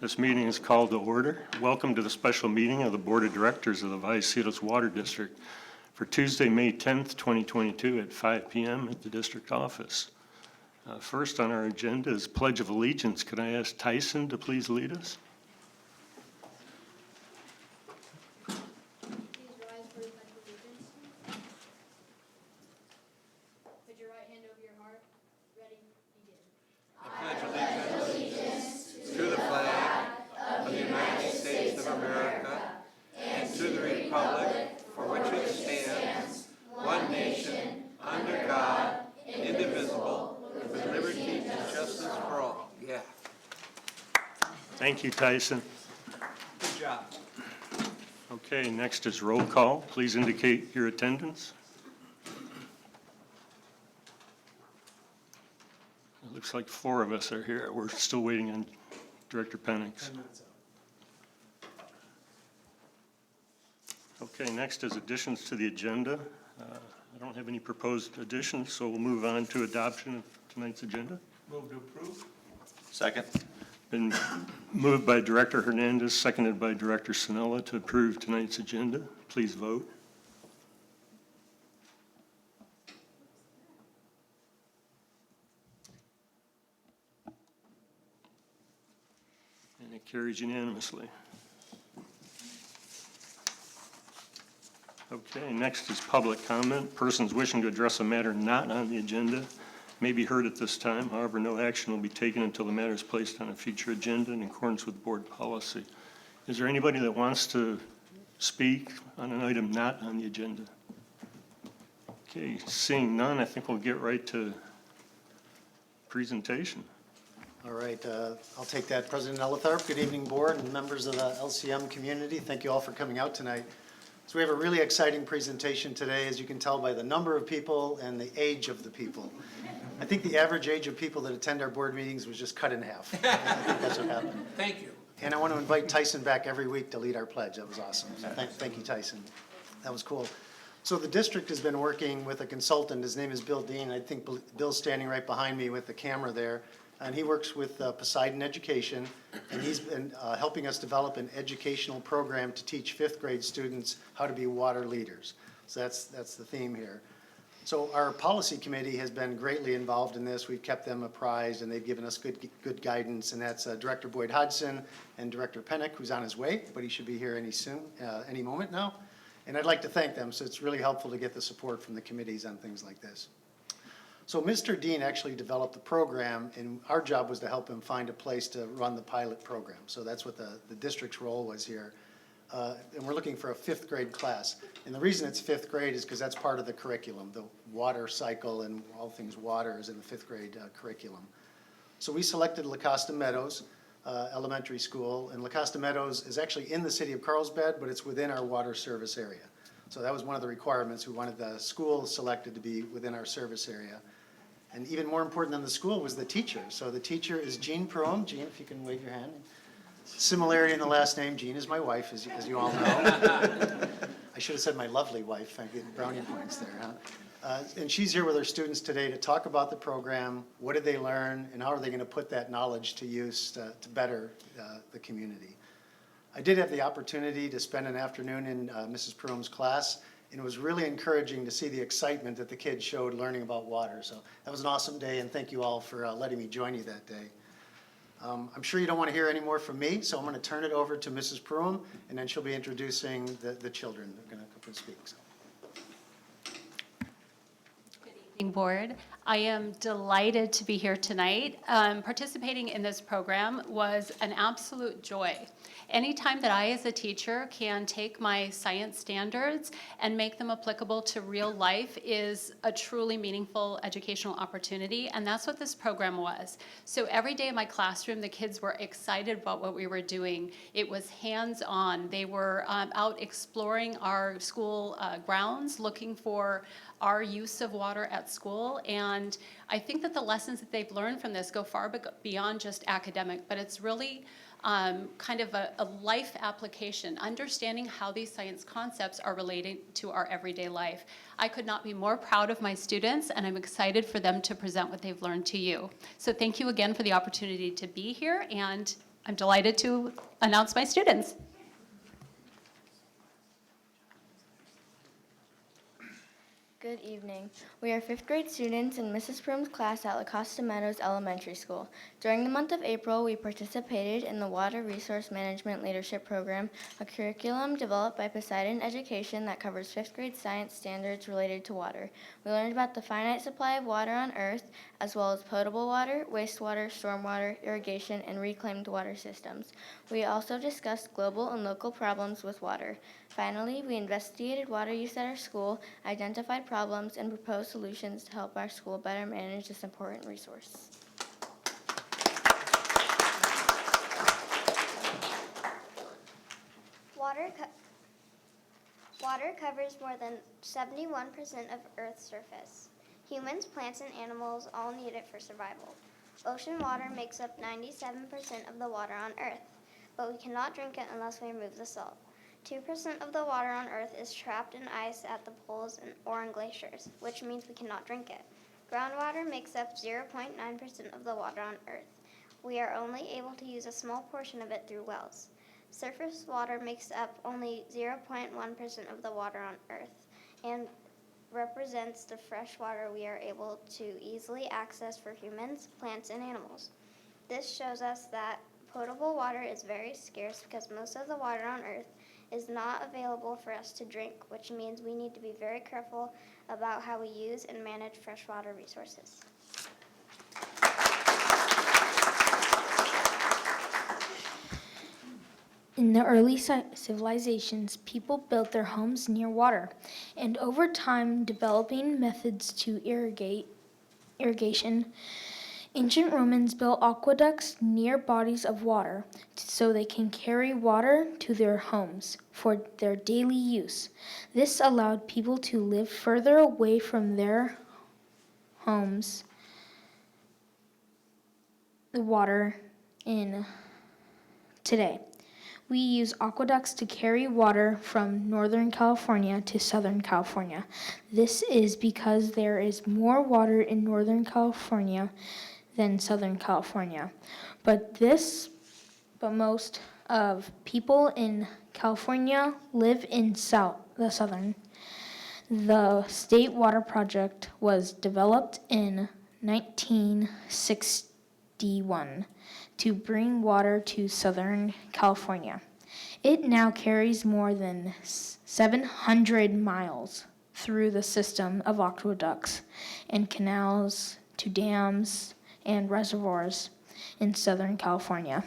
This meeting is called to order. Welcome to the special meeting of the Board of Directors of the Vallecitos Water District for Tuesday, May 10th, 2022 at 5 p.m. at the district office. First on our agenda is Pledge of Allegiance. Could I ask Tyson to please lead us? Thank you, Tyson. Good job. Okay, next is roll call. Please indicate your attendance. It looks like 4 of us are here. We're still waiting on Director Penix. Okay, next is additions to the agenda. I don't have any proposed additions, so we'll move on to adoption of tonight's agenda. Move to approve. Second. Been moved by Director Hernandez, seconded by Director Sinella to approve tonight's agenda. Please vote. And it carries unanimously. Okay, next is public comment. Persons wishing to address a matter not on the agenda may be heard at this time. However, no action will be taken until the matter is placed on a future agenda in accordance with board policy. Is there anybody that wants to speak on an item not on the agenda? Okay, seeing none, I think we'll get right to presentation. All right, I'll take that. President Elitharp, good evening, board and members of the LCM community. Thank you all for coming out tonight. So we have a really exciting presentation today, as you can tell by the number of people and the age of the people. I think the average age of people that attend our board meetings was just cut in half. I think that's what happened. Thank you. And I want to invite Tyson back every week to lead our pledge. That was awesome. So thank you, Tyson. That was cool. So the district has been working with a consultant. His name is Bill Dean. I think Bill's standing right behind me with the camera there. And he works with Poseidon Education, and he's been helping us develop an educational program to teach 5th grade students how to be water leaders. So that's the theme here. So our policy committee has been greatly involved in this. We've kept them apprised, and they've given us good guidance, and that's Director Boyd Hodgson and Director Pennick, who's on his way, but he should be here any moment now. And I'd like to thank them, so it's really helpful to get the support from the committees on things like this. So Mr. Dean actually developed the program, and our job was to help him find a place to run the pilot program. So that's what the district's role was here. And we're looking for a 5th grade class. And the reason it's 5th grade is because that's part of the curriculum. The water cycle and all things water is in the 5th grade curriculum. So we selected La Costa Meadows Elementary School, and La Costa Meadows is actually in the city of Carlsbad, but it's within our water service area. So that was one of the requirements. We wanted the school selected to be within our service area. And even more important than the school was the teacher. So the teacher is Jean Perom. Jean, if you can wave your hand. Similarity in the last name. Jean is my wife, as you all know. I should have said my lovely wife. I get brownie points there, huh? And she's here with her students today to talk about the program, what did they learn, and how are they going to put that knowledge to use to better the community. I did have the opportunity to spend an afternoon in Mrs. Perum's class, and it was really encouraging to see the excitement that the kids showed learning about water. So that was an awesome day, and thank you all for letting me join you that day. I'm sure you don't want to hear any more from me, so I'm going to turn it over to Mrs. Perum, and then she'll be introducing the children. They're going to come and speak. So. Good evening, board. I am delighted to be here tonight. Participating in this program was an absolute joy. Anytime that I, as a teacher, can take my science standards and make them applicable to real life is a truly meaningful educational opportunity, and that's what this program was. So every day in my classroom, the kids were excited about what we were doing. It was hands-on. They were out exploring our school grounds, looking for our use of water at school, and I think that the lessons that they've learned from this go far beyond just academic, but it's really kind of a life application, understanding how these science concepts are related to our everyday life. I could not be more proud of my students, and I'm excited for them to present what they've learned to you. So thank you again for the opportunity to be here, and I'm delighted to announce my students. Good evening. We are fifth grade students in Mrs. Broom's class at La Costa Meadows Elementary School. During the month of April, we participated in the Water Resource Management Leadership Program, a curriculum developed by Poseidon Education that covers fifth grade science standards related to water. We learned about the finite supply of water on Earth, as well as potable water, wastewater, stormwater, irrigation, and reclaimed water systems. We also discussed global and local problems with water. Finally, we investigated water use at our school, identified problems, and proposed solutions to help our school better manage this important resource. Water covers more than 71% of Earth's surface. Humans, plants, and animals all need it for survival. Ocean water makes up 97% of the water on Earth, but we cannot drink it unless we remove the salt. 2% of the water on Earth is trapped in ice at the poles or in glaciers, which means we cannot drink it. Groundwater makes up 0.9% of the water on Earth. We are only able to use a small portion of it through wells. Surface water makes up only 0.1% of the water on Earth and represents the fresh water we are able to easily access for humans, plants, and animals. This shows us that potable water is very scarce because most of the water on Earth is not available for us to drink, which means we need to be very careful about how we use and manage freshwater resources. In the early civilizations, people built their homes near water, and over time, developing methods to irrigation. Ancient Romans built aqueducts near bodies of water so they can carry water to their homes for their daily use. This allowed people to live further away from their homes. The water in today. We use aqueducts to carry water from Northern California to Southern California. This is because there is more water in Northern California than Southern California. But most of people in California live in the Southern. The State Water Project was developed in 1961 to bring water to Southern California. It now carries more than 700 miles through the system of aqueducts and canals to dams and reservoirs in Southern California.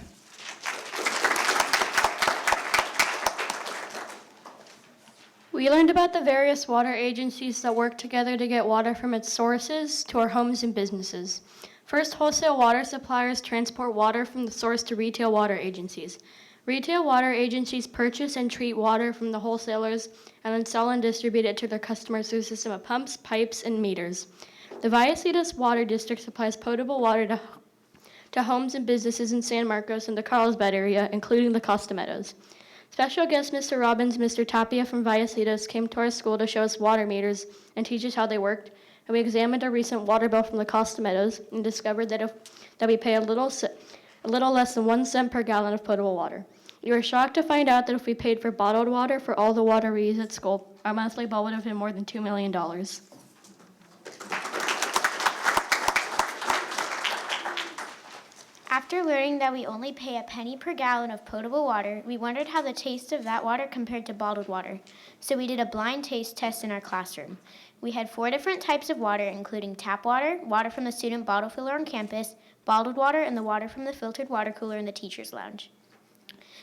We learned about the various water agencies that work together to get water from its sources to our homes and businesses. First, wholesale water suppliers transport water from the source to retail water agencies. Retail water agencies purchase and treat water from the wholesalers and then sell and distribute it to their customers through a system of pumps, pipes, and meters. The Vallecitos Water District supplies potable water to homes and businesses in San Marcos and the Carlsbad area, including the Costa Meadows. Special guest Mr. Robbins and Mr. Tapia from Vallecitos came to our school to show us water meters and teach us how they worked, and we examined our recent water bill from the Costa Meadows and discovered that we pay a little less than 1 cent per gallon of potable water. We were shocked to find out that if we paid for bottled water for all the water we use at school, our monthly bill would have been more than $2 million. After learning that we only pay a penny per gallon of potable water, we wondered how the taste of that water compared to bottled water. So we did a blind taste test in our classroom. We had 4 different types of water, including tap water, water from the student bottle filler on campus, bottled water, and the water from the filtered water cooler in the teacher's lounge.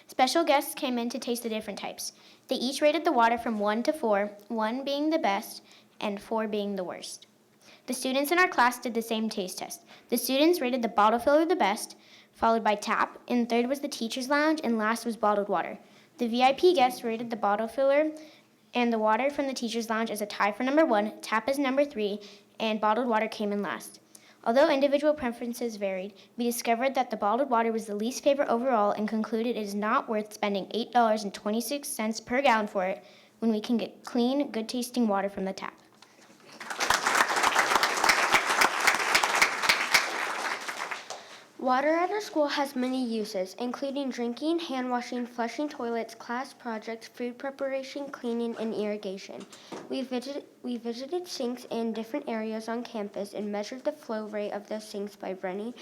Special guests came in to taste the different types. They each rated the water from 1 to 4, 1 being the best and 4 being the worst. The students in our class did the same taste test. The students rated the bottle filler the best, followed by tap, and third was the teacher's lounge, and last was bottled water. The VIP guests rated the bottle filler and the water from the teacher's lounge as a tie for number 1, tap as number 3, and bottled water came in last. Although individual preferences varied, we discovered that the bottled water was the least favorite overall and concluded it is not worth spending $8.26 per gallon for it when we can get clean, good-tasting water from the tap. Water at our school has many uses, including drinking, hand washing, flushing toilets, class projects, food preparation, cleaning, and irrigation. We visited sinks in different areas on campus and measured the flow rate of the sinks by running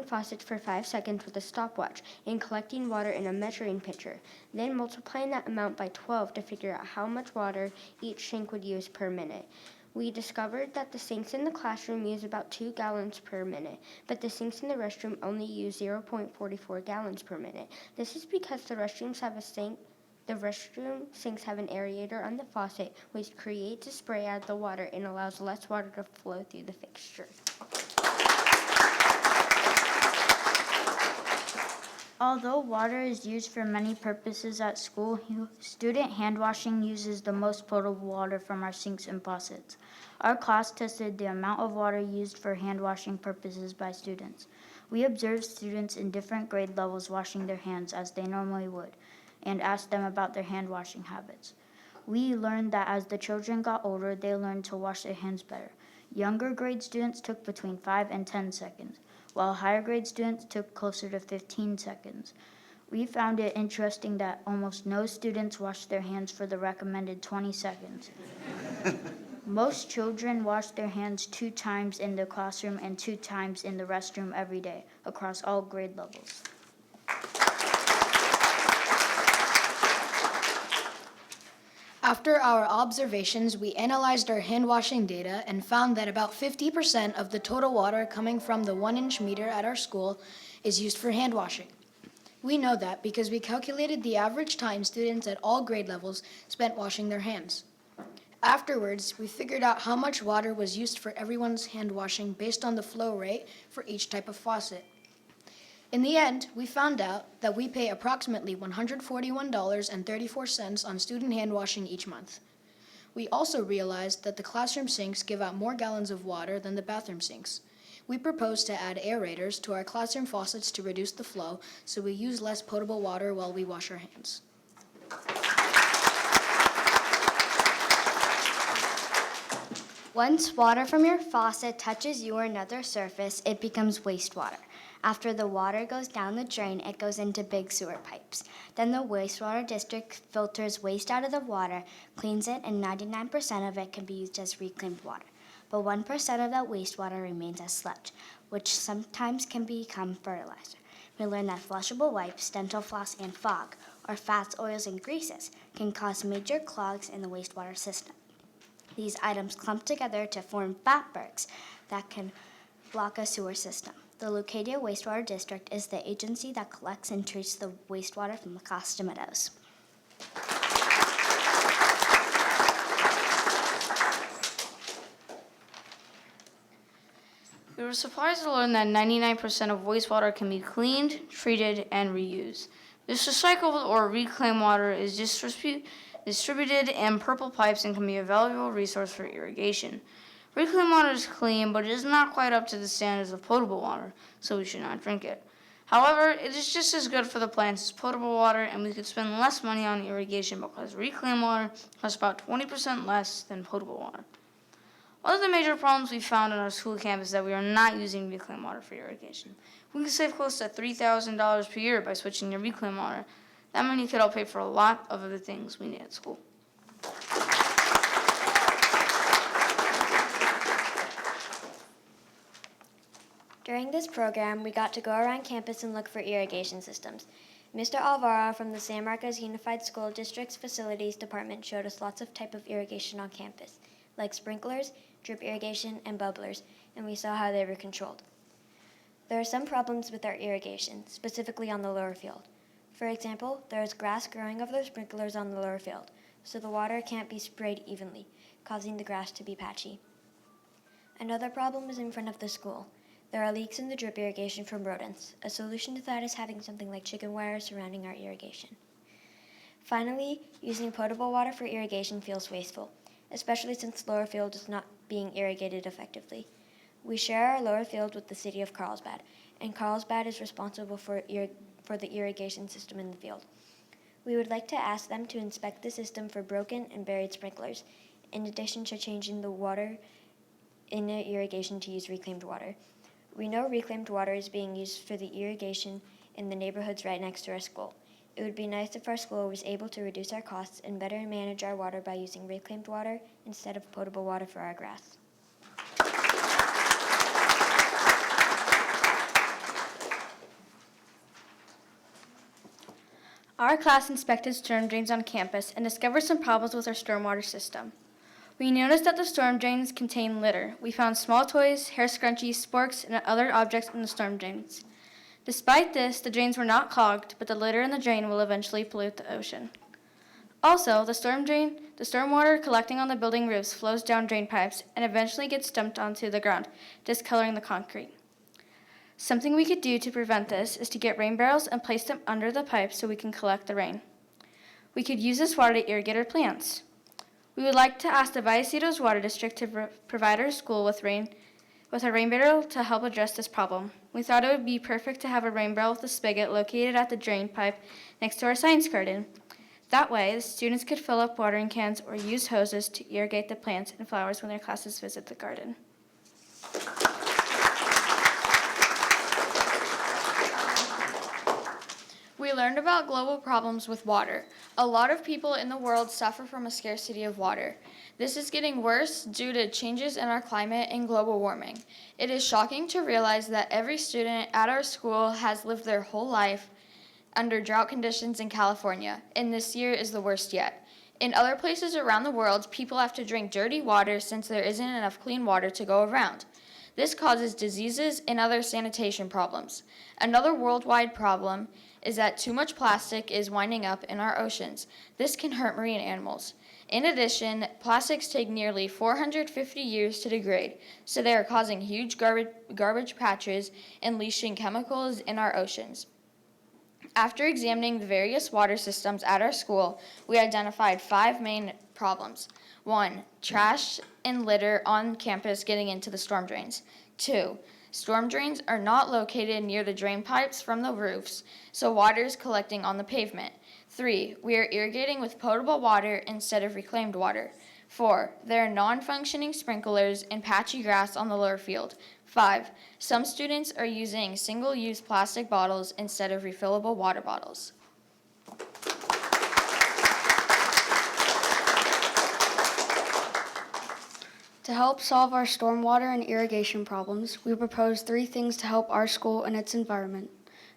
faucets for 5 seconds with a stopwatch and collecting water in a measuring pitcher, then multiplying that amount by 12 to figure out how much water each sink would use per minute. We discovered that the sinks in the classroom use about 2 gallons per minute, but the sinks in the restroom only use 0.44 gallons per minute. This is because the restroom sinks have an aerator on the faucet, which creates a spray out of the water and allows less water to flow through the fixture. Although water is used for many purposes at school, student hand washing uses the most potable water from our sinks and faucets. Our class tested the amount of water used for hand washing purposes by students. We observed students in different grade levels washing their hands as they normally would, and asked them about their hand washing habits. We learned that as the children got older, they learned to wash their hands better. Younger grade students took between 5 and 10 seconds, while higher grade students took closer to 15 seconds. We found it interesting that almost no students washed their hands for the recommended 20 seconds. Most children wash their hands 2 times in the classroom and 2 times in the restroom every day, across all grade levels. After our observations, we analyzed our hand washing data and found that about 50% of the total water coming from the 1-inch meter at our school is used for hand washing. We know that because we calculated the average time students at all grade levels spent washing their hands. Afterwards, we figured out how much water was used for everyone's hand washing based on the flow rate for each type of faucet. In the end, we found out that we pay approximately $141.34 on student hand washing each month. We also realized that the classroom sinks give out more gallons of water than the bathroom sinks. We proposed to add aerators to our classroom faucets to reduce the flow, so we use less potable water while we wash our hands. Once water from your faucet touches you or another surface, it becomes wastewater. After the water goes down the drain, it goes into big sewer pipes. Then the wastewater district filters waste out of the water, cleans it, and 99% of it can be used as reclaimed water. But 1% of that wastewater remains as sludge, which sometimes can become fertilizer. We learned that flushable wipes, dental floss, and fog, or fats, oils, and greases, can cause major clogs in the wastewater system. These items clump together to form fatbergs that can block a sewer system. The Leucadia Wastewater District is the agency that collects and treats the wastewater from La Costa Meadows. We were surprised to learn that 99% of wastewater can be cleaned, treated, and reused. This recycled or reclaimed water is distributed in purple pipes and can be a valuable resource for irrigation. Reclaimed water is clean, but it is not quite up to the standards of potable water, so we should not drink it. However, it is just as good for the plants as potable water, and we could spend less money on irrigation because reclaimed water costs about 20% less than potable water. One of the major problems we found on our school campus is that we are not using reclaimed water for irrigation. We can save close to $3,000 per year by switching to reclaimed water. That money could help pay for a lot of other things we need at school. During this program, we got to go around campus and look for irrigation systems. Mr. Alvaro from the San Marcos Unified School District's Facilities Department showed us lots of type of irrigation on campus, like sprinklers, drip irrigation, and bubblers, and we saw how they were controlled. There are some problems with our irrigation, specifically on the lower field. For example, there is grass growing over the sprinklers on the lower field, so the water can't be sprayed evenly, causing the grass to be patchy. Another problem is in front of the school. There are leaks in the drip irrigation from rodents. A solution to that is having something like chicken wire surrounding our irrigation. Finally, using potable water for irrigation feels wasteful, especially since lower field is not being irrigated effectively. We share our lower field with the city of Carlsbad, and Carlsbad is responsible for the irrigation system in the field. We would like to ask them to inspect the system for broken and buried sprinklers, in addition to changing the water in the irrigation to use reclaimed water. We know reclaimed water is being used for the irrigation in the neighborhoods right next to our school. It would be nice if our school was able to reduce our costs and better manage our water by using reclaimed water instead of potable water for our grass. Our class inspected storm drains on campus and discovered some problems with our stormwater system. We noticed that the storm drains contain litter. We found small toys, hair scrunchies, sporks, and other objects in the storm drains. Despite this, the drains were not clogged, but the litter in the drain will eventually pollute the ocean. Also, the stormwater collecting on the building roofs flows down drain pipes and eventually gets dumped onto the ground, discoloring the concrete. Something we could do to prevent this is to get rain barrels and place them under the pipes so we can collect the rain. We could use this water to irrigate our plants. We would like to ask the Vallecitos Water District to provide our school with a rain barrel to help address this problem. We thought it would be perfect to have a rain barrel with a spigot located at the drain pipe next to our science garden. That way, the students could fill up watering cans or use hoses to irrigate the plants and flowers when their classes visit the garden. We learned about global problems with water. A lot of people in the world suffer from a scarcity of water. This is getting worse due to changes in our climate and global warming. It is shocking to realize that every student at our school has lived their whole life under drought conditions in California, and this year is the worst yet. In other places around the world, people have to drink dirty water since there isn't enough clean water to go around. This causes diseases and other sanitation problems. Another worldwide problem is that too much plastic is winding up in our oceans. This can hurt marine animals. In addition, plastics take nearly 450 years to degrade, so they are causing huge garbage patches and leaching chemicals in our oceans. After examining the various water systems at our school, we identified 5 main problems. 1, trash and litter on campus getting into the storm drains. 2, storm drains are not located near the drain pipes from the roofs, so water is collecting on the pavement. 3, we are irrigating with potable water instead of reclaimed water. 4, there are non-functioning sprinklers and patchy grass on the lower field. 5, some students are using single-use plastic bottles instead of refillable water bottles. To help solve our stormwater and irrigation problems, we propose 3 things to help our school and its environment.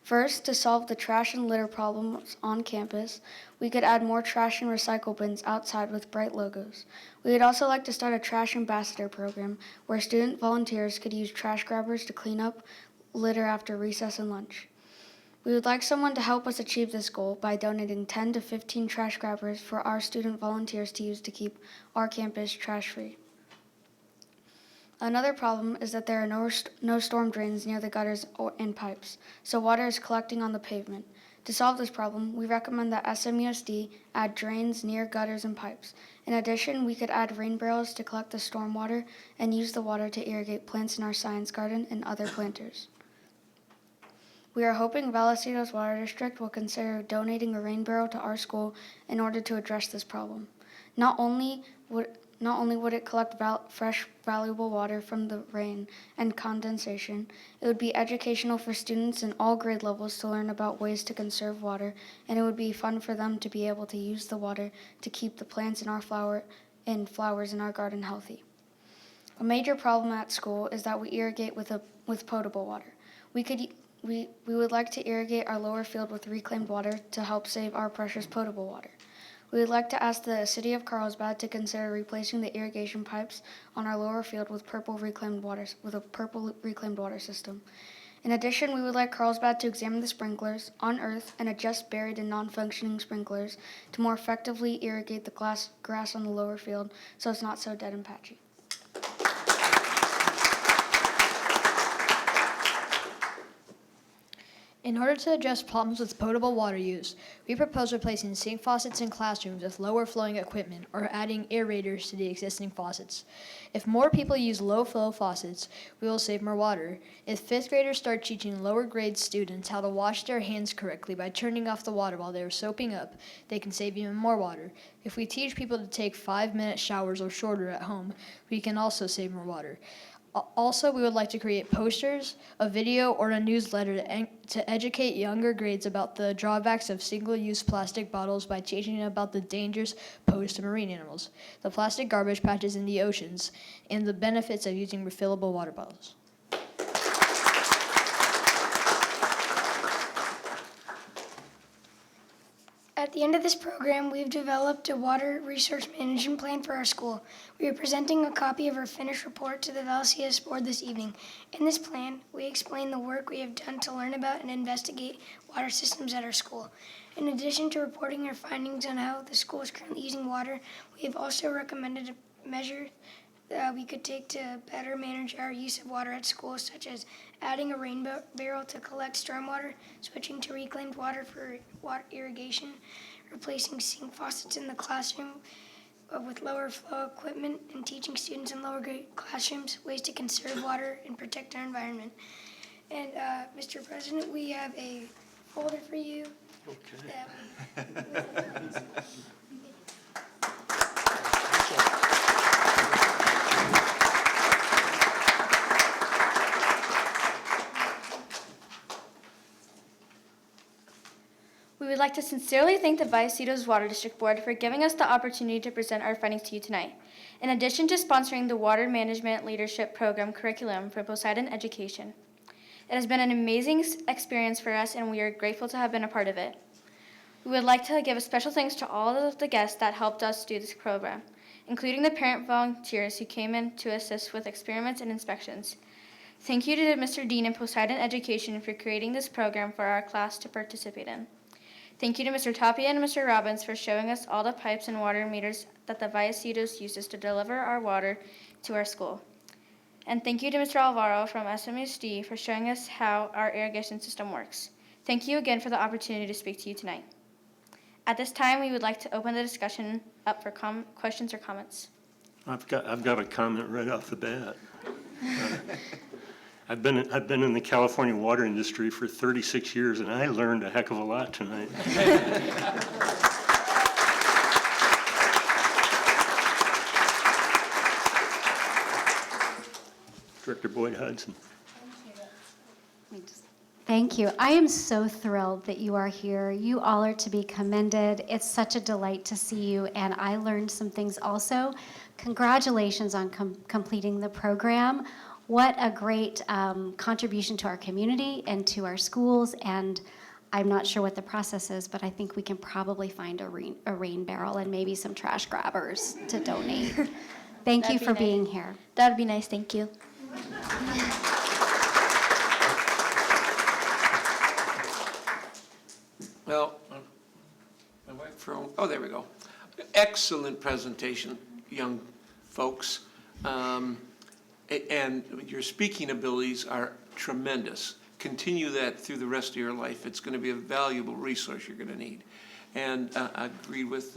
First, to solve the trash and litter problems on campus, we could add more trash and recycle bins outside with bright logos. We would also like to start a trash ambassador program where student volunteers could use trash grabbers to clean up litter after recess and lunch. We would like someone to help us achieve this goal by donating 10 to 15 trash grabbers for our student volunteers to use to keep our campus trash-free. Another problem is that there are no storm drains near the gutters and pipes, so water is collecting on the pavement. To solve this problem, we recommend that SMUSD add drains near gutters and pipes. In addition, we could add rain barrels to collect the storm water and use the water to irrigate plants in our science garden and other planters. We are hoping Vallecitos Water District will consider donating a rain barrel to our school in order to address this problem. Not only would it collect fresh, valuable water from the rain and condensation, it would be educational for students in all grade levels to learn about ways to conserve water, and it would be fun for them to be able to use the water to keep the plants in our flowers in our garden healthy. A major problem at school is that we irrigate with potable water. We would like to irrigate our lower field with reclaimed water to help save our precious potable water. We would like to ask the City of Carlsbad to consider replacing the irrigation pipes on our lower field with a purple reclaimed water system. In addition, we would like Carlsbad to examine the sprinklers, unearth and adjust buried and non-functioning sprinklers to more effectively irrigate the grass on the lower field so it's not so dead and patchy. In order to address problems with potable water use, we propose replacing sink faucets in classrooms with lower flowing equipment or adding aerators to the existing faucets. If more people use low flow faucets, we will save more water. If 5th graders start teaching lower grade students how to wash their hands correctly by turning off the water while they are soaping up, they can save even more water. If we teach people to take 5-minute showers or shorter at home, we can also save more water. Also, we would like to create posters, a video, or a newsletter to educate younger grades about the drawbacks of single-use plastic bottles by teaching them about the dangers posed to marine animals, the plastic garbage patches in the oceans, and the benefits of using refillable water bottles. At the end of this program, we've developed a water resource management plan for our school. We are presenting a copy of our finished report to the Vallecitos board this evening. In this plan, we explain the work we have done to learn about and investigate water systems at our school. In addition to reporting our findings on how the school is currently using water, we have also recommended a measure that we could take to better manage our use of water at school, such as adding a rain barrel to collect stormwater, switching to reclaimed water for water irrigation, replacing sink faucets in the classroom with lower flow equipment, and teaching students in lower grade classrooms ways to conserve water and protect our environment. And Mr. President, we have a folder for you. We would like to sincerely thank the Vallecitos Water District Board for giving us the opportunity to present our findings to you tonight. In addition to sponsoring the Water Management Leadership Program curriculum for Poseidon Education, it has been an amazing experience for us, and we are grateful to have been a part of it. We would like to give a special thanks to all of the guests that helped us do this program, including the parent volunteers who came in to assist with experiments and inspections. Thank you to Mr. Dean and Poseidon Education for creating this program for our class to participate in. Thank you to Mr. Tapia and Mr. Robbins for showing us all the pipes and water meters that the Vallecitos uses to deliver our water to our school. And thank you to Mr. Alvaro from SMUSD for showing us how our irrigation system works. Thank you again for the opportunity to speak to you tonight. At this time, we would like to open the discussion up for questions or comments. I've got a comment right off the bat. I've been in the California water industry for 36 years, and I learned a heck of a lot tonight. Director Boyd Hudson. Thank you. I am so thrilled that you are here. You all are to be commended. It's such a delight to see you, and I learned some things also. Congratulations on completing the program. What a great contribution to our community and to our schools, and I'm not sure what the process is, but I think we can probably find a rain barrel and maybe some trash grabbers to donate. Thank you for being here. That would be nice, thank you. Well, my microphone, oh, there we go. Excellent presentation, young folks. And your speaking abilities are tremendous. Continue that through the rest of your life. It's going to be a valuable resource you're going to need. And I agree with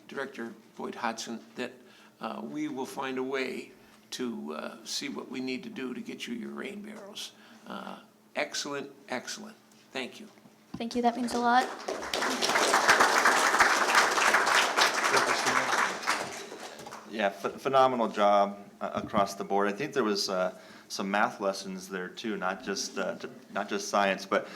Director Boyd Hodson that we will find a way to see what we need to do to get you your rain barrels. Excellent, excellent. Thank you. Thank you, that means a lot. Yeah, phenomenal job across the board. I think there was some math lessons there too, not just science, but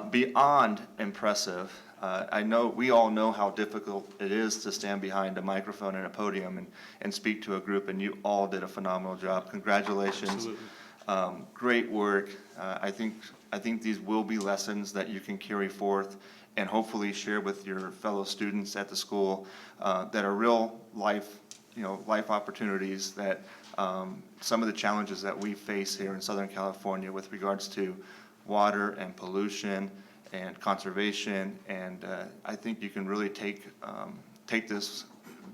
beyond impressive. I know we all know how difficult it is to stand behind a microphone and a podium and speak to a group, and you all did a phenomenal job. Congratulations. Great work. I think these will be lessons that you can carry forth and hopefully share with your fellow students at the school that are real life opportunities that some of the challenges that we face here in Southern California with regards to water and pollution and conservation, and I think you can really take this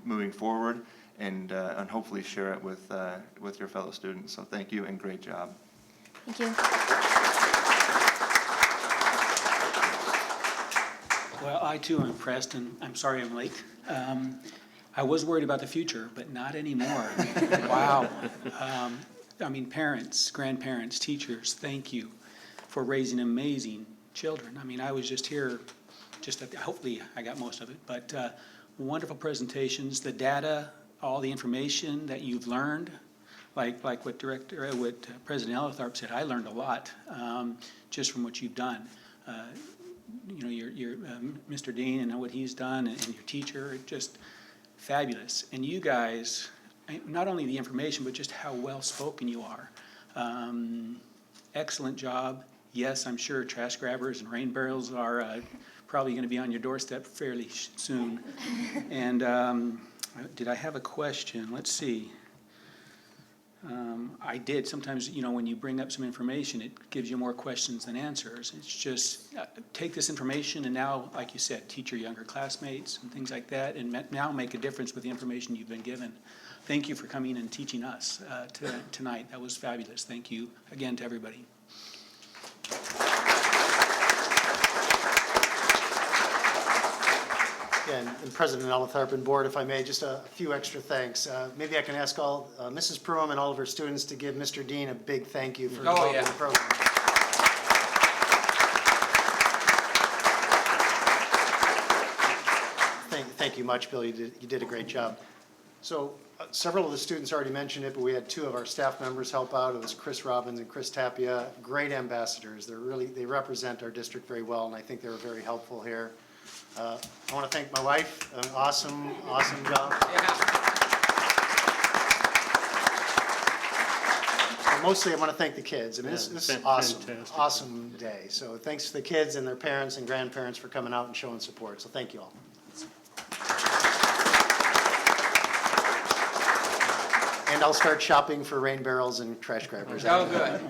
moving forward and hopefully share it with your fellow students. So thank you and great job. Thank you. Well, I too am impressed, and I'm sorry I'm late. I was worried about the future, but not anymore. Wow. I mean, parents, grandparents, teachers, thank you for raising amazing children. I mean, I was just here, hopefully I got most of it, but wonderful presentations. The data all the information that you've learned. Like what President Elitharp said, I learned a lot just from what you've done. You know, your Mr. Dean and what he's done, and your teacher, just fabulous. And you guys, not only the information, but just how well-spoken you are. Excellent job. Yes, I'm sure trash grabbers and rain barrels are probably going to be on your doorstep fairly soon. And did I have a question? Let's see. I did. Sometimes, you know, when you bring up some information, it gives you more questions than answers. It's just take this information and now, like you said, teach your younger classmates and things like that, and now make a difference with the information you've been given. Thank you for coming and teaching us tonight. That was fabulous. Thank you again to everybody. Yeah, and President Elitharp and Board, if I may, just a few extra thanks. Maybe I can ask all Mrs. Prum and all of her students to give Mr. Dean a big thank you for developing the program. Thank you much, Bill. You did a great job. So several of the students already mentioned it, but we had 2 of our staff members help out. It was Chris Robbins and Chris Tapia, great ambassadors. They represent our district very well, and I think they were very helpful here. I want to thank my wife, an awesome job. And mostly I want to thank the kids. I mean, this is awesome day. So thanks to the kids and their parents and grandparents for coming out and showing support. So thank you all. And I'll start shopping for rain barrels and trash grabbers. Oh, good.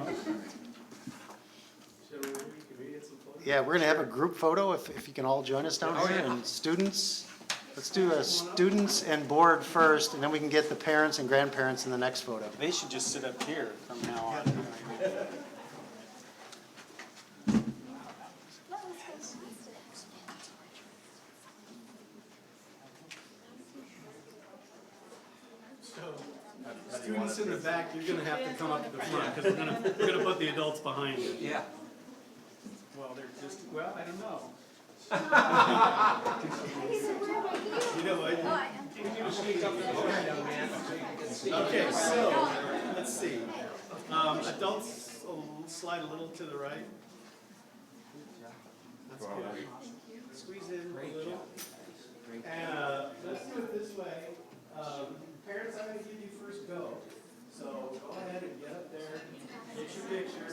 Yeah, we're going to have a group photo if you can all join us down here. And students, let's do a students and board first, and then we can get the parents and grandparents in the next photo. They should just sit up here from now on. Students in the back, you're going to have to come up to the front because we're going to put the adults behind you. Yeah. Well, they're just, well, I don't know. You know what? Okay, so let's see. Adults will slide a little to the right. That's good. Squeeze in a little. And let's do it this way. Parents, I'm going to give you first go. So go ahead and get up there, get your picture.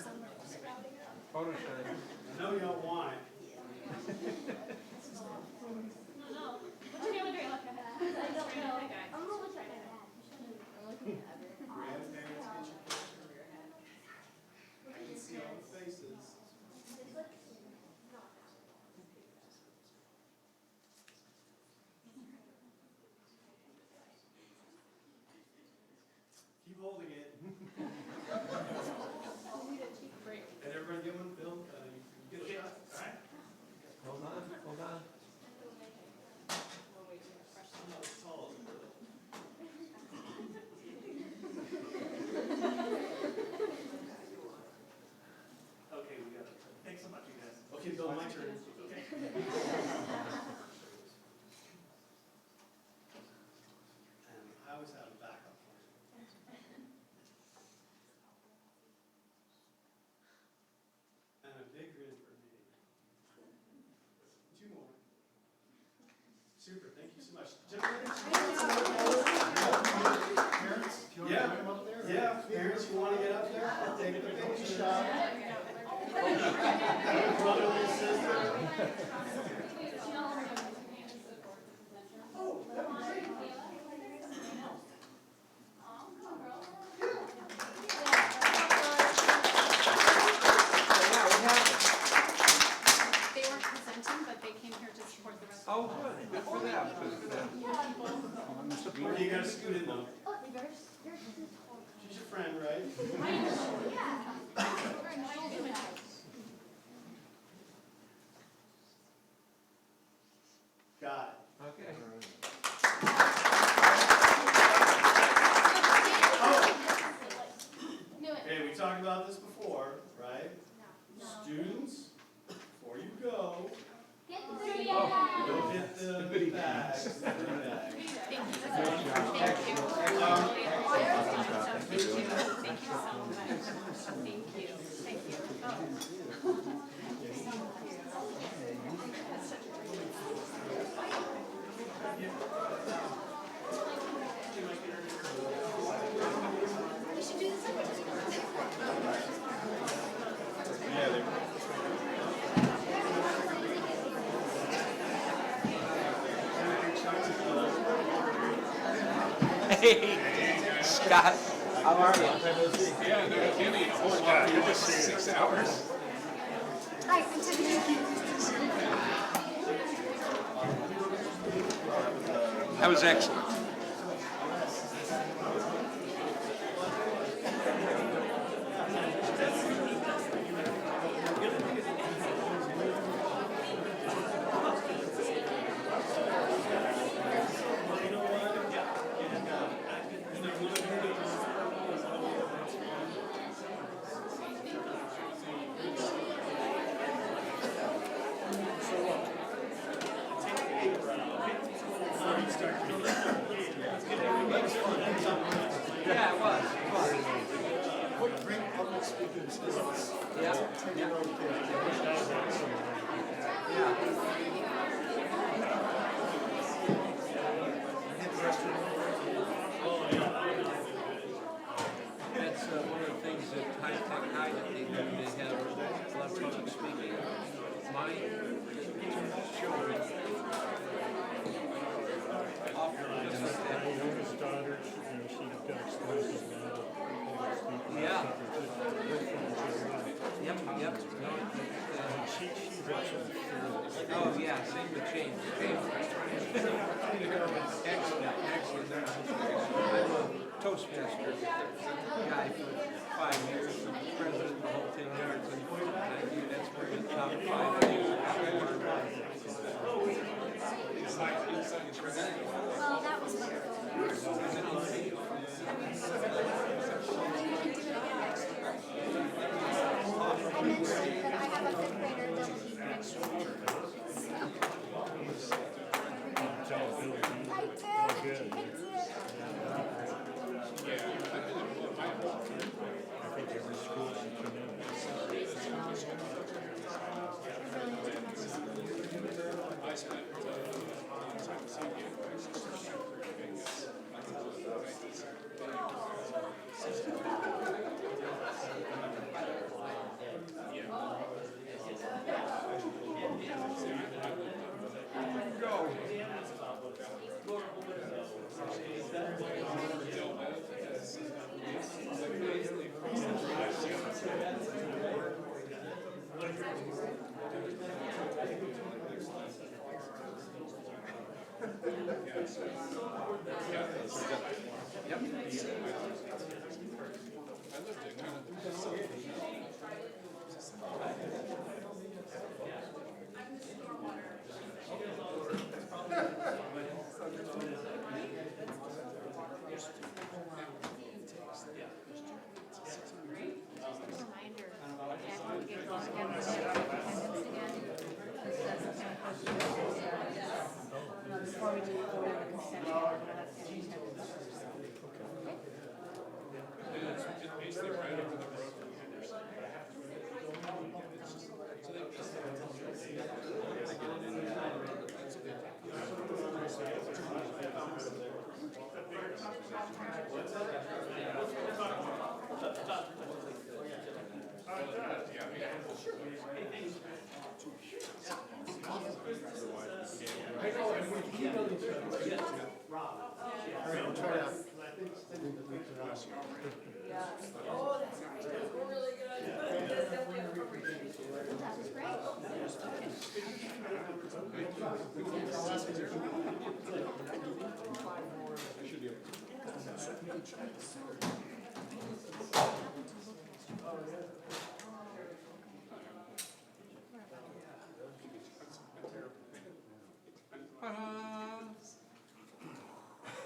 Photo time. I know you don't want it. I can see all the faces. Keep holding it. And everybody get one, Bill? You get a shot? All right. Hold on. I'm not as tall as Bill. Okay, we got it. Thanks so much, you guys. Okay, Bill, my turn. Okay. And I always have a backup plan. And a big grin for me. 2 more. Super, thank you so much. Parents, if you want to come up there? Yeah, parents, you want to get up there? I'll take the picture shot. Brother and sister. Oh, that'd be great. They weren't presenting, but they came here to support the rest of Oh, good. Good for them. You gotta scoot in though. She's your friend, right? Got it. Okay. Okay, we talked about this before, right? Students, before you go, go get the bags. Thank you. Hey, Scott, how are you? Yeah, no kidding. A whole lot. You're just 6 hours. Hi, I'm Tiffany. That was excellent. Yeah, it was. What great public speaking skills. Yeah. 10-year-old kid. That's one of the things that high tech high that they do. They have a lot of public speaking. My children often just like that. My youngest daughter, she got exposed to that. Yeah. Yep, yep. She's absolutely fearless. Oh, yeah, same with James. Excellent, excellent. I'm a Toastmaster guy for 5 years, president of the whole 10 yards, and I think that's one of the top 5 things. Well, that was wonderful. I mentioned that I have a fifth grader that will be next week. I think every school should come in.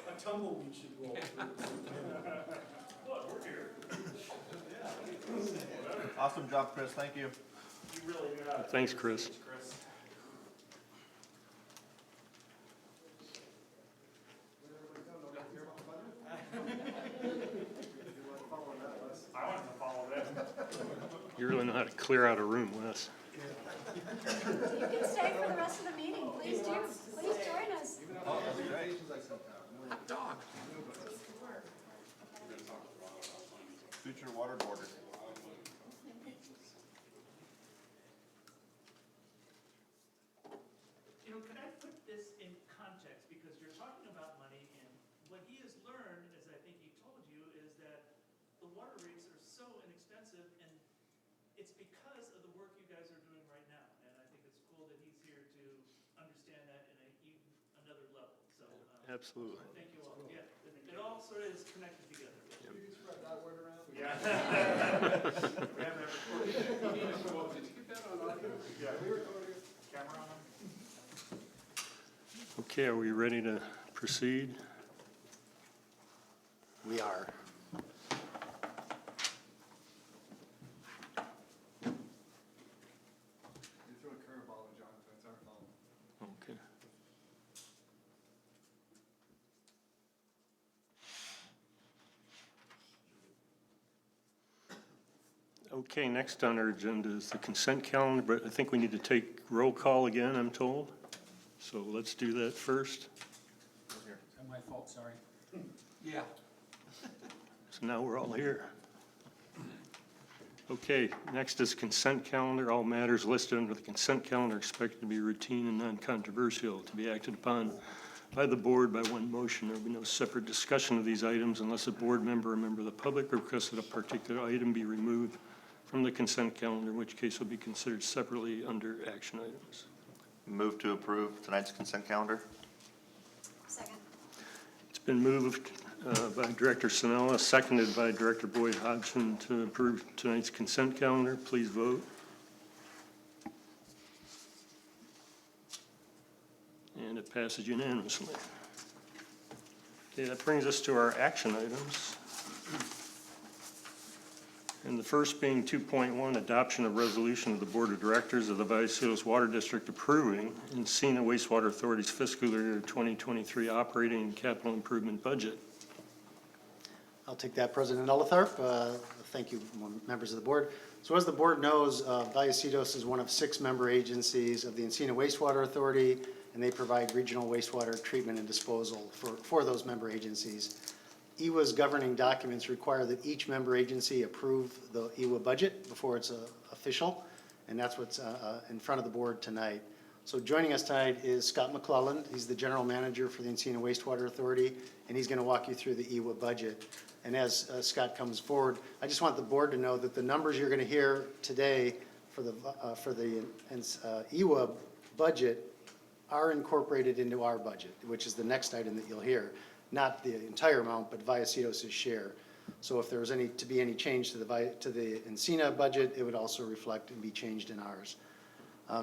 A tumbleweed should roll Look, we're here. Awesome job, Chris. Thank you. You really got it. Thanks, Chris. I wanted to follow that. You really know how to clear out a room, Wes. You can stay for the rest of the meeting. Please do. Please join us. Oh, that's great. Hot dog. Future water border. You know, could I put this in context? Because you're talking about money, and what he has learned Absolutely. Thank you all. Yeah, it all sort of is connected together. You can spread that word around. Yeah. Did you get that on audio? Yeah, we recorded it. Camera on. Okay, are we ready to proceed? We are. You threw a curveball at Jonathan, it's our fault. Okay. Okay, next on our agenda is the consent calendar, but I think we need to take roll call again, I'm told. So let's do that first. Is that my fault? Sorry. Yeah. So now we're all here. Okay, next is consent calendar. All matters listed under the consent calendar are expected to be routine and non-controversial, to be acted upon by the board by one motion. There will be no separate discussion of these items unless a board member or a member of the public requests that a particular item be removed from the consent calendar, in which case will be considered separately under action items. Move to approve tonight's consent calendar. Second. It's been moved by Director Sinella, seconded by Director Boyd Hodgson to approve tonight's consent calendar. Please vote. And it passes unanimously. Okay, that brings us to our action items. And the first being 2.1, adoption of resolution of the Board of Directors of the Vallecitos Water District approving Encina Wastewater Authority's fiscal year 2023 operating and capital improvement budget. I'll take that, President Elletharp. Thank you, members of the board. So as the board knows, Vallecitos is one of 6 member agencies of the Encina Wastewater Authority, and they provide regional wastewater treatment and disposal for those member agencies. EWA's governing documents require that each member agency approve the EWA budget before it's official, and that's what's in front of the board tonight. So joining us tonight is Scott McClelland. He's the general manager for the Encina Wastewater Authority, and he's going to walk you through the EWA budget. And as Scott comes forward, I just want the board to know that the numbers you're going to hear today for the EWA budget are incorporated into our budget, which is the next item that you'll hear. Not the entire amount, but Vallecitos' share. So if there was to be any change to the Encina budget, it would also reflect and be changed in ours.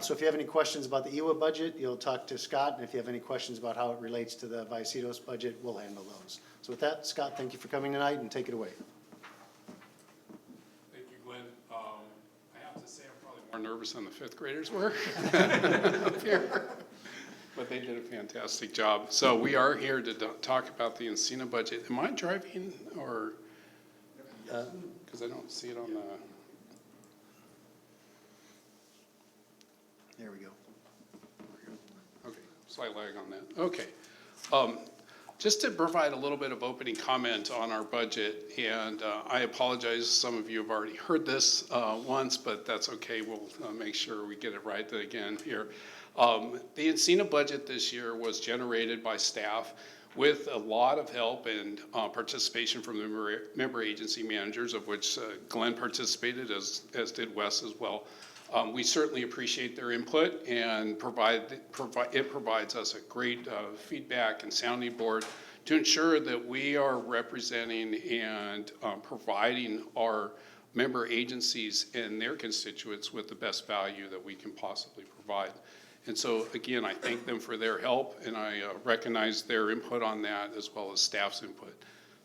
So if you have any questions about the EWA budget, you'll talk to Scott, and if you have any questions about how it relates to the Vallecitos budget, we'll handle those. So with that, Scott, thank you for coming tonight, and take it away. Thank you, Glenn. I have to say I'm probably more nervous than the 5th graders were up here. But they did a fantastic job. So we are here to talk about the Encina budget. Am I driving or, because I don't see it on the. There we go. Okay, slight lag on that. Okay. Just to provide a little bit of opening comment on our budget, and I apologize, some of you have already heard this once, but that's okay. We'll make sure we get it right again here. The Encina budget this year was generated by staff with a lot of help and participation from the member agency managers, of which Glenn participated, as did Wes as well. We certainly appreciate their input, and it provides us a great feedback and sounding board to ensure that we are representing and providing our member agencies and their constituents with the best value that we can possibly provide. And so, again, I thank them for their help, and I recognize their input on that as well as staff's input.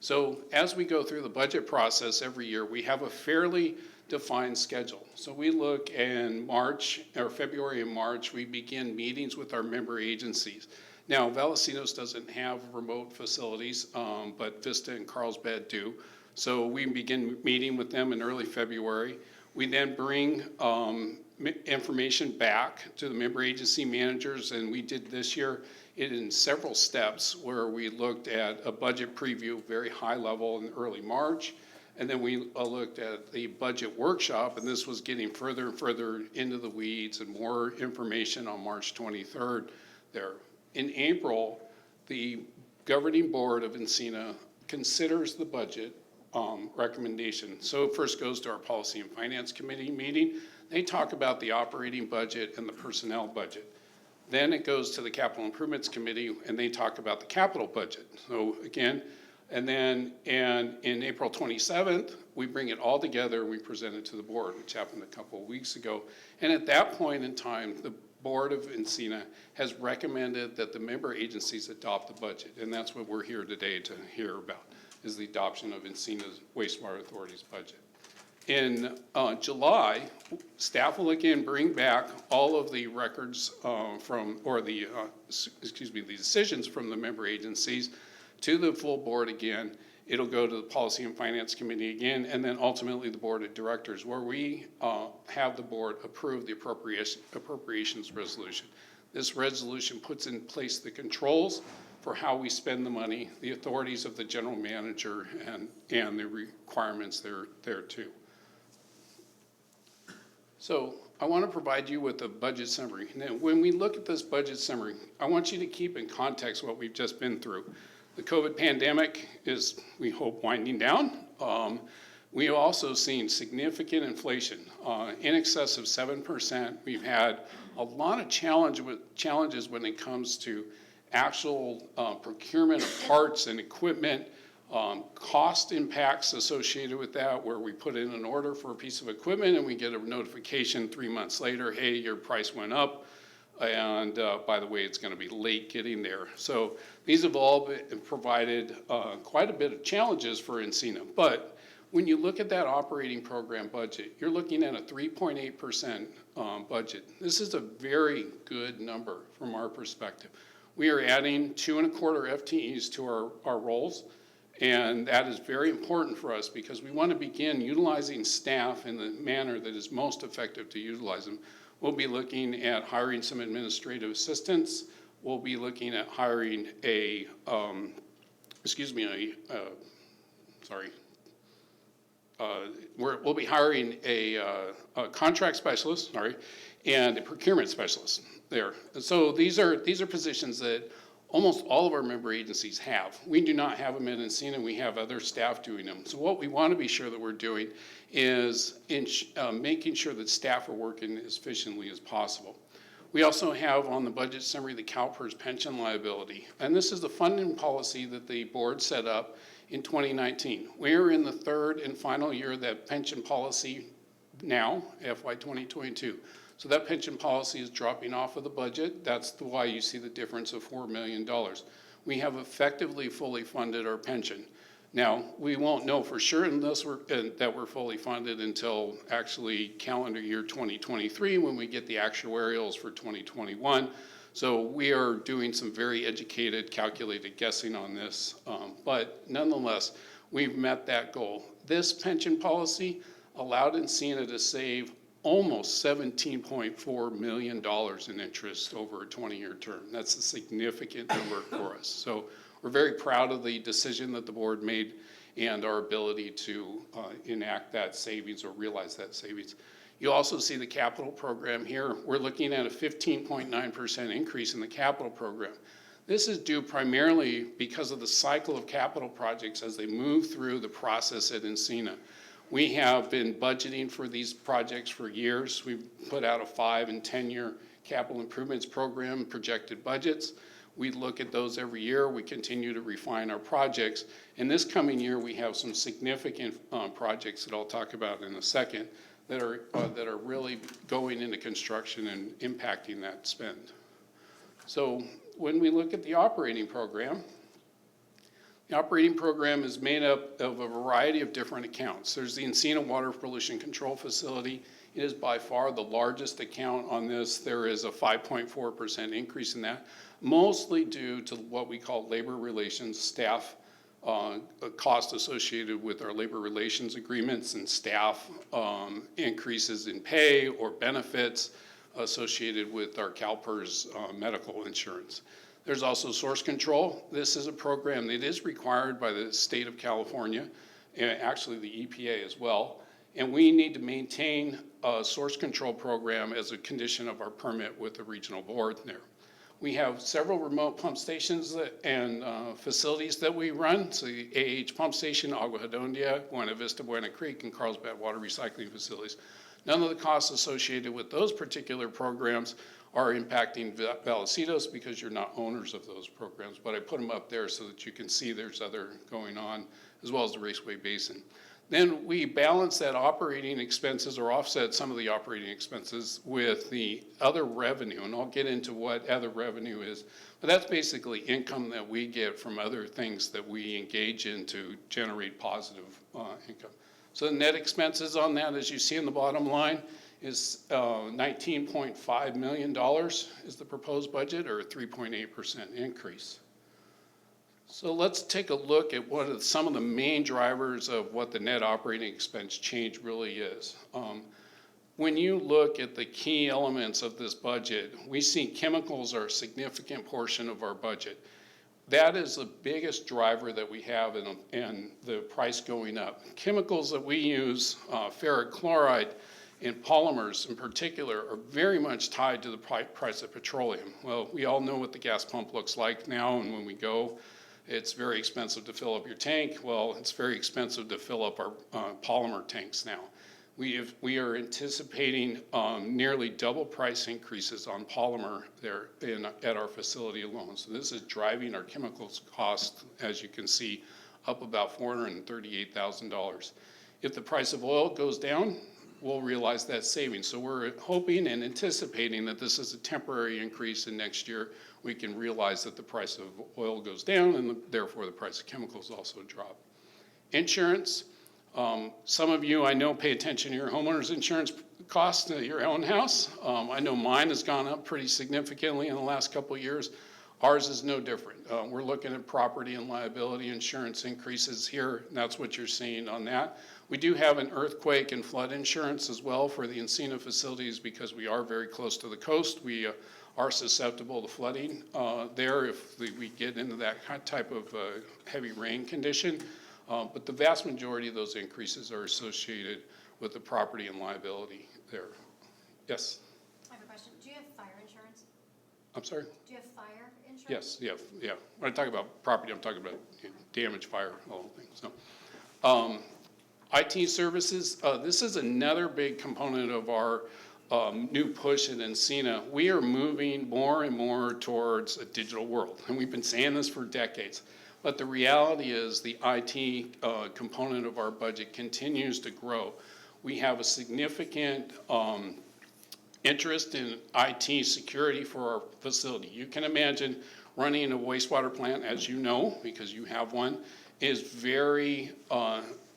So as we go through the budget process every year, we have a fairly defined schedule. So we look in March, or February and March, we begin meetings with our member agencies. Now, Vallecitos doesn't have remote facilities, but Vista and Carlsbad do. So we begin meeting with them in early February. We then bring information back to the member agency managers, and we did this year in several steps where we looked at a budget preview, very high level in early March, and then we looked at the budget workshop, and this was getting further and further into the weeds and more information on March 23rd there. In April, the governing board of Encina considers the budget recommendation. So it first goes to our Policy and Finance Committee meeting. They talk about the operating budget and the personnel budget. Then it goes to the Capital Improvements Committee, and they talk about the capital budget. So again, and in April 27th, we bring it all together and we present it to the board, which happened a couple of weeks ago. And at that point in time, the Board of Encina has recommended that the member agencies adopt the budget. And that's what we're here today to hear about, is the adoption of Encina's Wastewater Authority's budget. In July, staff will again bring back all of the records the decisions from the member agencies to the full board again. It'll go to the Policy and Finance Committee again, and then ultimately the Board of Directors, where we have the board approve the appropriations resolution. This resolution puts in place the controls for how we spend the money, the authorities of the general manager, and the requirements there too. So I want to provide you with a budget summary. Now, when we look at this budget summary, I want you to keep in context what we've just been through. The COVID pandemic is, we hope, winding down. We have also seen significant inflation, in excess of 7%. We've had a lot of challenges when it comes to actual procurement of parts and equipment, cost impacts associated with that, where we put in an order for a piece of equipment and we get a notification 3 months later, hey, your price went up, and by the way, it's going to be late getting there. So these have all provided quite a bit of challenges for Encina. But when you look at that operating program budget, you're looking at a 3.8% budget. This is a very good number from our perspective. We are adding 2.25 FTEs to our roles. And that is very important for us because we want to begin utilizing staff in the manner that is most effective to utilize them. We'll be looking at hiring some administrative assistants. We'll be looking at hiring we'll be hiring a contract specialist, and a procurement specialist there. And so these are positions that almost all of our member agencies have. We do not have them at Encina. We have other staff doing them. So what we want to be sure that we're doing is making sure that staff are working as efficiently as possible. We also have on the budget summary the CalPERS pension liability. And this is the funding policy that the board set up in 2019. We're in the third and final year of that pension policy now, FY 2022. So that pension policy is dropping off of the budget. That's why you see the difference of $4 million. We have effectively fully funded our pension. Now, we won't know for sure unless that we're fully funded until actually calendar year 2023 when we get the actuarials for 2021. So we are doing some very educated, calculated guessing on this. But nonetheless, we've met that goal. This pension policy allowed Encina to save almost $17.4 million in interest over a 20-year term. That's a significant number for us. So we're very proud of the decision that the board made and our ability to enact that savings or realize that savings. You also see the capital program here. We're looking at a 15.9% increase in the capital program. This is due primarily because of the cycle of capital projects as they move through the process at Encina. We have been budgeting for these projects for years. We've put out a 5 and 10-year capital improvements program, projected budgets. We look at those every year. We continue to refine our projects. And this coming year, we have some significant projects that I'll talk about in a second that are really going into construction and impacting that spend. So when we look at the operating program is made up of a variety of different accounts. There's the Encina Water Pollution Control Facility. It is by far the largest account on this. There is a 5.4% increase in that, mostly due to what we call labor relations, staff cost associated with our labor relations agreements and staff increases in pay or benefits associated with our CalPERS medical insurance. There's also source control. This is a program that is required by the state of California, and actually the EPA as well. And we need to maintain a source control program as a condition of our permit with the regional board there. We have several remote pump stations and facilities that we run. So the AH pump station, Agua Redonda, Buena Vista, Buena Creek, and Carlsbad water recycling facilities. None of the costs associated with those particular programs are impacting Vallecitos because you're not owners of those programs, but I put them up there so that you can see there's other going on, as well as the Raceway Basin. Then we balance that operating expenses or offset some of the operating expenses with the other revenue, and I'll get into what other revenue is. But that's basically income that we get from other things that we engage in to generate positive income. So the net expenses on that, as you see in the bottom line, is $19.5 million is the proposed budget, or a 3.8% increase. So let's take a look at what are some of the main drivers of what the net operating expense change really is. When you look at the key elements of this budget, we see chemicals are a significant portion of our budget. That is the biggest driver that we have in the price going up. Chemicals that we use, ferric chloride and polymers in particular, are very much tied to the price of petroleum. Well, we all know what the gas pump looks like now, and when we go, it's very expensive to fill up your tank. Well, it's very expensive to fill up our polymer tanks now. We are anticipating nearly double price increases on polymer there at our facility alone. So this is driving our chemicals cost, as you can see, up about $438,000. If the price of oil goes down, we'll realize that savings. So we're hoping and anticipating that this is a temporary increase, and next year we can realize that the price of oil goes down, and therefore the price of chemicals also drop. Insurance. Some of you, I know, pay attention to your homeowner's insurance costs at your own house. I know mine has gone up pretty significantly in the last couple of years. Ours is no different. We're looking at property and liability insurance increases here, and that's what you're seeing on that. We do have an earthquake and flood insurance as well for the Encina facilities because we are very close to the coast. We are susceptible to flooding there if we get into that type of heavy rain condition. But the vast majority of those increases are associated with the property and liability there. Yes? I have a question. Do you have fire insurance? I'm sorry? Do you have fire insurance? Yes, yeah. When I talk about property, I'm talking about damage, fire, all things. So, IT services, this is another big component of our new push at Encina. We are moving more and more towards a digital world, and we've been saying this for decades. But the reality is the IT component of our budget continues to grow. We have a significant interest in IT security for our facility. You can imagine running a wastewater plant, as you know, because you have one, is very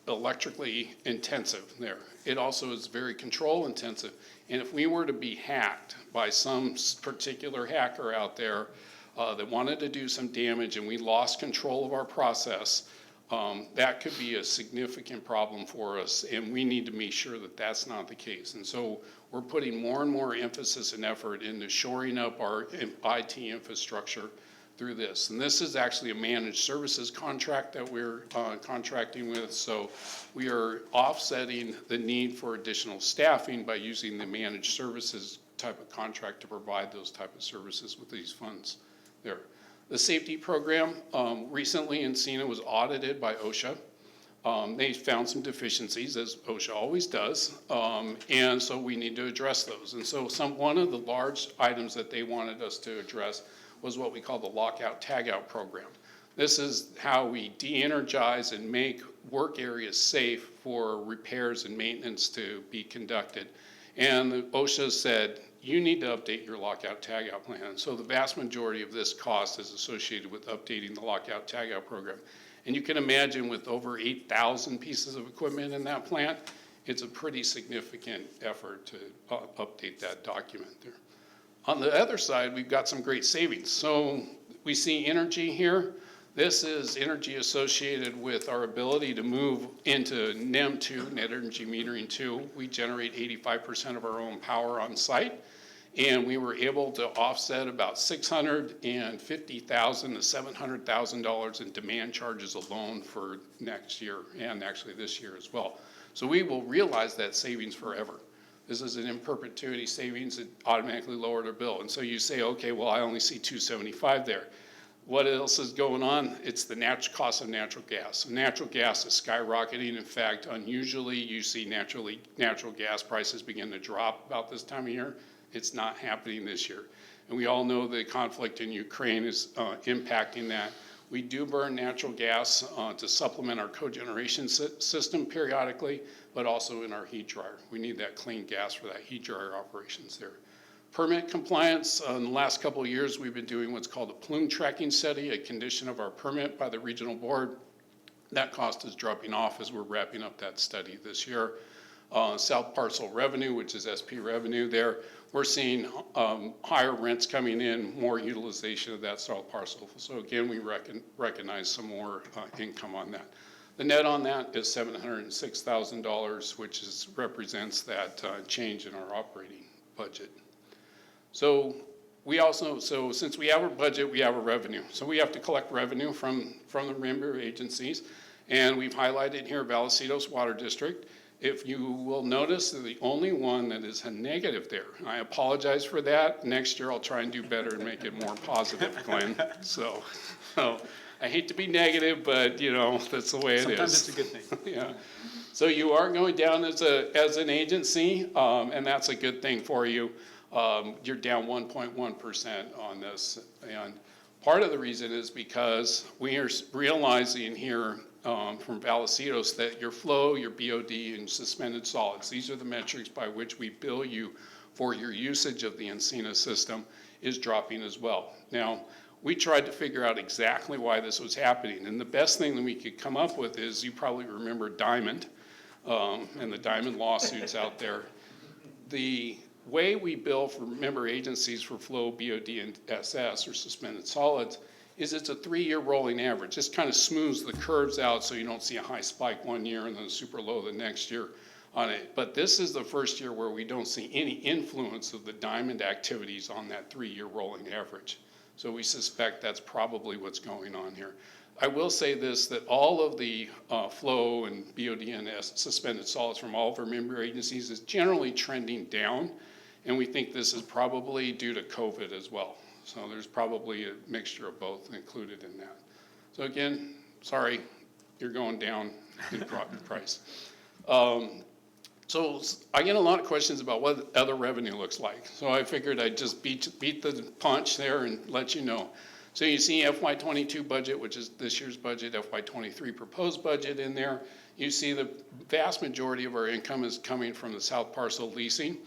electrically intensive there. It also is very control intensive. And if we were to be hacked by some particular hacker out there that wanted to do some damage and we lost control of our process, that could be a significant problem for us, and we need to make sure that that's not the case. And so we're putting more and more emphasis and effort into shoring up our IT infrastructure through this. And this is actually a managed services contract that we're contracting with, so we are offsetting the need for additional staffing by using the managed services type of contract to provide those type of services with these funds there. The safety program, recently Encina was audited by OSHA. They found some deficiencies, as OSHA always does, and so we need to address those. And so one of the large items that they wanted us to address was what we call the lockout tagout program. This is how we de-energize and make work areas safe for repairs and maintenance to be conducted. And the OSHA said, you need to update your lockout tagout plan. So the vast majority of this cost is associated with updating the lockout tagout program. And you can imagine with over 8,000 pieces of equipment in that plant, it's a pretty significant effort to update that document there. On the other side, we've got some great savings. So we see energy here. This is energy associated with our ability to move into NEM 2, Net Energy Metering 2. We generate 85% of our own power on site, and we were able to offset about $650,000 to $700,000 in demand charges alone for next year, and actually this year as well. So we will realize that savings forever. This is an in perpetuity savings that automatically lowered our bill. And so you say, okay, well, I only see $275 there. What else is going on? It's the cost of natural gas. So natural gas is skyrocketing. In fact, unusually, you see natural gas prices begin to drop about this time of year. It's not happening this year. And we all know the conflict in Ukraine is impacting that. We do burn natural gas to supplement our cogeneration system periodically, but also in our heat dryer. We need that clean gas for that heat dryer operations there. Permit compliance, in the last couple of years, we've been doing what's called a plume tracking study, a condition of our permit by the regional board. That cost is dropping off as we're wrapping up that study this year. South parcel revenue, which is SP revenue there, we're seeing higher rents coming in, more utilization of that south parcel. So again, we recognize some more income on that. The net on that is $706,000, which represents that change in our operating budget. So since we have a budget, we have a revenue. So we have to collect revenue from the member agencies, and we've highlighted here Vallecitos Water District. If you will notice, they're the only one that is a negative there. I apologize for that. Next year, I'll try and do better and make it more positive, Glenn. So I hate to be negative, but that's the way it is. Sometimes it's a good thing. Yeah. So you are going down as an agency, and that's a good thing for you. You're down 1.1% on this. And part of the reason is because we are realizing here from Vallecitos that your flow, your BOD, and suspended solids, these are the metrics by which we bill you for your usage of the Encina system, is dropping as well. Now, we tried to figure out exactly why this was happening. And the best thing that we could come up with is, you probably remember Diamond and the Diamond lawsuits out there. The way we bill for member agencies for flow, BOD, and SS, or suspended solids, is it's a 3-year rolling average. This kind of smooths the curves out so you don't see a high spike one year and then super low the next year on it. But this is the first year where we don't see any influence of the Diamond activities on that 3-year rolling average. So we suspect that's probably what's going on here. I will say this, that all of the flow and BOD and suspended solids from all of our member agencies is generally trending down, and we think this is probably due to COVID as well. So there's probably a mixture of both included in that. So again, sorry, you're going down in price. So I get a lot of questions about what other revenue looks like. So I figured I'd just beat the punch there and let you know. So you see FY22 budget, which is this year's budget, FY23 proposed budget in there. You see the vast majority of our income is coming from the south parcel leasing.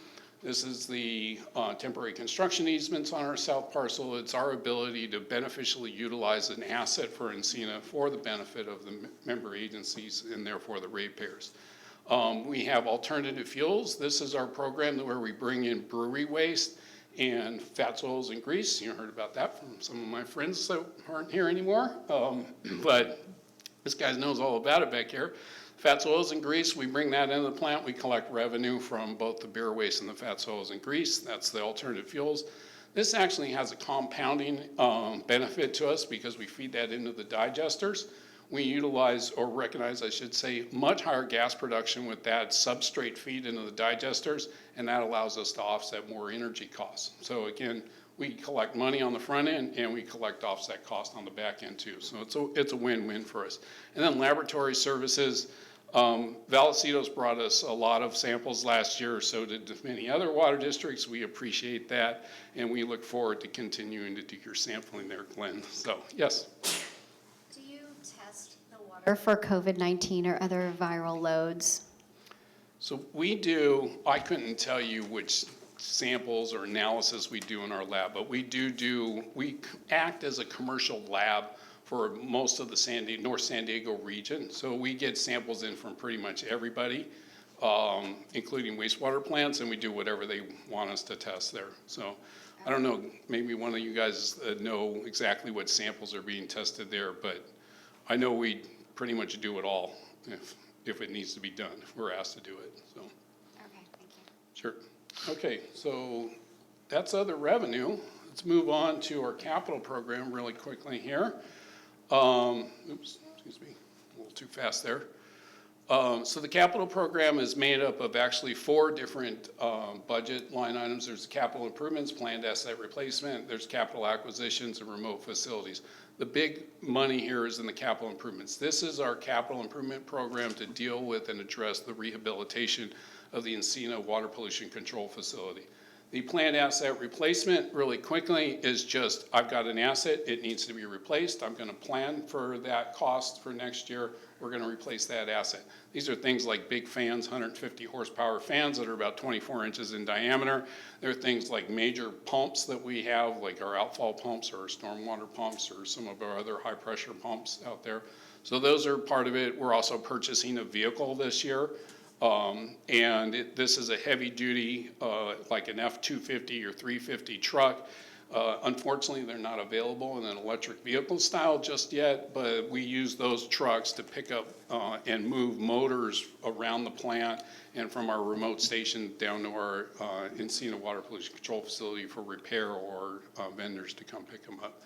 This is the temporary construction easements on our south parcel. It's our ability to beneficially utilize an asset for Encina for the benefit of the member agencies and therefore the ratepayers. We have alternative fuels. This is our program where we bring in brewery waste and fats, oils, and grease. You heard about that from some of my friends that aren't here anymore. But this guy knows all about it back here. Fats, oils, and grease, we bring that into the plant. We collect revenue from both the beer waste and the fats, oils, and grease. That's the alternative fuels. This actually has a compounding benefit to us because we feed that into the digesters. We utilize, or recognize, I should say, much higher gas production with that substrate feed into the digesters, and that allows us to offset more energy costs. So again, we collect money on the front end and we collect offset cost on the back end too. So it's a win-win for us. And then laboratory services, Vallecitos brought us a lot of samples last year, so did many other water districts. We appreciate that, and we look forward to continuing to do your sampling there, Glenn. So, yes? Do you test the water for COVID-19 or other viral loads? So we do, I couldn't tell you which samples or analysis we do in our lab, but we we act as a commercial lab for most of the North San Diego region. So we get samples in from pretty much everybody, including wastewater plants, and we do whatever they want us to test there. So I don't know, maybe one of you guys know exactly what samples are being tested there, but I know we pretty much do it all if it needs to be done, if we're asked to do it. So. Okay, thank you. Sure. Okay, so that's other revenue. Let's move on to our capital program really quickly here. Oops, excuse me, a little too fast there. So the capital program is made up of actually 4 different budget line items. There's capital improvements, planned asset replacement, there's capital acquisitions, and remote facilities. The big money here is in the capital improvements. This is our capital improvement program to deal with and address the rehabilitation of the Encina Water Pollution Control Facility. The planned asset replacement, really quickly, is just, I've got an asset, it needs to be replaced. I'm going to plan for that cost for next year. We're going to replace that asset. These are things like big fans, 150 horsepower fans that are about 24 inches in diameter. There are things like major pumps that we have, like our outfall pumps or our stormwater pumps or some of our other high pressure pumps out there. So those are part of it. We're also purchasing a vehicle this year. This is a heavy duty, like an F-250 or 350 truck. Unfortunately, they're not available in an electric vehicle style just yet, but we use those trucks to pick up and move motors around the plant and from our remote station down to our Encina Water Pollution Control Facility for repair or vendors to come pick them up.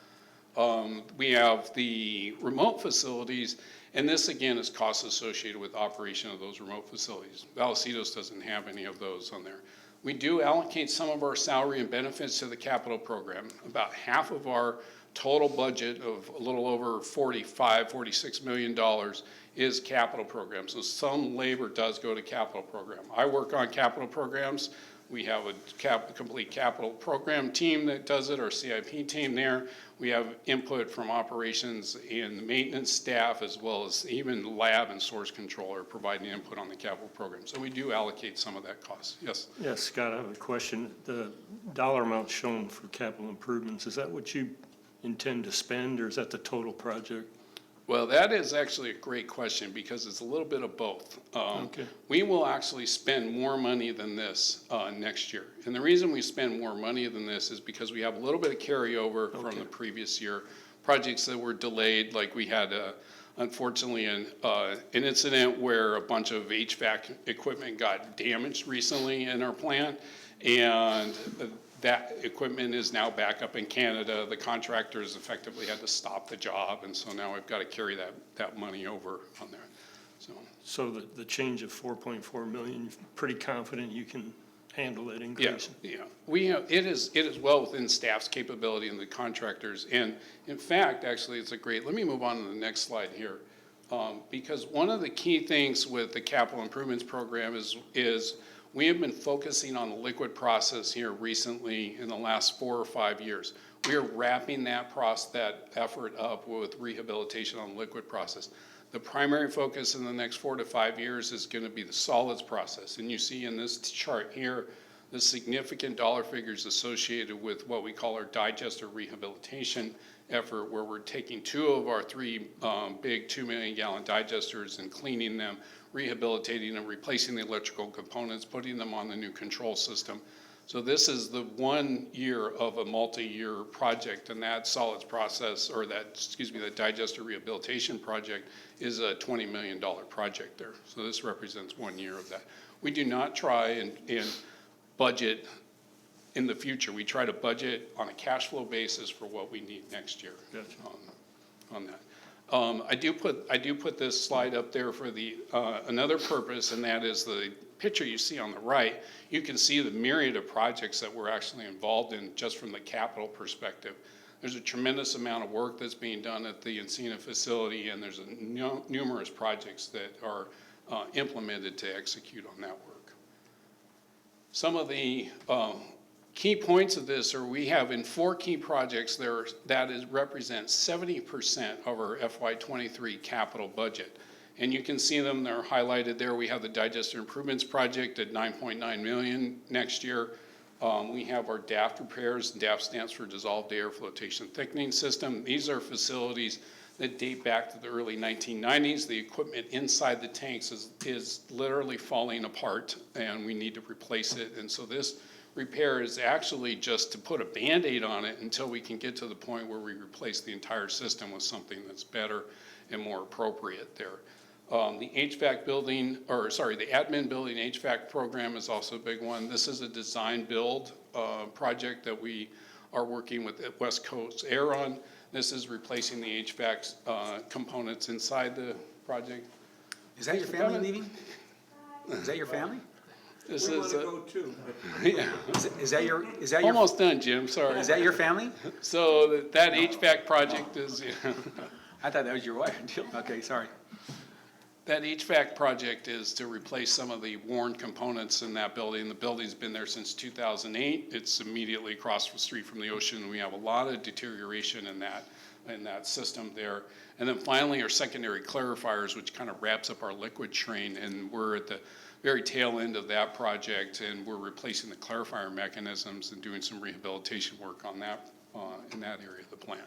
We have the remote facilities, and this again is costs associated with operation of those remote facilities. Vallecitos doesn't have any of those on there. We do allocate some of our salary and benefits to the capital program. About half of our total budget of a little over $46 million is capital program. So some labor does go to capital program. I work on capital programs. We have a complete capital program team that does it, our CIP team there. We have input from operations and maintenance staff, as well as even lab and source control are providing input on the capital program. So we do allocate some of that cost. Yes? Yes, Scott, I have a question. The dollar amount shown for capital improvements, is that what you intend to spend, or is that the total project? Well, that is actually a great question because it's a little bit of both. Okay. We will actually spend more money than this next year. And the reason we spend more money than this is because we have a little bit of carryover from the previous year. Projects that were delayed, like we had, unfortunately, an incident where a bunch of HVAC equipment got damaged recently in our plant. And that equipment is now back up in Canada. The contractors effectively had to stop the job, and so now we've got to carry that money over on there. So the change of 4.4 million, you're pretty confident you can handle that increase? Yeah. We have, it is well within staff's capability and the contractors. And in fact, actually, it's a great, let me move on to the next slide here. Because one of the key things with the capital improvements program is we have been focusing on the liquid process here recently in the last 4 or 5 years. We are wrapping that effort up with rehabilitation on the liquid process. The primary focus in the next 4 to 5 years is going to be the solids process. And you see in this chart here, the significant dollar figures associated with what we call our digester rehabilitation effort, where we're taking 2 of our 3 big 2 million gallon digesters and cleaning them, rehabilitating them, replacing the electrical components, putting them on the new control system. So this is the 1 year of a multi-year project, and that solids process, or that digester rehabilitation project is a $20 million project there. So this represents 1 year of that. We do not try and budget in the future. We try to budget on a cash flow basis for what we need next year. Gotcha. On that. I do put this slide up there for another purpose, and that is the picture you see on the right. You can see the myriad of projects that we're actually involved in just from the capital perspective. There's a tremendous amount of work that's being done at the Encina facility, and there's numerous projects that are implemented to execute on that work. Some of the key points of this are we have in 4 key projects there represents 70% of our FY23 capital budget. And you can see them, they're highlighted there. We have the digester improvements project at $9.9 million next year. We have our DAFT repairs. DAFT stands for Dissolved Air Flotation Thickening System. These are facilities that date back to the early 1990s. The equipment inside the tanks is literally falling apart, and we need to replace it. And so this repair is actually just to put a Band-Aid on it until we can get to the point where we replace the entire system with something that's better and more appropriate there. The HVAC building, the admin building HVAC program is also a big one. This is a design build project that we are working with West Coast Air on. This is replacing the HVAC components inside the project. Is that your family leaving? Is that your family? This We is, want to go too. yeah. Is that your, Almost done, Jim, sorry. is that your family? So that HVAC project is, I thought that was your wife. Okay, sorry. that HVAC project is to replace some of the worn components in that building. The building's been there since 2008. It's immediately across the street from the ocean. We have a lot of deterioration in that system there. And then finally, our secondary clarifiers, which kind of wraps up our liquid train, and we're at the very tail end of that project, and we're replacing the clarifier mechanisms and doing some rehabilitation work on that, in that area of the plant.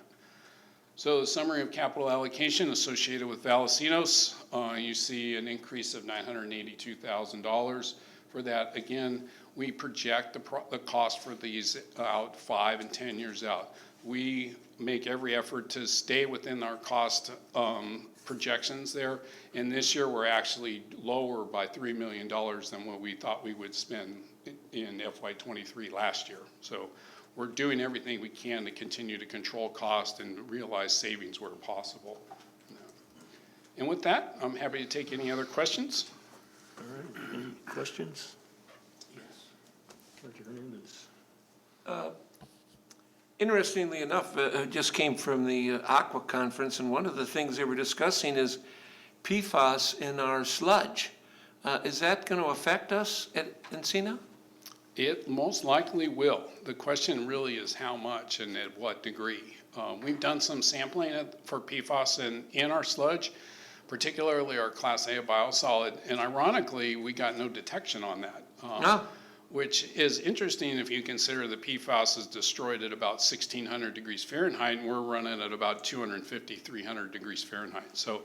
So the summary of capital allocation associated with Vallecitos, you see an increase of $982,000 for that. Again, we project the cost for these out 5 and 10 years out. We make every effort to stay within our cost projections there. And this year, we're actually lower by $3 million than what we thought we would spend in FY23 last year. So we're doing everything we can to continue to control cost and realize savings where possible. And with that, I'm happy to take any other questions. All right, any questions? Yes. Dr. Hernandez. Interestingly enough, it just came from the Aqua Conference, and one of the things they were discussing is PFAS in our sludge. Is that going to affect us at Encino? It most likely will. The question really is how much and at what degree. We've done some sampling for PFAS in our sludge, particularly our Class A biosolid, and ironically, we got no detection on that. Which is interesting if you consider the PFAS is destroyed at about 1600 degrees Fahrenheit, and we're running at about 250, 300 degrees Fahrenheit. So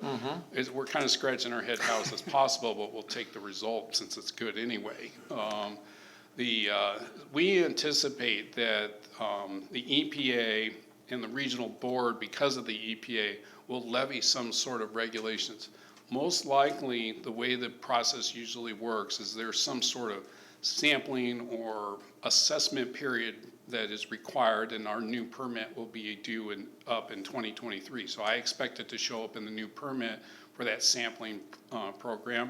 we're kind of scratching our head how is this possible, but we'll take the result since it's good anyway. We anticipate that the EPA and the regional board, because of the EPA, will levy some sort of regulations. Most likely, the way the process usually works is there's some sort of sampling or assessment period that is required, and our new permit will be due up in 2023. So I expect it to show up in the new permit for that sampling program.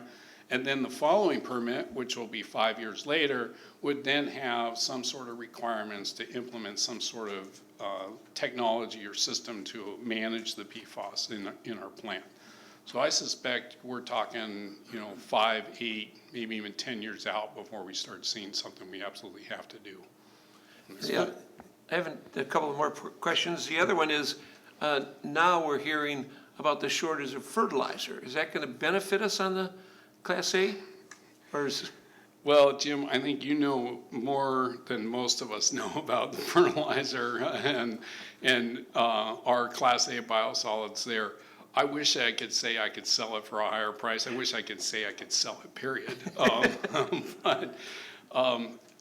And then the following permit, which will be 5 years later, would then have some sort of requirements to implement some sort of technology or system to manage the PFAS in our plant. So I suspect we're talking, 5, 8, maybe even 10 years out before we start seeing something we absolutely have to do. Yeah, I have a couple of more questions. The other one is, now we're hearing about the shortage of fertilizer. Is that going to benefit us on the Class A? Or is... Well, Jim, I think you know more than most of us know about the fertilizer and our Class A biosolids there. I wish I could say I could sell it for a higher price. I wish I could say I could sell it, period. But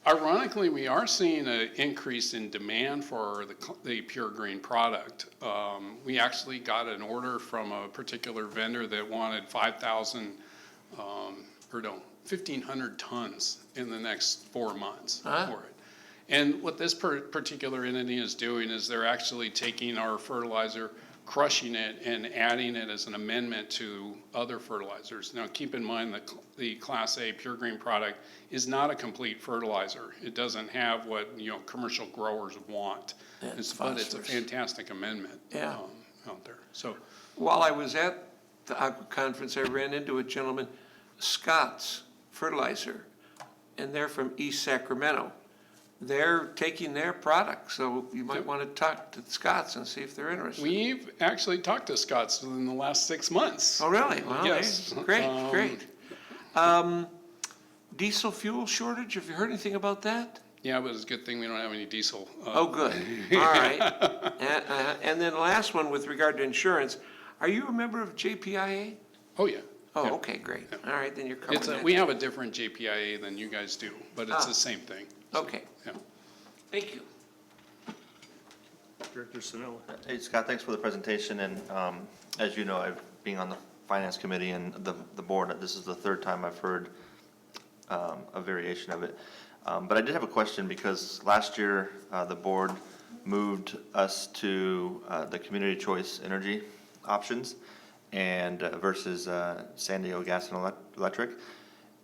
ironically, we are seeing an increase in demand for the pure green product. We actually got an order from a particular vendor that wanted 1,500 tons in the next 4 months for it. And what this particular entity is doing is they're actually taking our fertilizer, crushing it, and adding it as an amendment to other fertilizers. Now, keep in mind that the Class A pure green product is not a complete fertilizer. It doesn't have what commercial growers want, but it's a fantastic amendment out there. So, while I was at the Aqua Conference, I ran into a gentleman, Scott's Fertilizer, and they're from East Sacramento. They're taking their product, so you might want to talk to Scott's and see if they're interested. We've actually talked to Scott's within the last 6 months. Oh, really? Well, yes. Great. Diesel fuel shortage, have you heard anything about that? Yeah, but it's a good thing we don't have any diesel. Oh, good. All right. And then the last one with regard to insurance, are you a member of JPIA? Oh, yeah. Oh, yeah. Okay, great. All right, then you're covered. We have a different JPIA than you guys do, but it's the same thing. Okay. Yeah. Thank you. Director Sanella. Hey, Scott, thanks for the presentation. And as you know, being on the Finance Committee and the board, this is the third time I've heard a variation of it. But I did have a question because last year the board moved us to the community choice energy options. and versus San Diego Gas and Electric.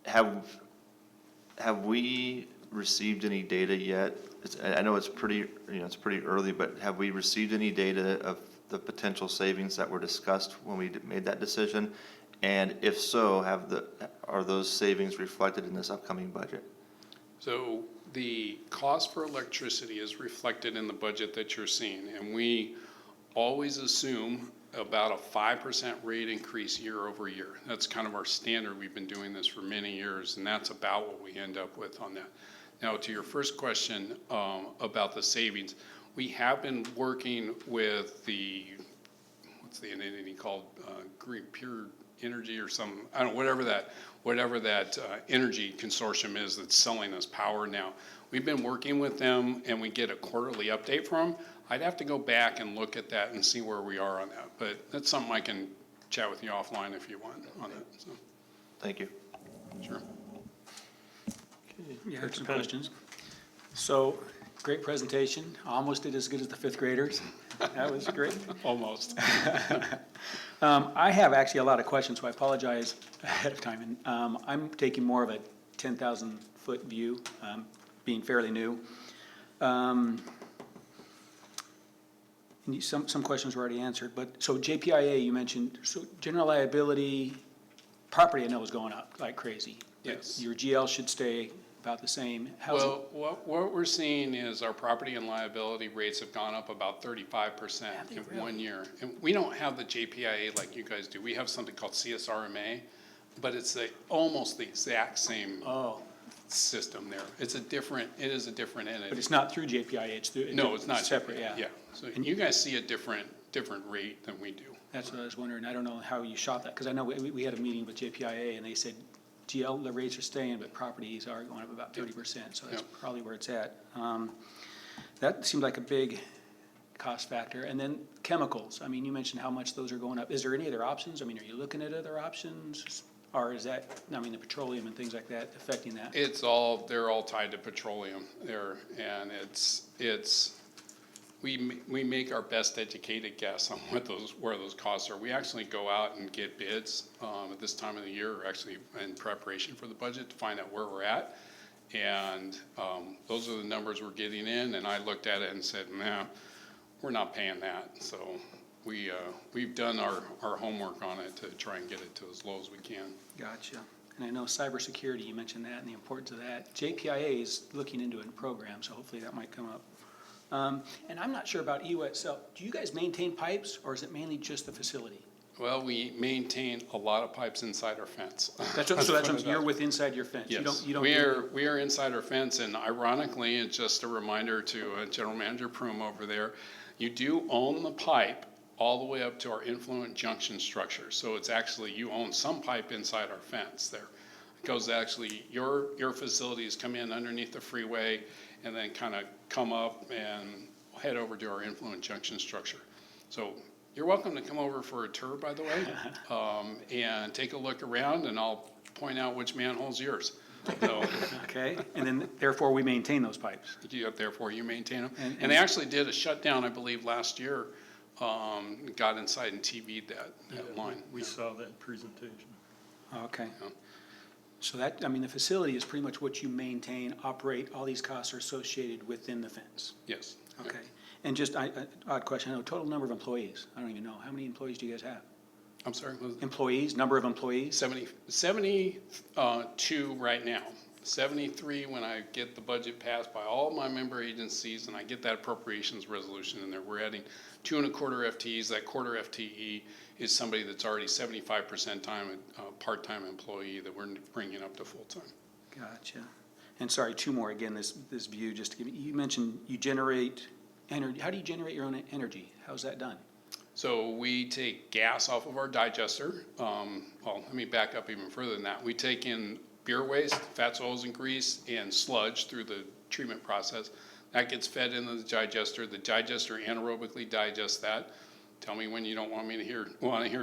Have we received any data yet? I know it's pretty early, but have we received any data of the potential savings that were discussed when we made that decision? And if so, are those savings reflected in this upcoming budget? So the cost for electricity is reflected in the budget that you're seeing, and we always assume about a 5% rate increase year over year. That's kind of our standard. We've been doing this for many years, and that's about what we end up with on that. Now, to your first question about the savings, we have been working with what's the entity called, Green Pure Energy or some, I don't know, whatever that energy consortium is that's selling us power now. We've been working with them, and we get a quarterly update from them. I'd have to go back and look at that and see where we are on that, but that's something I can chat with you offline if you want on that. So. Thank you. Sure. Yeah, I have some questions. So, great presentation. Almost did as good as the fifth graders. That was great. Almost. I have actually a lot of questions, so I apologize ahead of time. And I'm taking more of a 10,000-foot view, being fairly new. And some questions were already answered, but so JPIA, you mentioned, so general liability, property I know is going up like crazy. Yes. Your GL should stay about the same. Well, what we're seeing is our property and liability rates have gone up about 35% in 1 year. And we don't have the JPIA like you guys do. We have something called CSRMA, but it's almost the exact same system there. It is a different entity. But it's not through JPIA, it's through. No, it's not separate, JPIA, yeah. So you guys see a different rate than we do. That's what I was wondering. I don't know how you shot that, because I know we had a meeting with JPIA and they said GL, the rates are staying, but properties are going up about 30%, so that's probably where it's at. That seemed like a big cost factor. And then chemicals, I mean, you mentioned how much those are going up. Is there any other options? I mean, are you looking at other options? Or is that, I mean, the petroleum and things like that affecting that? They're all tied to petroleum there, and we make our best educated guess on where those costs are. We actually go out and get bids at this time of the year, or actually in preparation for the budget, to find out where we're at. And those are the numbers we're getting in, and I looked at it and said, nah, we're not paying that. So we've done our homework on it to try and get it to as low as we can. Gotcha. And I know cybersecurity, you mentioned that and the importance of that. JPIA is looking into a program, so hopefully that might come up. And I'm not sure about EWA itself. Do you guys maintain pipes, or is it mainly just the facility? Well, we maintain a lot of pipes inside our fence. You're with inside your fence? Yes, we are inside our fence, and ironically, it's just a reminder to General Manager Prum over there, you do own the pipe all the way up to our influent junction structure. So it's actually, you own some pipe inside our fence there. It goes actually, your facilities come in underneath the freeway and then kind of come up and head over to our influent junction structure. So you're welcome to come over for a tour, by the way, and take a look around, and I'll point out which manhole's yours. So, okay, and then therefore we maintain those pipes. Therefore you maintain them. And they actually did a shutdown, I believe, last year. Got inside and TV'd that line. We saw that presentation. Okay. So that, I mean, the facility is pretty much what you maintain, operate, all these costs are associated within the fence? Yes. Okay. And just, odd question, I know total number of employees, I don't even know, how many employees do you guys have? I'm sorry? Employees, number of employees? 72 right now. 73 when I get the budget passed by all my member agencies and I get that appropriations resolution in there. We're adding 2.25 FTEs. That quarter FTE is somebody that's already 75% time, part-time employee that we're bringing up to full-time. Gotcha. And sorry, two more again, this view, just to give you mentioned you generate energy. How do you generate your own energy? How's that done? So we take gas off of our digester. Well, let me back up even further than that. We take in beer waste, fats, oils, and grease, and sludge through the treatment process. That gets fed into the digester. The digester anaerobically digests that. Tell me when you don't want me to hear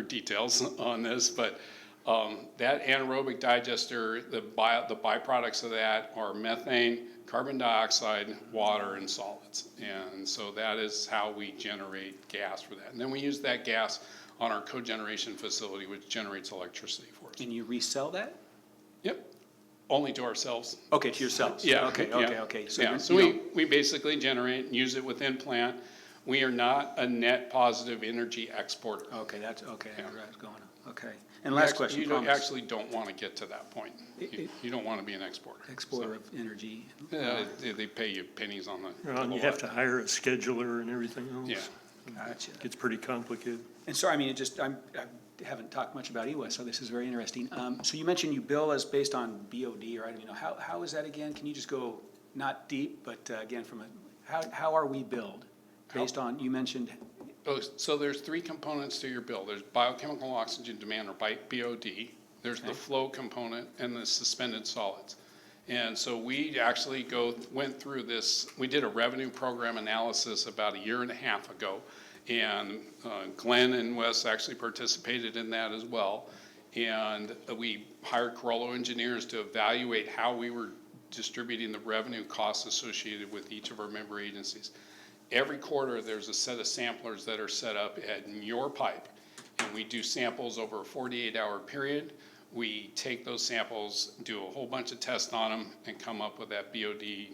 details on this, but that anaerobic digester, the byproducts of that are methane, carbon dioxide, water, and solids. And so that is how we generate gas for that. And then we use that gas on our cogeneration facility, which generates electricity for us. And you resell that? Yep, only to ourselves. Okay, to yourselves? Yeah. Okay, yeah. okay, okay. Yeah, you so don't- we basically generate and use it within plant. We are not a net positive energy exporter. Okay, that's, okay, Yeah. that's going on, okay. And last question, You promise. actually don't want to get to that point. You don't want to be an exporter. Exporter of energy. They pay you pennies on the. Well, and you have to hire a scheduler and everything else. Yeah. Gotcha. Gets pretty complicated. And sorry, I mean, I haven't talked much about EWES, so this is very interesting. So you mentioned you bill us based on BOD, right? I mean, how is that again? Can you just go, not deep, but again, how are we billed? Based on, you mentioned, So there's three components to your bill. There's biochemical oxygen demand, or BOD. There's the flow component and the suspended solids. And so we actually went through this. We did a revenue program analysis about 1.5 years ago. And Glenn and Wes actually participated in that as well. And we hired Corollo engineers to evaluate how we were distributing the revenue costs associated with each of our member agencies. Every quarter, there's a set of samplers that are set up at your pipe, and we do samples over a 48-hour period. We take those samples, do a whole bunch of tests on them, and come up with that BOD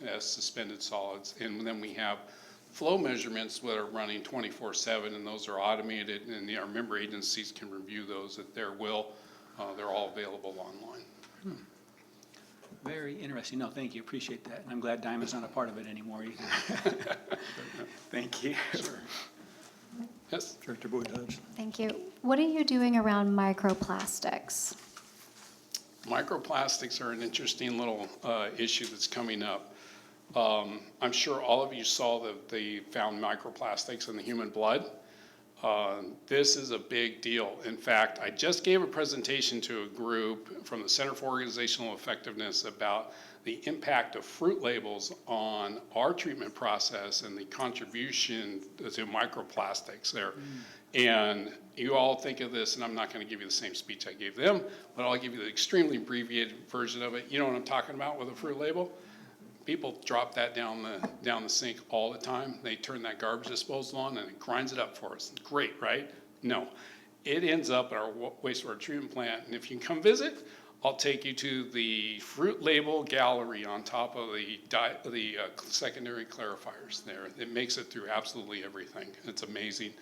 as suspended solids. And then we have flow measurements that are running 24/7, and those are automated, and our member agencies can review those at their will. They're all available online. very interesting. No, thank you, appreciate that. And I'm glad Diamond's not a part of it anymore either. Thank you. Sure. Yes? Director Boyd Hodgson. Thank you. What are you doing around microplastics? Microplastics are an interesting little issue that's coming up. I'm sure all of you saw that they found microplastics in the human blood. This is a big deal. In fact, I just gave a presentation to a group from the Center for Organizational Effectiveness about the impact of fruit labels on our treatment process and the contribution to microplastics there. And you all think of this, and I'm not going to give you the same speech I gave them, but I'll give you the extremely abbreviated version of it. You know what I'm talking about with a fruit label? People drop that down the sink all the time. They turn that garbage disposal on and it grinds it up for us. Great, right? No. It ends up at our wastewater treatment plant, and if you can come visit, I'll take you to the fruit label gallery on top of the secondary clarifiers there. It makes it through absolutely everything. It's amazing.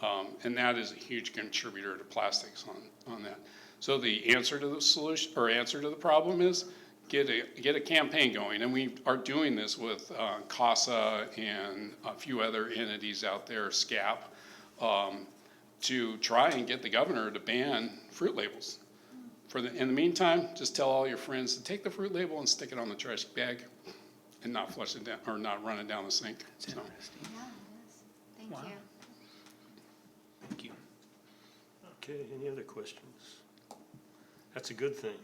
And that is a huge contributor to plastics on that. So the answer to the solution, or answer to the problem, is get a campaign going, and we are doing this with CASA and a few other entities out there, SCAP, to try and get the governor to ban fruit labels. In the meantime, just tell all your friends to take the fruit label and stick it on the trash bag, and not flush it down or not run it down the sink. So. Yeah, it is. Thank Wow. you. Thank you. Okay, any other questions? That's a good thing.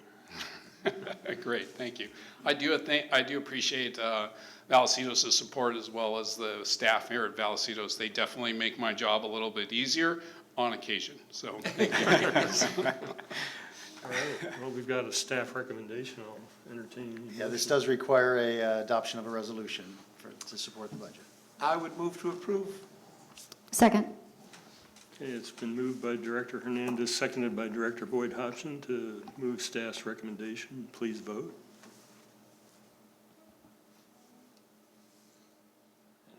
Great, thank you. I do appreciate Vallecitos' support, as well as the staff here at Vallecitos. They definitely make my job a little bit easier on occasion, so thank you. All right, well, we've got a staff recommendation. I'll entertain. Yeah, this does require a adoption of a resolution to support the budget. I would move to approve. Second. Okay, it's been moved by Director Hernandez, seconded by Director Boyd Hodgson to move staff's recommendation. Please vote.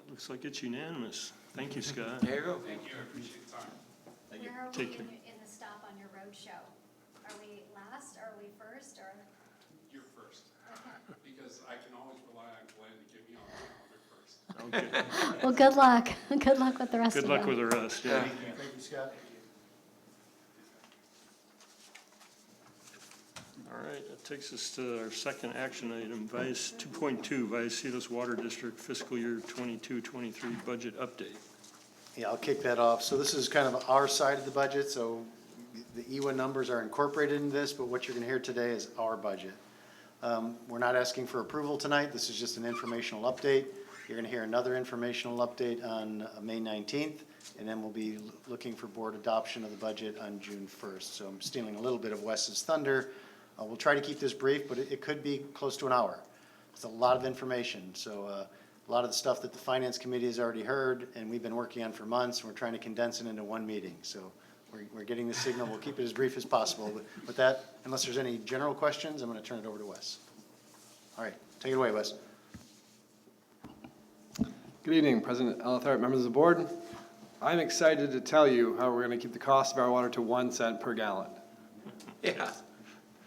It looks like it's unanimous. Thank you, Scott. There you go. Thank you, I appreciate the time. Where are Take we care. in the stop on your road show? Are we last, are we first, or? You're first, because I can always rely on Glenn to get me on the calendar first. Okay. Well, good luck. Good luck with the rest of Good them. luck with the rest, yeah. Thank you, Scott. All right, that takes us to our second action item, 2.2, Vallecitos Water District Fiscal Year 22-23 Budget Update. Yeah, I'll kick that off. So this is kind of our side of the budget, so the EWA numbers are incorporated in this, but what you're gonna hear today is our budget. We're not asking for approval tonight. This is just an informational update. You're gonna hear another informational update on May 19th, and then we'll be looking for board adoption of the budget on June 1st. So I'm stealing a little bit of Wes's thunder. We'll try to keep this brief, but it could be close to an hour. It's a lot of information, so a lot of the stuff that the Finance Committee has already heard and we've been working on for months, and we're trying to condense it into one meeting. So we're getting the signal. We'll keep it as brief as possible. With that, unless there's any general questions, I'm going to turn it over to Wes. All right, take it away, Wes. Good evening, President Elithart, members of the board. I'm excited to tell you how we're going to keep the cost of our water to 1 cent per gallon. Yeah.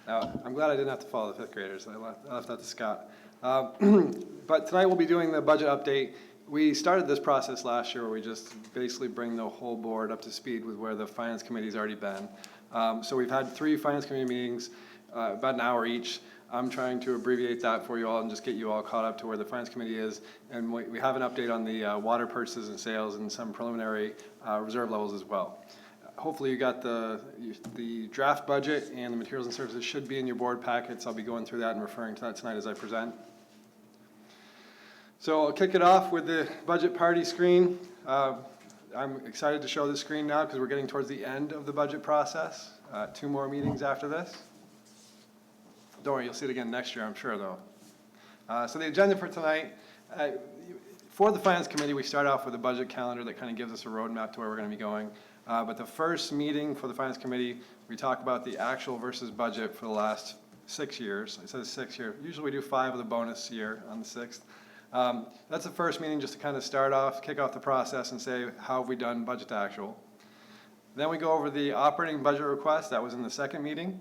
Now, I'm glad I didn't have to follow the fifth graders. I left that to Scott. But tonight we'll be doing the budget update. We started this process last year where we just basically bring the whole board up to speed with where the Finance Committee's already been. So we've had 3 Finance Committee meetings, about an hour each. I'm trying to abbreviate that for you all and just get you all caught up to where the Finance Committee is. And we have an update on the water purchases and sales and some preliminary reserve levels as well. Hopefully you got the draft budget and the materials and services should be in your board packets. I'll be going through that and referring to that tonight as I present. So I'll kick it off with the budget party screen. I'm excited to show this screen now because we're getting towards the end of the budget process. 2 more meetings after this. Don't worry, you'll see it again next year, I'm sure, though. So the agenda for tonight, for the Finance Committee, we start off with a budget calendar that kind of gives us a roadmap to where we're going to be going. But the first meeting for the Finance Committee, we talk about the actual versus budget for the last 6 years. It says 6 years. Usually we do 5 of the bonus year on the 6th. That's the first meeting just to kind of start off, kick off the process and say, how have we done budget to actual? Then we go over the operating budget request. That was in the second meeting.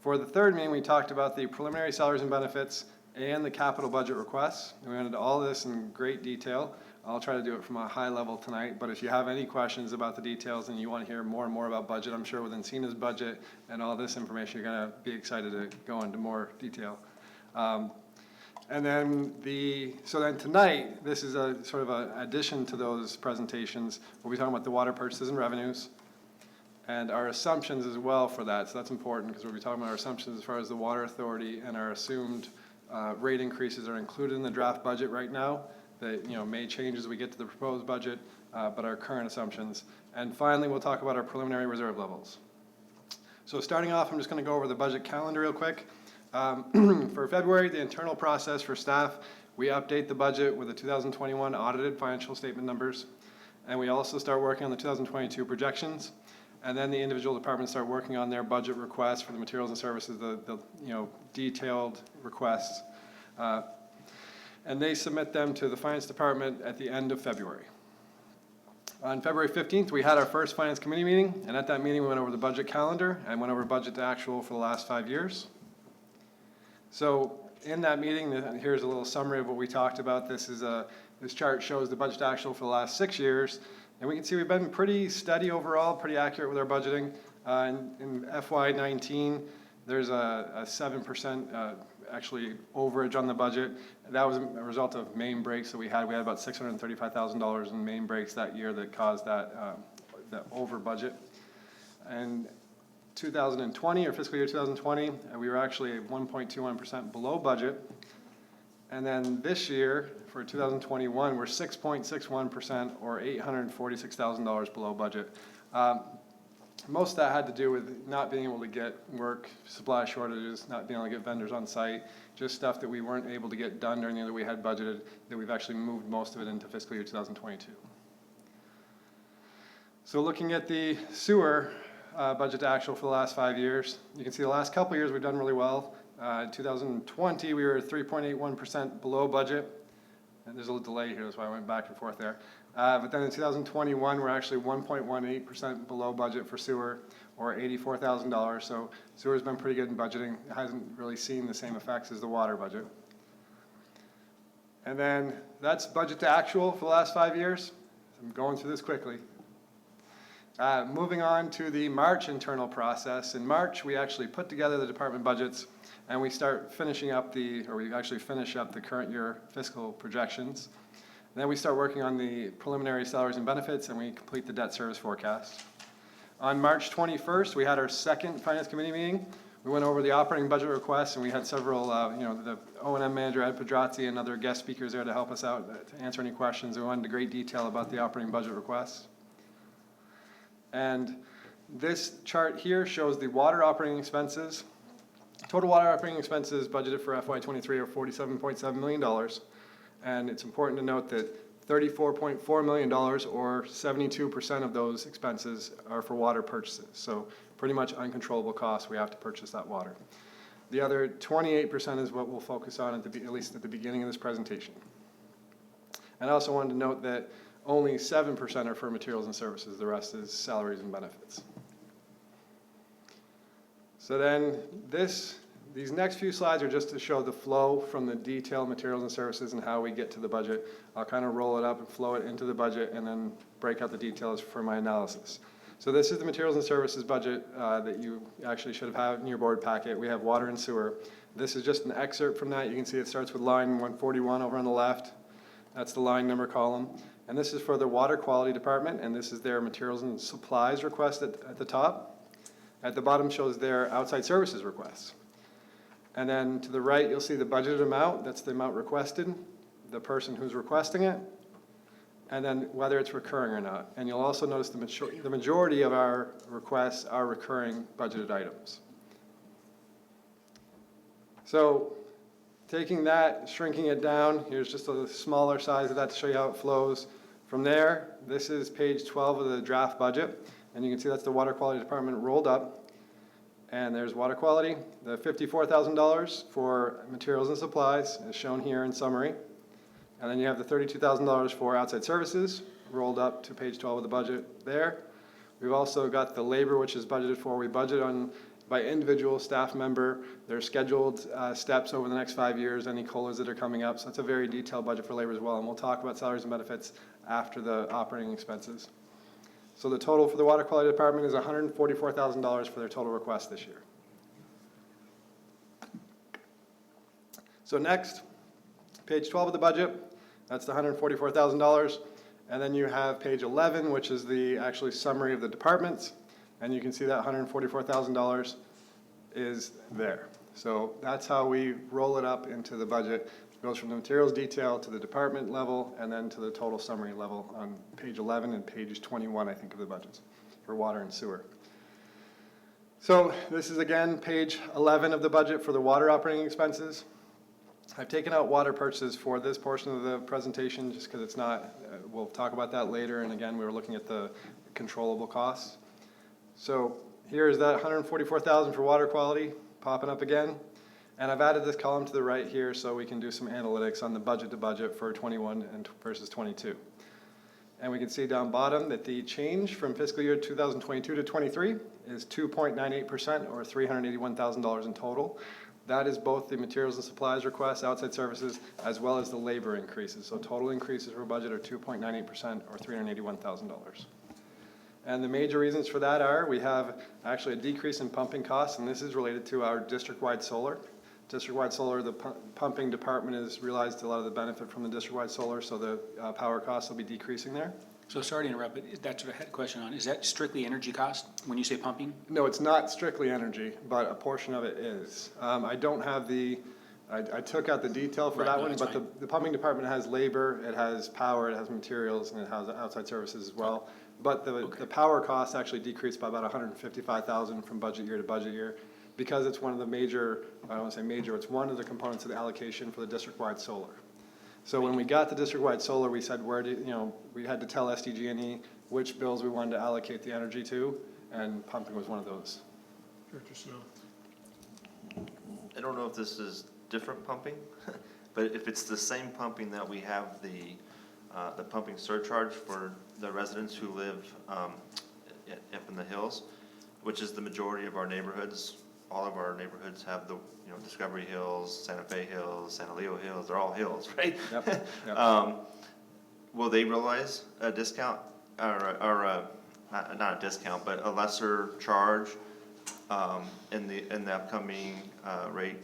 For the third meeting, we talked about the preliminary salaries and benefits and the capital budget requests. We went into all this in great detail. I'll try to do it from a high level tonight, but if you have any questions about the details and you want to hear more and more about budget, I'm sure with Encina's budget and all this information, you're going to be excited to go into more detail. And then so then tonight, this is a sort of an addition to those presentations. We'll be talking about the water purchases and revenues and our assumptions as well for that. So that's important because we'll be talking about our assumptions as far as the water authority and our assumed rate increases are included in the draft budget right now. That may change as we get to the proposed budget, but our current assumptions. And finally, we'll talk about our preliminary reserve levels. So starting off, I'm just going to go over the budget calendar real quick. For February, the internal process for staff, we update the budget with the 2021 audited financial statement numbers. And we also start working on the 2022 projections. And then the individual departments start working on their budget requests for the materials and services, the detailed requests. And they submit them to the Finance Department at the end of February. On February 15th, we had our first Finance Committee meeting, and at that meeting we went over the budget calendar and went over budget to actual for the last 5 years. So in that meeting, here's a little summary of what we talked about. This chart shows the budget to actual for the last 6 years, and we can see we've been pretty steady overall, pretty accurate with our budgeting. In FY19, there's a 7% actually overage on the budget. That was a result of main breaks that we had. We had about $635,000 in main breaks that year that caused that over budget. And 2020, or fiscal year 2020, we were actually 1.21% below budget. And then this year, for 2021, we're 6.61% or $846,000 below budget. Most of that had to do with not being able to get work, supply shortages, not being able to get vendors on site, just stuff that we weren't able to get done during the year that we had budgeted, that we've actually moved most of it into fiscal year 2022. So looking at the sewer budget to actual for the last 5 years, you can see the last couple of years we've done really well. In 2020, we were 3.81% below budget. And there's a little delay here, that's why I went back and forth there. But then in 2021, we're actually 1.18% below budget for sewer, or $84,000. So sewer's been pretty good in budgeting. It hasn't really seen the same effects as the water budget. And then that's budget to actual for the last 5 years. I'm going through this quickly. Moving on to the March internal process. In March, we actually put together the department budgets and we start finishing up we actually finish up the current year fiscal projections. And then we start working on the preliminary salaries and benefits and we complete the debt service forecast. On March 21st, we had our second Finance Committee meeting. We went over the operating budget requests and we had several, the O&M manager, Ed Pedrazzi, and other guest speakers there to help us out to answer any questions. We went into great detail about the operating budget requests. And this chart here shows the water operating expenses. Total water operating expenses budgeted for FY23 are $47.7 million. And it's important to note that $34.4 million, or 72% of those expenses, are for water purchases. So pretty much uncontrollable costs, we have to purchase that water. The other 28% is what we'll focus on at least at the beginning of this presentation. And I also wanted to note that only 7% are for materials and services. The rest is salaries and benefits. So then these next few slides are just to show the flow from the detailed materials and services and how we get to the budget. I'll kind of roll it up and flow it into the budget and then break out the details for my analysis. So this is the materials and services budget that you actually should have had in your board packet. We have water and sewer. This is just an excerpt from that. You can see it starts with line 141 over on the left. That's the line number column. And this is for the water quality department, and this is their materials and supplies request at the top. At the bottom shows their outside services requests. And then to the right, you'll see the budgeted amount. That's the amount requested, the person who's requesting it, and then whether it's recurring or not. And you'll also notice the majority of our requests are recurring budgeted items. So taking that, shrinking it down, here's just a smaller size of that to show you how it flows. From there, this is page 12 of the draft budget, and you can see that's the water quality department rolled up. And there's water quality, the $54,000 for materials and supplies, as shown here in summary. And then you have the $32,000 for outside services, rolled up to page 12 of the budget there. We've also got the labor, which is budgeted for. We budget on by individual staff member, their scheduled steps over the next 5 years, any COLAs that are coming up. So it's a very detailed budget for labor as well. And we'll talk about salaries and benefits after the operating expenses. So the total for the water quality department is $144,000 for their total request this year. So next, page 12 of the budget, that's the $144,000. And then you have page 11, which is the actually summary of the departments. And you can see that $144,000 is there. So that's how we roll it up into the budget. It goes from the materials detail to the department level and then to the total summary level on page 11 and page 21, I think, of the budgets for water and sewer. So this is, again, page 11 of the budget for the water operating expenses. I've taken out water purchases for this portion of the presentation just because it's not, we'll talk about that later. And again, we were looking at the controllable costs. So here is that $144,000 for water quality popping up again. And I've added this column to the right here so we can do some analytics on the budget to budget for 21 and versus 22. And we can see down bottom that the change from fiscal year 2022 to 23 is 2.98% or $381,000 in total. That is both the materials and supplies requests, outside services, as well as the labor increases. So total increases for budget are 2.98% or $381,000. And the major reasons for that are we have actually a decrease in pumping costs, and this is related to our district-wide solar. District-wide solar, the pumping department has realized a lot of the benefit from the district-wide solar, so the power costs will be decreasing there. So sorry to interrupt, but that's what I had a question on. Is that strictly energy cost when you say pumping? No, it's not strictly energy, but a portion of it is. I don't have I took out the detail for that one, but the pumping department has labor, it has power, it has materials, and it has outside services as well. But the power costs actually decreased by about $155,000 from budget year to budget year because it's one of the major, I don't want to say major, it's one of the components of the allocation for the district-wide solar. So when we got the district-wide solar, we said we had to tell SDG&E which bills we wanted to allocate the energy to, and pumping was one of those. Director Snow. I don't know if this is different pumping, but if it's the same pumping that we have the pumping surcharge for the residents who live up in the hills, which is the majority of our neighborhoods. All of our neighborhoods have the Discovery Hills, Santa Fe Hills, Santa Leo Hills. They're all hills, right? Yep. Yep. Will they realize a discount or not a discount, but a lesser charge in the upcoming rate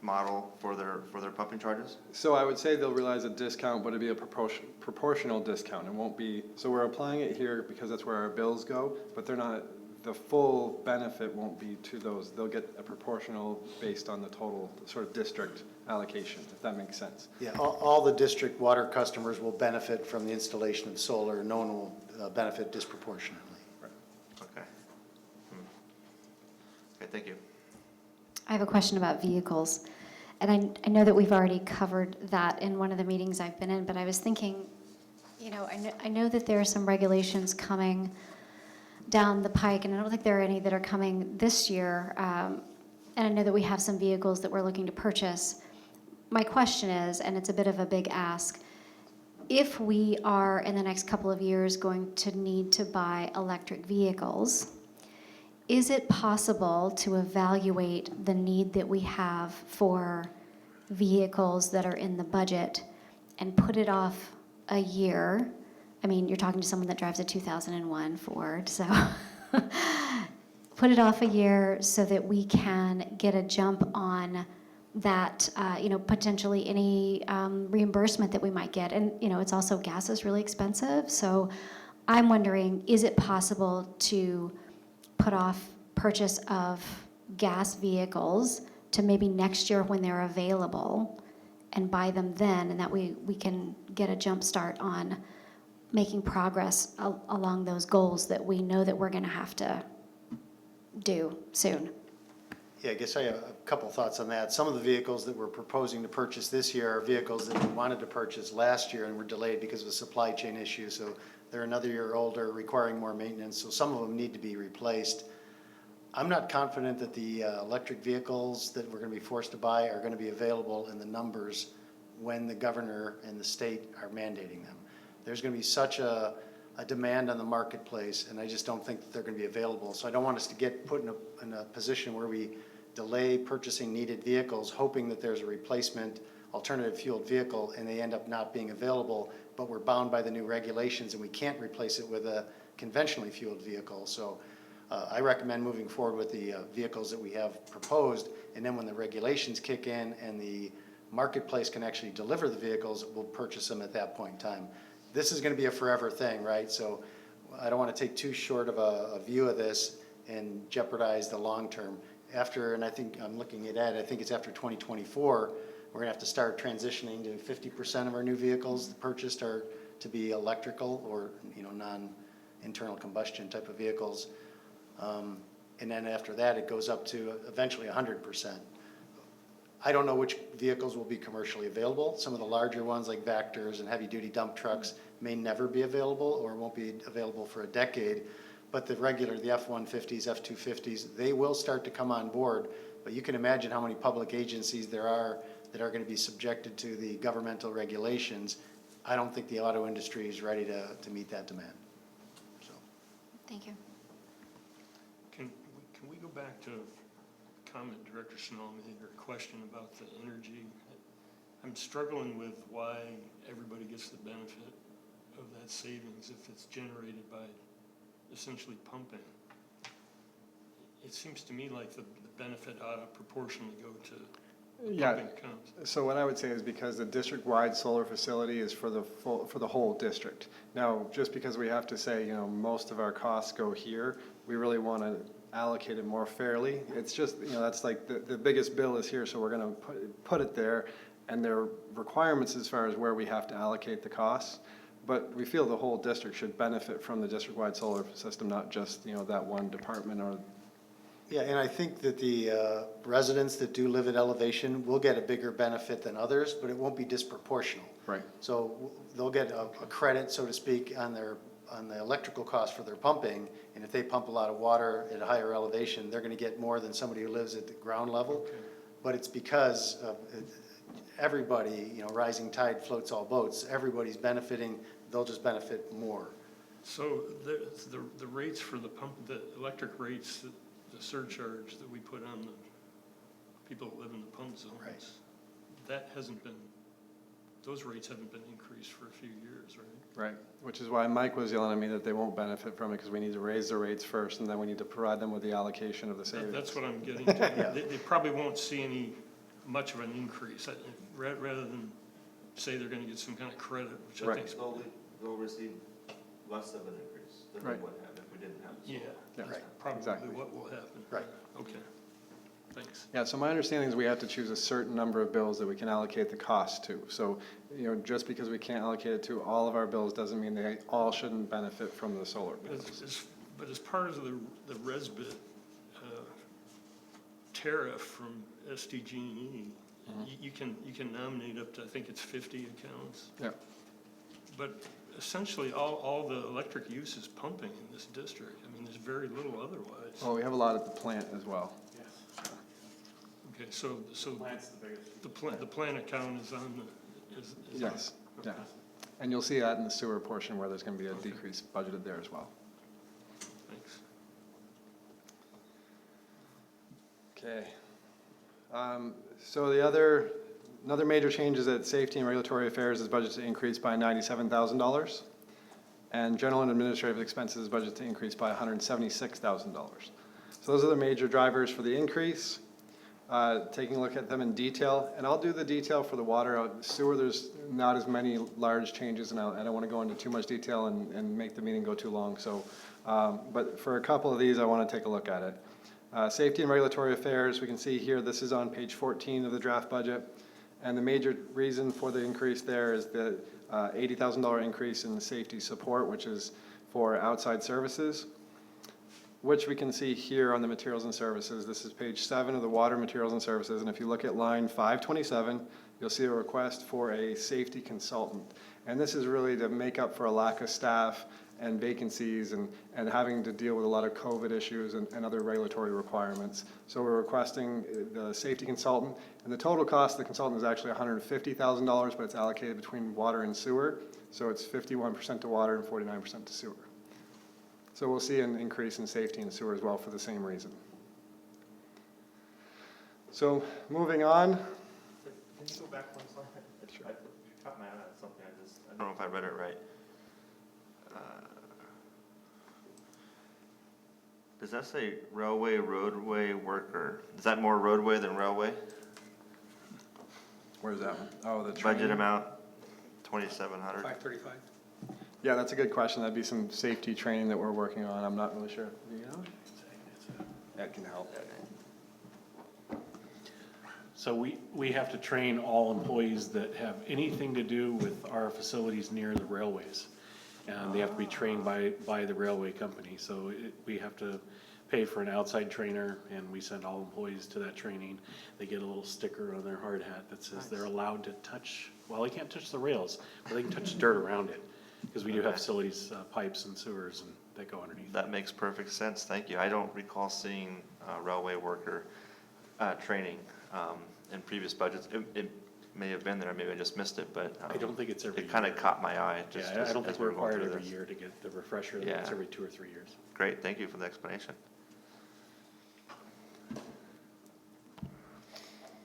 model for their pumping charges? So I would say they'll realize a discount, but it'd be a proportional discount. It won't be, so we're applying it here because that's where our bills go, but they're not, the full benefit won't be to those. They'll get a proportional based on the total sort of district allocation, if that makes sense. Yeah, all the district water customers will benefit from the installation of solar. No one will benefit disproportionately. Right. Okay. Okay, thank you. I have a question about vehicles. and I know that we've already covered that in one of the meetings I've been in, but I was thinking, I know that there are some regulations coming down the pike, and I don't think there are any that are coming this year. And I know that we have some vehicles that we're looking to purchase. My question is, and it's a bit of a big ask, if we are in the next couple of years going to need to buy electric vehicles, is it possible to evaluate the need that we have for vehicles that are in the budget and put it off a year? I mean, you're talking to someone that drives a 2001 Ford, so put it off a year so that we can get a jump on that, potentially any reimbursement that we might get. And, it's also, gas is really expensive. So I'm wondering, is it possible to put off purchase of gas vehicles to maybe next year when they're available and buy them then, and that we can get a jump start on making progress along those goals that we know that we're going to have to do soon? Yeah, I guess I have a couple thoughts on that. Some of the vehicles that we're proposing to purchase this year are vehicles that we wanted to purchase last year and were delayed because of a supply chain issue. So they're another year older, requiring more maintenance. So some of them need to be replaced. I'm not confident that the electric vehicles that we're going to be forced to buy are going to be available in the numbers when the governor and the state are mandating them. There's going to be such a demand on the marketplace, and I just don't think that they're going to be available. So I don't want us to get put in a position where we delay purchasing needed vehicles, hoping that there's a replacement alternative fueled vehicle, and they end up not being available, but we're bound by the new regulations and we can't replace it with a conventionally fueled vehicle. So I recommend moving forward with the vehicles that we have proposed, and then when the regulations kick in and the marketplace can actually deliver the vehicles, we'll purchase them at that point in time. This is going to be a forever thing, right? So I don't want to take too short of a view of this and jeopardize the long term. After, and I think I'm looking at Ed, I think it's after 2024, we're going to have to start transitioning to 50% of our new vehicles purchased are to be electrical or, non-internal combustion type of vehicles. And then after that, it goes up to eventually 100%. I don't know which vehicles will be commercially available. Some of the larger ones like Vectors and heavy-duty dump trucks may never be available or won't be available for a decade. But the F-150s, F-250s, they will start to come on board. But you can imagine how many public agencies there are that are going to be subjected to the governmental regulations. I don't think the auto industry is ready to meet that demand. So. Thank you. Can we go back to comment Director Schnall made, her question about the energy? I'm struggling with why everybody gets the benefit of that savings if it's generated by essentially pumping. It seems to me like the benefit ought to proportionally go to pumping accounts. So what I would say is because the district-wide solar facility is for the whole district. Now, just because we have to say, most of our costs go here, we really want to allocate it more fairly. It's just, that's like the biggest bill is here, so we're going to put it there, and there are requirements as far as where we have to allocate the costs. But we feel the whole district should benefit from the district-wide solar system, not just, that one department or. Yeah, and I think that the residents that do live at elevation will get a bigger benefit than others, but it won't be disproportional. Right. So they'll get a credit, so to speak, on the electrical cost for their pumping, and if they pump a lot of water at a higher elevation, they're going to get more than somebody who lives at the ground level. Okay. But it's because of everybody, rising tide floats all boats. Everybody's benefiting. They'll just benefit more. So the rates for the electric rates, the surcharge that we put on the people that live in the pump zones, right. Those rates haven't been increased for a few years, right? Right, which is why Mike was yelling at me that they won't benefit from it because we need to raise the rates first and then we need to provide them with the allocation of the savings. That's what I'm getting to. Yeah. They probably won't see much of an increase rather than say they're going to get some kind of credit, which I think they'll receive less of an increase than they would have if we didn't have the solar. That's probably what will happen. Right. Okay. Thanks. Yeah, so my understanding is we have to choose a certain number of bills that we can allocate the cost to. So, just because we can't allocate it to all of our bills doesn't mean they all shouldn't benefit from the solar bills. But as part of the RESBIT tariff from SDG&E, You can nominate up to, I think it's 50 accounts. Yeah. But essentially, all the electric use is pumping in this district. I mean, there's very little otherwise. Well, we have a lot at the plant as well. Okay, so the plant account is on the, is Yes, yeah. And you'll see that in the sewer portion where there's going to be a decrease budgeted there as well. Thanks. Okay. So another major change is that Safety and Regulatory Affairs is budgeted to increase by $97,000. And General and Administrative Expenses is budgeted to increase by $176,000. So those are the major drivers for the increase. Taking a look at them in detail, and I'll do the detail for the water. Sewer, there's not as many large changes, and I don't want to go into too much detail and make the meeting go too long. So, but for a couple of these, I want to take a look at it. Safety and Regulatory Affairs, we can see here, this is on page 14 of the draft budget. And the major reason for the increase there is the $80,000 increase in the safety support, which is for outside services, which we can see here on the materials and services. This is page 7 of the water materials and services. And if you look at line 527, you'll see a request for a safety consultant. And this is really to make up for a lack of staff and vacancies and having to deal with a lot of COVID issues and other regulatory requirements. So we're requesting the safety consultant, and the total cost of the consultant is actually $150,000, but it's allocated between water and sewer. So it's 51% to water and 49% to sewer. So we'll see an increase in safety and sewer as well for the same reason. So moving on. Can you go back one slide? Sure. I caught my eye on something. I don't know if I read it right. Does that say roadway worker? Is that more roadway than railway? Where's that one? Oh, the Budget training. amount, 2,700. 535. Yeah, that's a good question. That'd be some safety training that we're working on. I'm not really sure. Do you know? That can help. So we have to train all employees that have anything to do with our facilities near the railways. And they have to be trained by the railway company. So we have to pay for an outside trainer, and we send all employees to that training. They get a little sticker on their hard hat that says they're allowed to touch, well, they can't touch the rails, but they can touch dirt around it. Because we do have facilities, pipes and sewers and that go underneath. That makes perfect sense. Thank you. I don't recall seeing railway worker training in previous budgets. It may have been there, maybe I just missed it, but I don't think it's every year. It kind of caught my eye. Yeah, I don't think we're required every year to get the refresher. Yeah. It's every 2 or 3 years. Great, thank you for the explanation.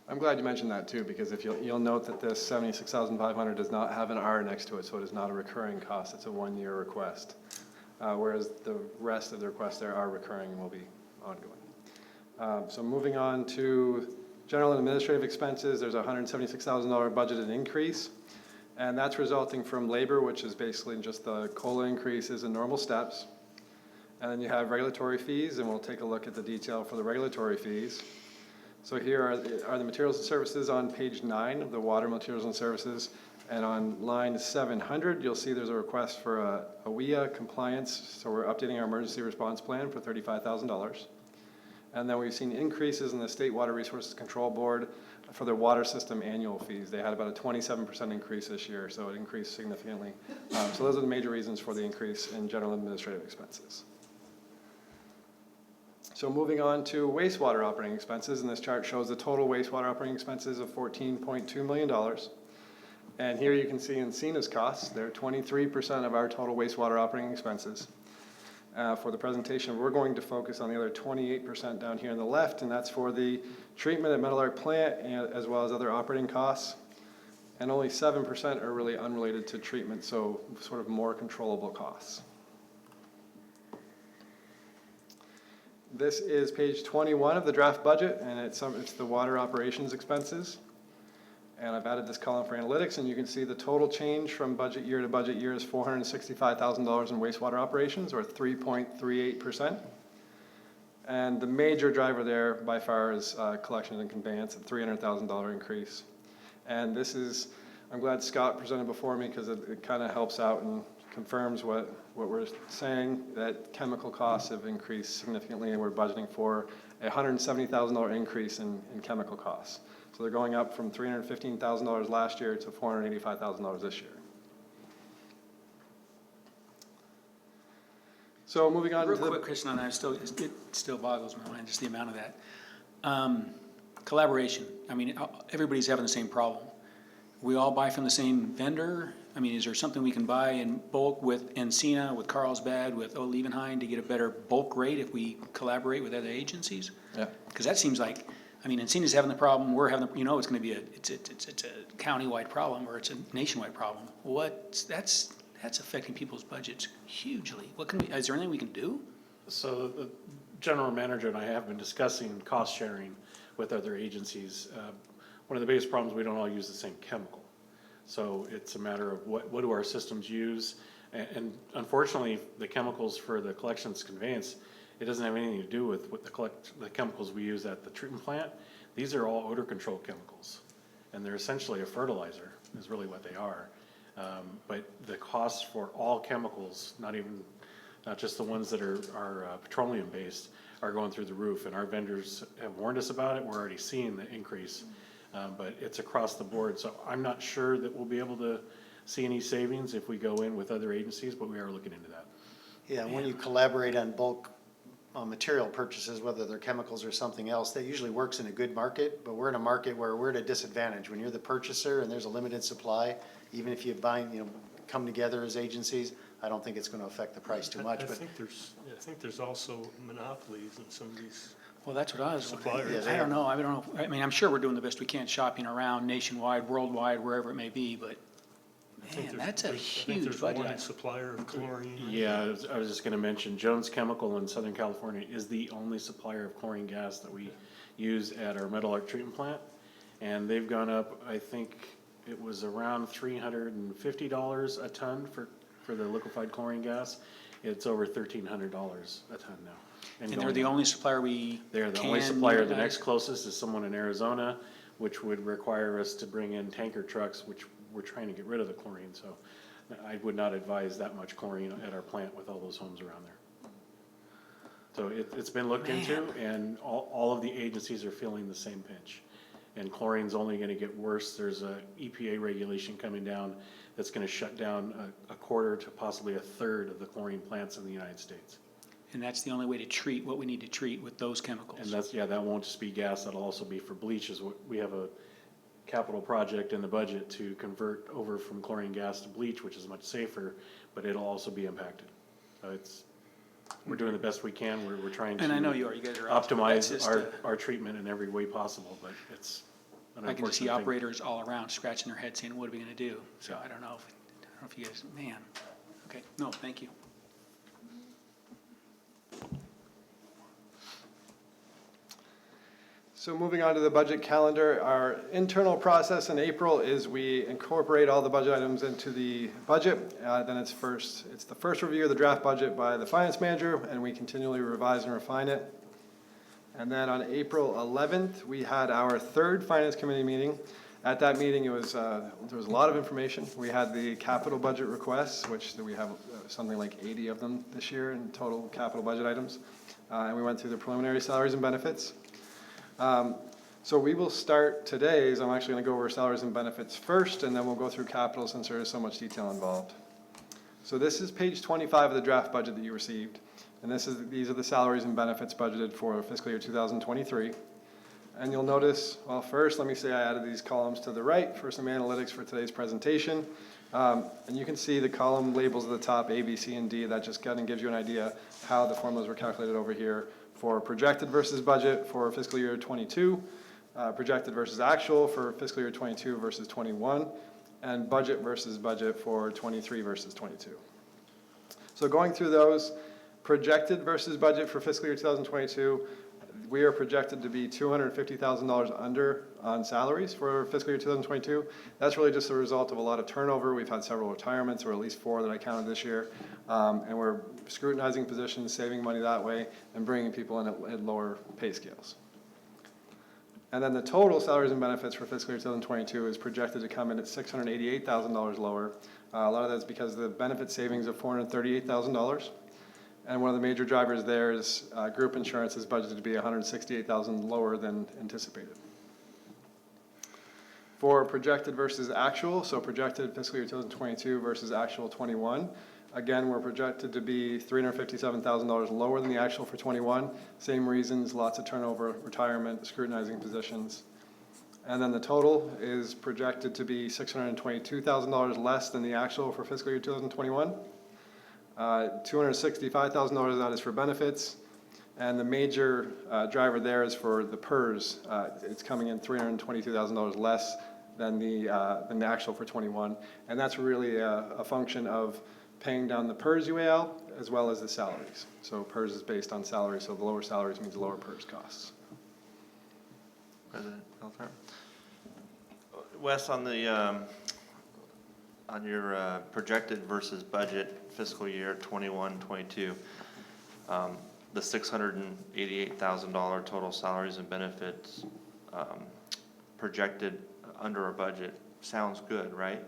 I'm glad you mentioned that too, because if you'll note that this $76,500 does not have an R next to it, so it is not a recurring cost. It's a one-year request, whereas the rest of the requests there are recurring and will be ongoing. So moving on to general and administrative expenses, there's a $176,000 budgeted increase, and that's resulting from labor, which is basically just the COLA increases and normal steps. And then you have regulatory fees, and we'll take a look at the detail for the regulatory fees. So here are the materials and services on page 9 of the water materials and services. And on line 700, you'll see there's a request for a WIA compliance. So we're updating our emergency response plan for $35,000. And then we've seen increases in the State Water Resources Control Board for their water system annual fees. They had about a 27% increase this year, so it increased significantly. So those are the major reasons for the increase in general and administrative expenses. So moving on to wastewater operating expenses, and this chart shows the total wastewater operating expenses of $14.2 million. And here you can see Encina's costs. They're 23% of our total wastewater operating expenses. For the presentation, we're going to focus on the other 28% down here on the left, and that's for the treatment at Meadowlark plant, as well as other operating costs. And only 7% are really unrelated to treatment, so sort of more controllable costs. This is page 21 of the draft budget, and it's the water operations expenses. And I've added this column for analytics, and you can see the total change from budget year to budget year is $465,000 in wastewater operations, or 3.38%. And the major driver there by far is collection and conveyance, a $300,000 increase. And this is, I'm glad Scott presented before me, because it kind of helps out and confirms what we're saying, that chemical costs have increased significantly, and we're budgeting for a $170,000 increase in chemical costs. So they're going up from $315,000 last year to $485,000 this year. So moving on Real to the. quick, Kristen, and it still boggles my mind, just the amount of that. Collaboration, I mean, everybody's having the same problem. We all buy from the same vendor? I mean, is there something we can buy in bulk with Encina, with Carlsbad, with Olevenheim to get a better bulk rate if we collaborate with other agencies? Yeah. Because that seems like, I mean, Encina's having the problem, we're having, it's gonna be it's a countywide problem, or it's a nationwide problem. That's affecting people's budgets hugely. Is there anything we can do? So the general manager and I have been discussing cost sharing with other agencies. One of the biggest problems, we don't all use the same chemical. So it's a matter of what do our systems use? And unfortunately, the chemicals for the collections conveyance, it doesn't have anything to do with what the chemicals we use at the treatment plant. These are all odor control chemicals. And they're essentially a fertilizer, is really what they are. But the costs for all chemicals, not just the ones that are petroleum based, are going through the roof. And our vendors have warned us about it. We're already seeing the increase. But it's across the board. So I'm not sure that we'll be able to see any savings if we go in with other agencies, but we are looking into that. Yeah, when you collaborate on bulk material purchases, whether they're chemicals or something else, that usually works in a good market, but we're in a market where we're at a disadvantage. When you're the purchaser and there's a limited supply, even if you come together as agencies, I don't think it's going to affect the price too much. I think there's also monopolies in some of these. Well, that's what I was suppliers. wondering. I don't know. I mean, I'm sure we're doing the best we can shopping around nationwide, worldwide, wherever it may be, but man, that's a huge budget. One supplier of chlorine. Yeah, I was just gonna mention, Jones Chemical in Southern California is the only supplier of chlorine gas that we use at our metal arc treatment plant. And they've gone up, I think it was around $350 a ton for the liquefied chlorine gas. It's over $1,300 a ton now. And they're the only supplier They're the only supplier. The next closest is someone in Arizona, which would require us to bring in tanker trucks, which we're trying to get rid of the chlorine. So I would not advise that much chlorine at our plant with all those homes around there. So it's been looked into, and all of the agencies are feeling the same pinch. And chlorine's only gonna get worse. There's a EPA regulation coming down that's gonna shut down a quarter to possibly a third of the chlorine plants in the United States. And that's the only way to treat what we need to treat with those chemicals. And that won't just be gas, that'll also be for bleach. We have a capital project in the budget to convert over from chlorine gas to bleach, which is much safer, but it'll also be impacted. We're doing the best we can. We're trying to. And I know you guys are optimize our treatment in every way possible, but it's an unfortunate I can just see thing. operators all around scratching their heads saying, what are we gonna do? So I don't know if you guys, man, okay, no, thank you. So moving on to the budget calendar, our internal process in April is we incorporate all the budget items into the budget. Then it's the first review of the draft budget by the finance manager, and we continually revise and refine it. And then on April 11th, we had our third finance committee meeting. At that meeting, there was a lot of information. We had the capital budget requests, which we have something like 80 of them this year in total capital budget items. And we went through the preliminary salaries and benefits. So we will start today, I'm actually going to go over salaries and benefits first, and then we'll go through capital since there is so much detail involved. So this is page 25 of the draft budget that you received, and these are the salaries and benefits budgeted for fiscal year 2023. And you'll notice, well, first, let me say I added these columns to the right for some analytics for today's presentation. And you can see the column labels at the top, A, B, C, and D. That just kind of gives you an idea how the formulas were calculated over here for projected versus budget for fiscal year 22, projected versus actual for fiscal year 22 versus 21, and budget versus budget for 23 versus 22. So going through those, projected versus budget for fiscal year 2022, we are projected to be $250,000 under on salaries for fiscal year 2022. That's really just a result of a lot of turnover. We've had several retirements, or at least 4 that I counted this year. And we're scrutinizing positions, saving money that way, and bringing people in at lower pay scales. And then the total salaries and benefits for fiscal year 2022 is projected to come in at $688,000 lower. A lot of that's because of the benefit savings of $438,000. And one of the major drivers there is group insurance is budgeted to be $168,000 lower than anticipated. For projected versus actual, so projected fiscal year 2022 versus actual 21, again, we're projected to be $357,000 lower than the actual for 21. Same reasons, lots of turnover, retirement, scrutinizing positions. And then the total is projected to be $622,000 less than the actual for fiscal year 2021. $265,000 of that is for benefits. And the major driver there is for the PERS. It's coming in $322,000 less than the actual for 21. And that's really a function of paying down the PERS UAL as well as the salaries. So PERS is based on salary, so the lower salaries means lower PERS costs. President Elthar? Wes, on your projected versus budget fiscal year 21-22, the $688,000 total salaries and benefits projected under our budget sounds good, right?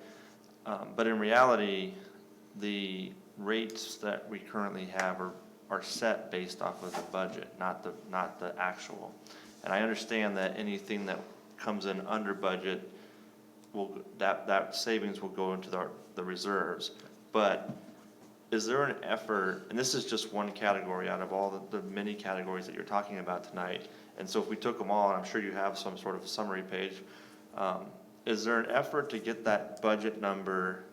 But in reality, the rates that we currently have are set based off of the budget, not the actual. And I understand that anything that comes in under budget that savings will go into the reserves. But is there an effort, and this is just one category out of all the many categories that you're talking about tonight, and so if we took them all, and I'm sure you have some sort of summary page, is there an effort to get that budget number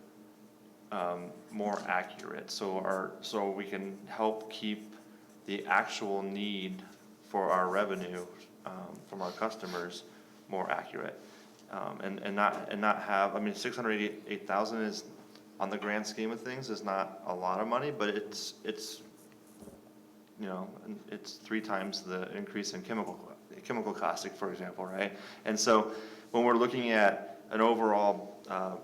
more accurate so we can help keep the actual need for our revenue from our customers more accurate, and not have, I mean, 688,000 is, on the grand scheme of things, is not a lot of money, but it's you know, it's 3 times the increase in chemical caustic, for example, right? And so when we're looking at an overall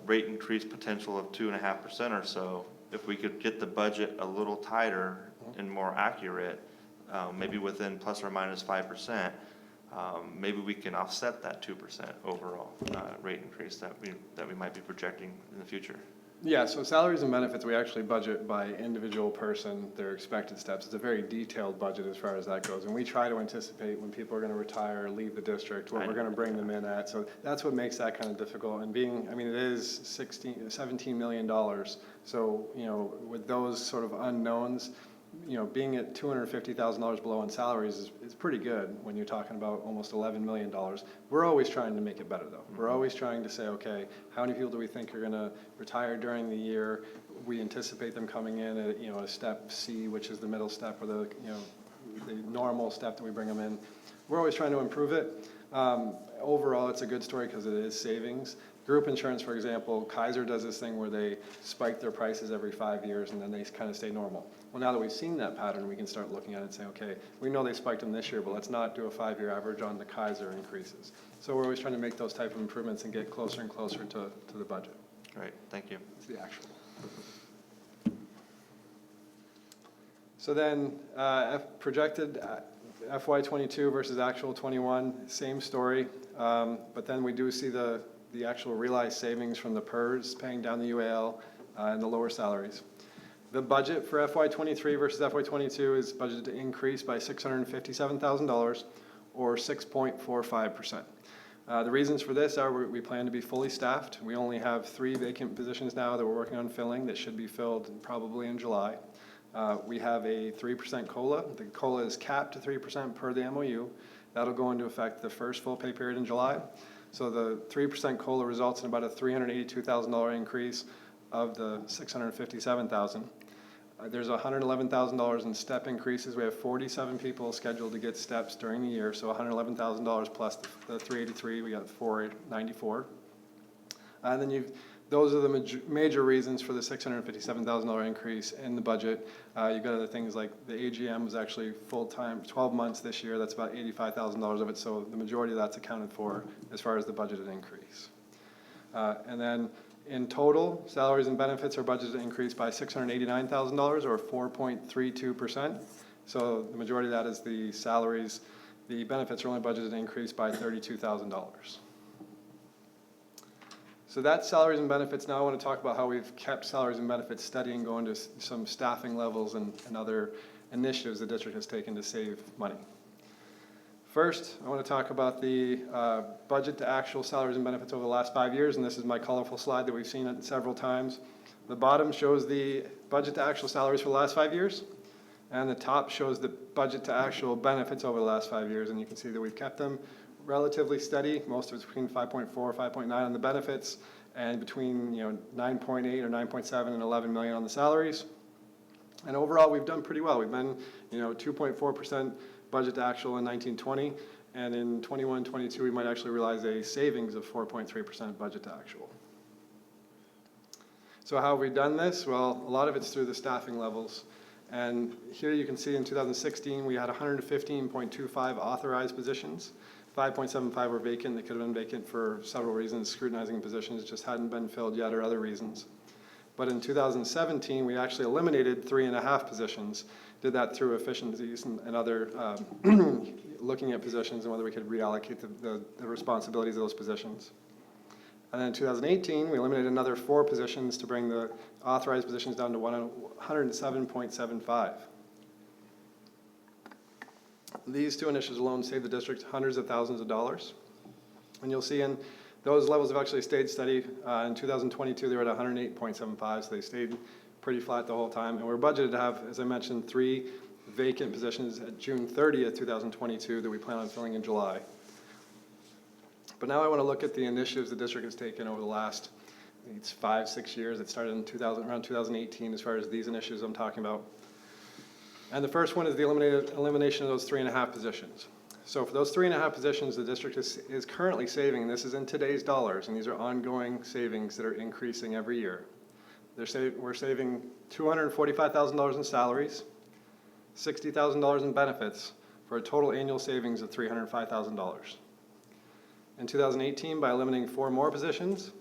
rate increase potential of 2.5% or so, if we could get the budget a little tighter and more accurate, maybe within plus or minus 5%, maybe we can offset that 2% overall rate increase that we might be projecting in the future. Yeah, so salaries and benefits, we actually budget by individual person, their expected steps. It's a very detailed budget as far as that goes. And we try to anticipate when people are going to retire, leave the district, what we're going to bring them in at. So that's what makes that kind of difficult. And being, I mean, it is $17 million. So, you know, with those sort of unknowns, you know, being at $250,000 below in salaries is pretty good when you're talking about almost $11 million. We're always trying to make it better, though. We're always trying to say, okay, how many people do we think are going to retire during the year? We anticipate them coming in at, you know, a step C, which is the middle step, or the, you know, the normal step that we bring them in. We're always trying to improve it. Overall, it's a good story because it is savings. Group insurance, for example, Kaiser does this thing where they spike their prices every 5 years and then they kind of stay normal. Well, now that we've seen that pattern, we can start looking at it and say, okay, we know they spiked them this year, but let's not do a 5-year average on the Kaiser increases. So we're always trying to make those type of improvements and get closer and closer to the budget. Great, thank you. It's the actual. So then projected FY22 versus actual 21, same story, but then we do see the actual realized savings from the PERS paying down the UAL and the lower salaries. The budget for FY23 versus FY22 is budgeted to increase by $657,000 or 6.45%. The reasons for this are we plan to be fully staffed. We only have 3 vacant positions now that we're working on filling that should be filled probably in July. We have a 3% COLA. The COLA is capped to 3% per the MOU. That'll go into effect the first full pay period in July. So the 3% COLA results in about a $382,000 increase of the $657,000. There's $111,000 in step increases. We have 47 people scheduled to get steps during the year, so $111,000 plus the 383. We got 494. And then those are the major reasons for the $657,000 increase in the budget. You've got other things like the AGM was actually full-time, 12 months this year. That's about $85,000 of it. So the majority of that's accounted for as far as the budgeted increase. And then in total, salaries and benefits are budgeted to increase by $689,000 or 4.32%. So the majority of that is the salaries. The benefits are only budgeted to increase by $32,000. So that's salaries and benefits. Now I want to talk about how we've kept salaries and benefits steady and go into some staffing levels and other initiatives the district has taken to save money. First, I want to talk about the budget to actual salaries and benefits over the last 5 years, and this is my colorful slide that we've seen it several times. The bottom shows the budget to actual salaries for the last 5 years, and the top shows the budget to actual benefits over the last 5 years, and you can see that we've kept them relatively steady. Most of it's between 5.4, 5.9 on the benefits, and between 9.8 or 9.7 and 11 million on the salaries. And overall, we've done pretty well. We've been 2.4% budget to actual in 1920, and in 21-22 we might actually realize a savings of 4.3% budget to actual. So how have we done this? Well, a lot of it's through the staffing levels. And here you can see in 2016 we had 115.25 authorized positions. 5.75 were vacant. They could have been vacant for several reasons. Scrutinizing positions just hadn't been filled yet, or other reasons. But in 2017, we actually eliminated 3.5 positions. Did that through efficiencies and other looking at positions and whether we could reallocate the responsibilities of those positions. And then in 2018, we eliminated another 4 positions to bring the authorized positions down to 107.75. These 2 initiatives alone saved the district hundreds of thousands of dollars. And you'll see in those levels have actually stayed steady. In 2022, they were at 108.75, so they stayed pretty flat the whole time. And we're budgeted to have, as I mentioned, 3 vacant positions at June 30th, 2022 that we plan on filling in July. But now I want to look at the initiatives the district has taken over the last, I think it's 5-6 years. It started in around 2018 as far as these initiatives I'm talking about. And the first one is the elimination of those 3.5 positions. So for those 3.5 positions, the district is currently saving, and this is in today's dollars, and these are ongoing savings that are increasing every year. We're saving $245,000 in salaries, $60,000 in benefits, for a total annual savings of $305,000. In 2018, by eliminating 4 more positions,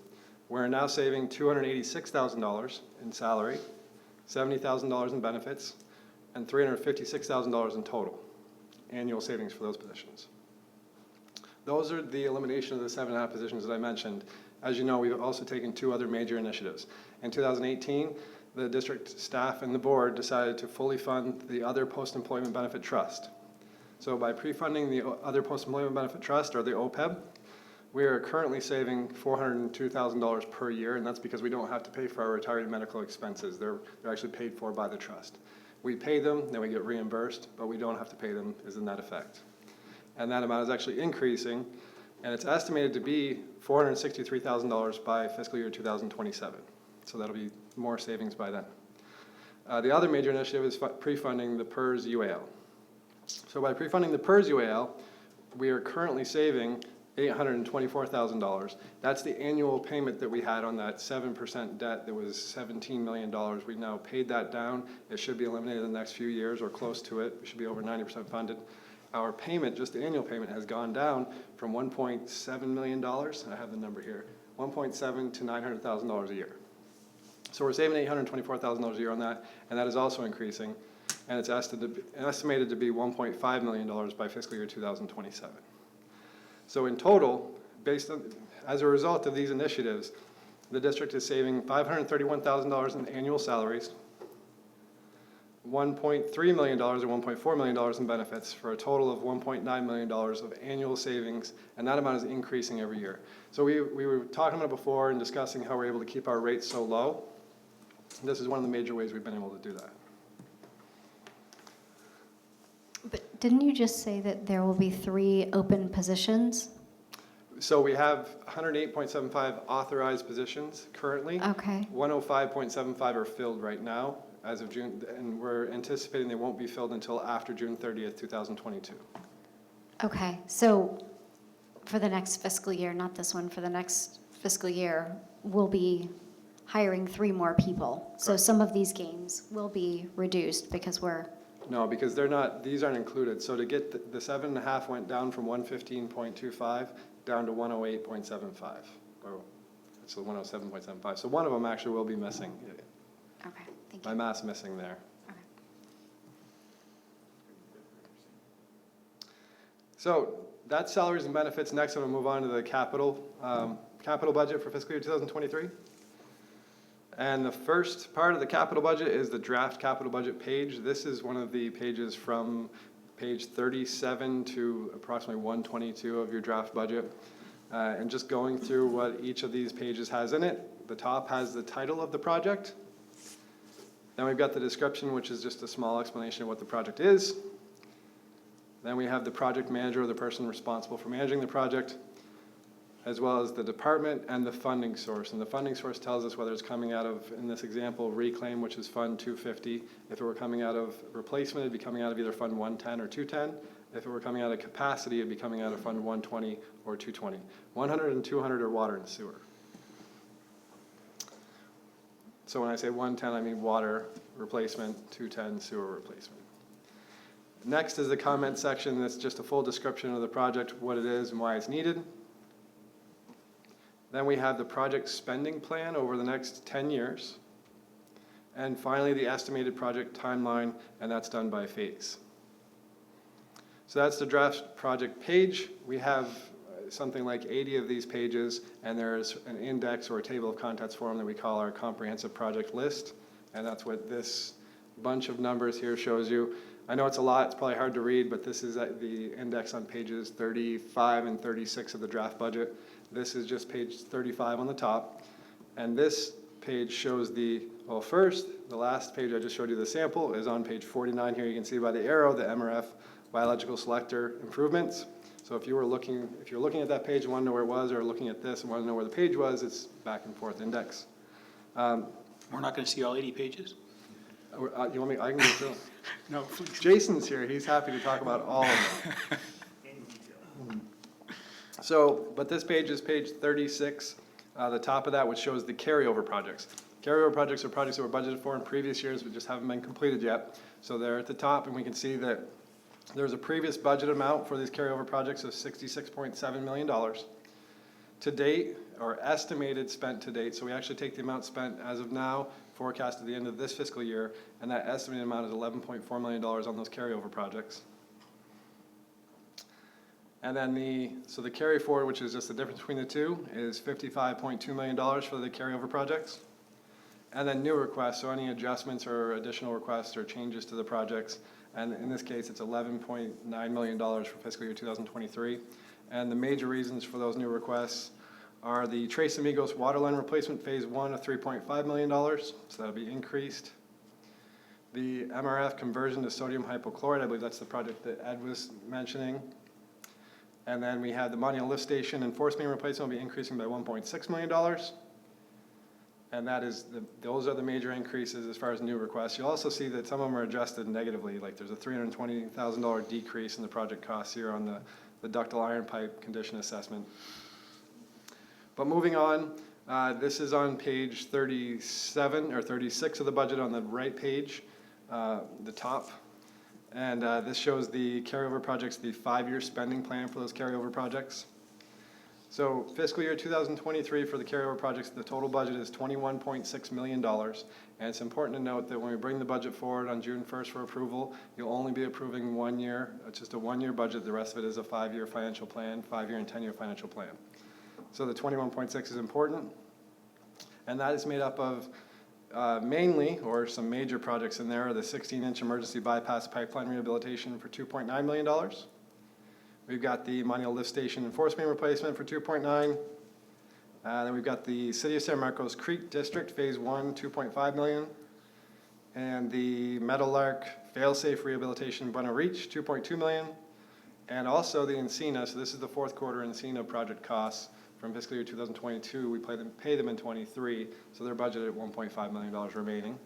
we're now saving $286,000 in salary, $70,000 in benefits, and $356,000 in total annual savings for those positions. Those are the elimination of the 7.5 positions that I mentioned. As you know, we've also taken 2 other major initiatives. In 2018, the district staff and the board decided to fully fund the Other Post-Employment Benefit Trust. So by pre-funding the Other Post-Employment Benefit Trust, or the OPEB, we are currently saving $402,000 per year, and that's because we don't have to pay for our retiree medical expenses. They're actually paid for by the trust. We pay them, then we get reimbursed, but we don't have to pay them is the net effect. And that amount is actually increasing, and it's estimated to be $463,000 by fiscal year 2027. So that'll be more savings by then. The other major initiative is pre-funding the PERS UAL. So by pre-funding the PERS UAL, we are currently saving $824,000. That's the annual payment that we had on that 7% debt that was $17 million. We now paid that down. It should be eliminated in the next few years or close to it. We should be over 90% funded. Our payment, just the annual payment, has gone down from $1.7 million, I have the number here, 1.7 to $900,000 a year. So we're saving $824,000 a year on that, and that is also increasing, and it's estimated to be $1.5 million by fiscal year 2027. So in total, as a result of these initiatives, the district is saving $531,000 in annual salaries, $1.3 million or $1.4 million in benefits, for a total of $1.9 million of annual savings, and that amount is increasing every year. So we were talking about it before and discussing how we're able to keep our rates so low. This is one of the major ways we've been able to do that. But didn't you just say that there will be 3 open positions? So we have 108.75 authorized positions currently. Okay. 105.75 are filled right now as of June, and we're anticipating they won't be filled until after June 30th, 2022. Okay, so for the next fiscal year, not this one, for the next fiscal year, we'll be hiring 3 more people. Correct. So some of these gains will be reduced because we're... No, because these aren't included. So to get the 7.5 went down from 115.25 down to 108.75. Or it's 107.75. So one of them actually will be missing. Okay, thank you. My math's missing there. Okay. So that's salaries and benefits. Next, I'm going to move on to the capital budget for fiscal year 2023. And the first part of the capital budget is the draft capital budget page. This is one of the pages from page 37 to approximately 122 of your draft budget. And just going through what each of these pages has in it. The top has the title of the project. Then we've got the description, which is just a small explanation of what the project is. Then we have the project manager, or the person responsible for managing the project, as well as the department and the funding source. And the funding source tells us whether it's coming out of, in this example, reclaim, which is Fund 250. If it were coming out of replacement, it'd be coming out of either Fund 110 or 210. If it were coming out of capacity, it'd be coming out of Fund 120 or 220. 100 and 200 are water and sewer. So when I say 110, I mean water replacement, 210 sewer replacement. Next is the comment section. That's just a full description of the project, what it is and why it's needed. Then we have the project spending plan over the next 10 years. And finally, the estimated project timeline, and that's done by phase. So that's the draft project page. We have something like 80 of these pages, and there's an index or a table of contents form that we call our comprehensive project list. And that's what this bunch of numbers here shows you. I know it's a lot, it's probably hard to read, but this is the index on pages 35 and 36 of the draft budget. This is just page 35 on the top. And this page shows the last page I just showed you the sample is on page 49 here. You can see by the arrow, the MRF biological selector improvements. So if you're looking at that page and want to know where it was, or looking at this and want to know where the page was, it's back and forth index. We're not going to see all 80 pages? You want me? I can go through them. No, please. Jason's here. He's happy to talk about all of them. So, but this page is page 36, the top of that, which shows the carryover projects. Carryover projects are projects that were budgeted for in previous years, but just haven't been completed yet. So they're at the top, and we can see that there's a previous budget amount for these carryover projects of $66.7 million. To date, or estimated spent to date, so we actually take the amount spent as of now, forecast at the end of this fiscal year, and that estimated amount is $11.4 million on those carryover projects. And then the carry forward, which is just the difference between the two, is $55.2 million for the carryover projects. And then new requests, so any adjustments or additional requests or changes to the projects. And in this case, it's $11.9 million for fiscal year 2023. And the major reasons for those new requests are the Tres Amigos waterline replacement phase 1 of $3.5 million, so that'll be increased. The MRF conversion to sodium hypochlorite, I believe that's the project that Ed was mentioning. And then we have the Monument lift station and force main replacement will be increasing by $1.6 million. And that is those are the major increases as far as new requests. You'll also see that some of them are adjusted negatively, like there's a $320,000 decrease in the project costs here on the ductile iron pipe condition assessment. But moving on, this is on page 37 or 36 of the budget on the right page, the top. And this shows the carryover projects, the 5-year spending plan for those carryover projects. So fiscal year 2023 for the carryover projects, the total budget is $21.6 million. And it's important to note that when we bring the budget forward on June 1st for approval, you'll only be approving 1 year, just a 1-year budget. The rest of it is a 5-year financial plan, 5-year and 10-year financial plan. So the 21.6 is important. And that is made up of mainly, or some major projects in there, are the 16-inch emergency bypass pipeline rehabilitation for $2.9 million. We've got the Monument lift station and force main replacement for $2.9. Then we've got the City of San Marcos Creek District Phase 1, $2.5 million. And the Meadowlark fail-safe rehabilitation Buena Reach, $2.2 million. And also the Encina, so this is the fourth quarter Encina project costs from fiscal year 2022. We pay them in 23, so they're budgeted at $1.5 million remaining.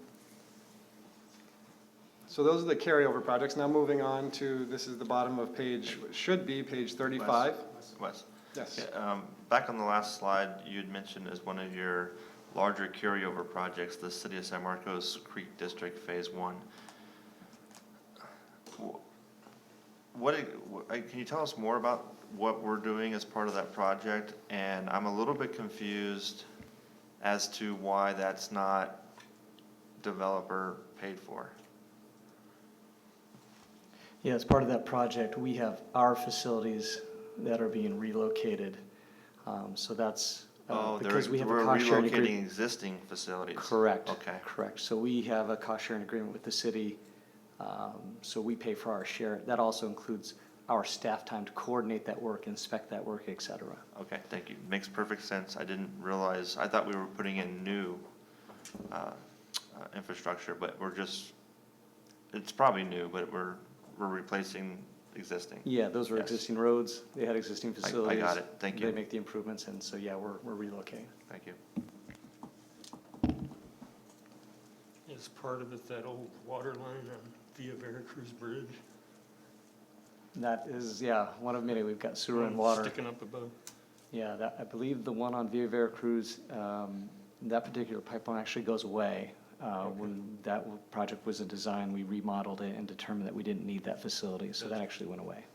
So those are the carryover projects. Now moving on to, this is the bottom of page, should be page 35. Wes. Yes. Yeah, back on the last slide, you had mentioned as one of your larger carryover projects, the City of San Marcos Creek District Phase 1. Can you tell us more about what we're doing as part of that project? And I'm a little bit confused as to why that's not developer paid for. Yeah, as part of that project, we have our facilities that are being relocated. So that's because we have a cost sharing agreement. Relocating existing facilities. Correct. Okay. Correct. So we have a cost sharing agreement with the city So we pay for our share. That also includes our staff time to coordinate that work, inspect that work, et cetera. Okay, thank you. Makes perfect sense. I didn't realize, I thought we were putting in new infrastructure, but it's probably new, but we're replacing existing. Yeah, those were Yes. existing roads. They had existing facilities. I got it. Thank you. They make the improvements, and so, yeah, we're relocating. Thank you. Is part of it that old water line on Via Veracruz Bridge? That is, yeah, one of many. We've got sewer and water. Sticking up above. Yeah, that, I believe the one on Via Veracruz, that particular pipeline actually goes away. When that project was in design, we remodeled it and determined that we didn't need that facility, so that actually went away.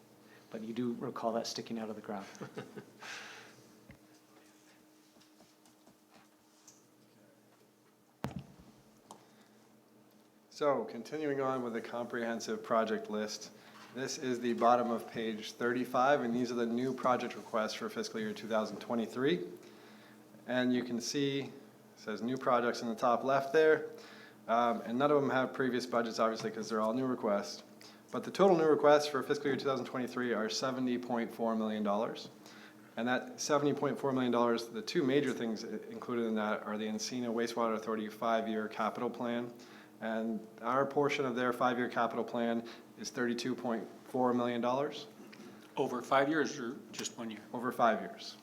But you do recall that sticking out of the ground. So continuing on with the comprehensive project list, this is the bottom of page 35, and these are the new project requests for fiscal year 2023. And you can see, it says new projects in the top left there, and none of them have previous budgets, obviously, because they're all new requests. But the total new requests for fiscal year 2023 are $70.4 million. And that $70.4 million, the two major things included in that are the Encina Wastewater Authority 5-year capital plan. And our portion of their 5-year capital plan is $32.4 million. Over 5 years or just 1 year? Over 5 years.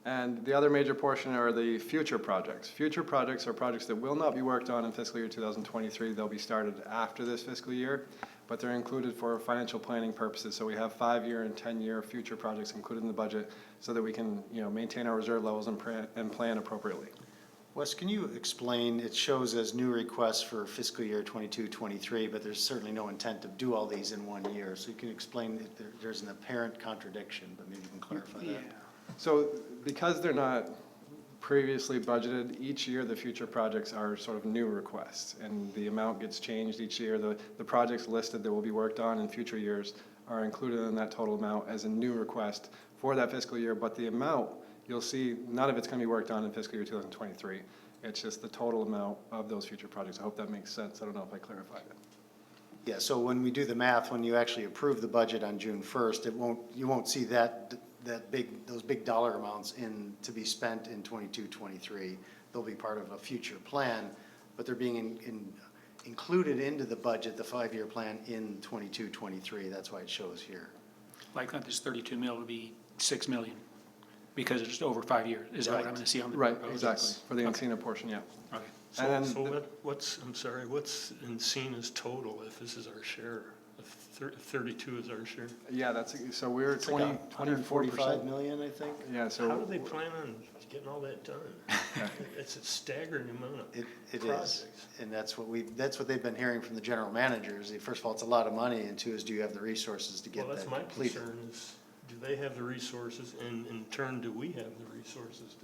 And the other major portion are the future projects. Future projects are projects that will not be worked on in fiscal year 2023. They'll be started after this fiscal year, but they're included for financial planning purposes. So we have 5-year and 10-year future projects included in the budget so that we can, maintain our reserve levels and plan appropriately. Wes, can you explain, it shows as new requests for fiscal year 22-23, but there's certainly no intent to do all these in 1 year. So you can explain if there's an apparent contradiction, but maybe you can clarify that. So because they're not previously budgeted, each year the future projects are sort of new requests, and the amount gets changed each year. The projects listed that will be worked on in future years are included in that total amount as a new request for that fiscal year, but the amount, you'll see none of it's going to be worked on in fiscal year 2023. It's just the total amount of those future projects. I hope that makes sense. I don't know if I clarified it. Yeah, so when we do the math, when you actually approve the budget on June 1st, you won't see those big dollar amounts to be spent in 22-23. They'll be part of a future plan, but they're being included into the budget, the 5-year plan in 22-23. That's why it shows here. Like not this 32 mil would be 6 million because it's over 5 years. Is that what I'm going to see on the Right, proposal? exactly, for the Encina portion, yeah. Okay. So what's Encina's total if this is our share? If 32 is our share? Yeah, so we're It's like 145 million, I think. Yeah, so. How do they plan on getting all that done? It's a staggering amount of projects. And that's what they've been hearing from the general managers. First of all, it's a lot of money, and two is, do you have the resources to get that completed? Well, that's my concern is, do they have the resources, and in turn, do we have the resources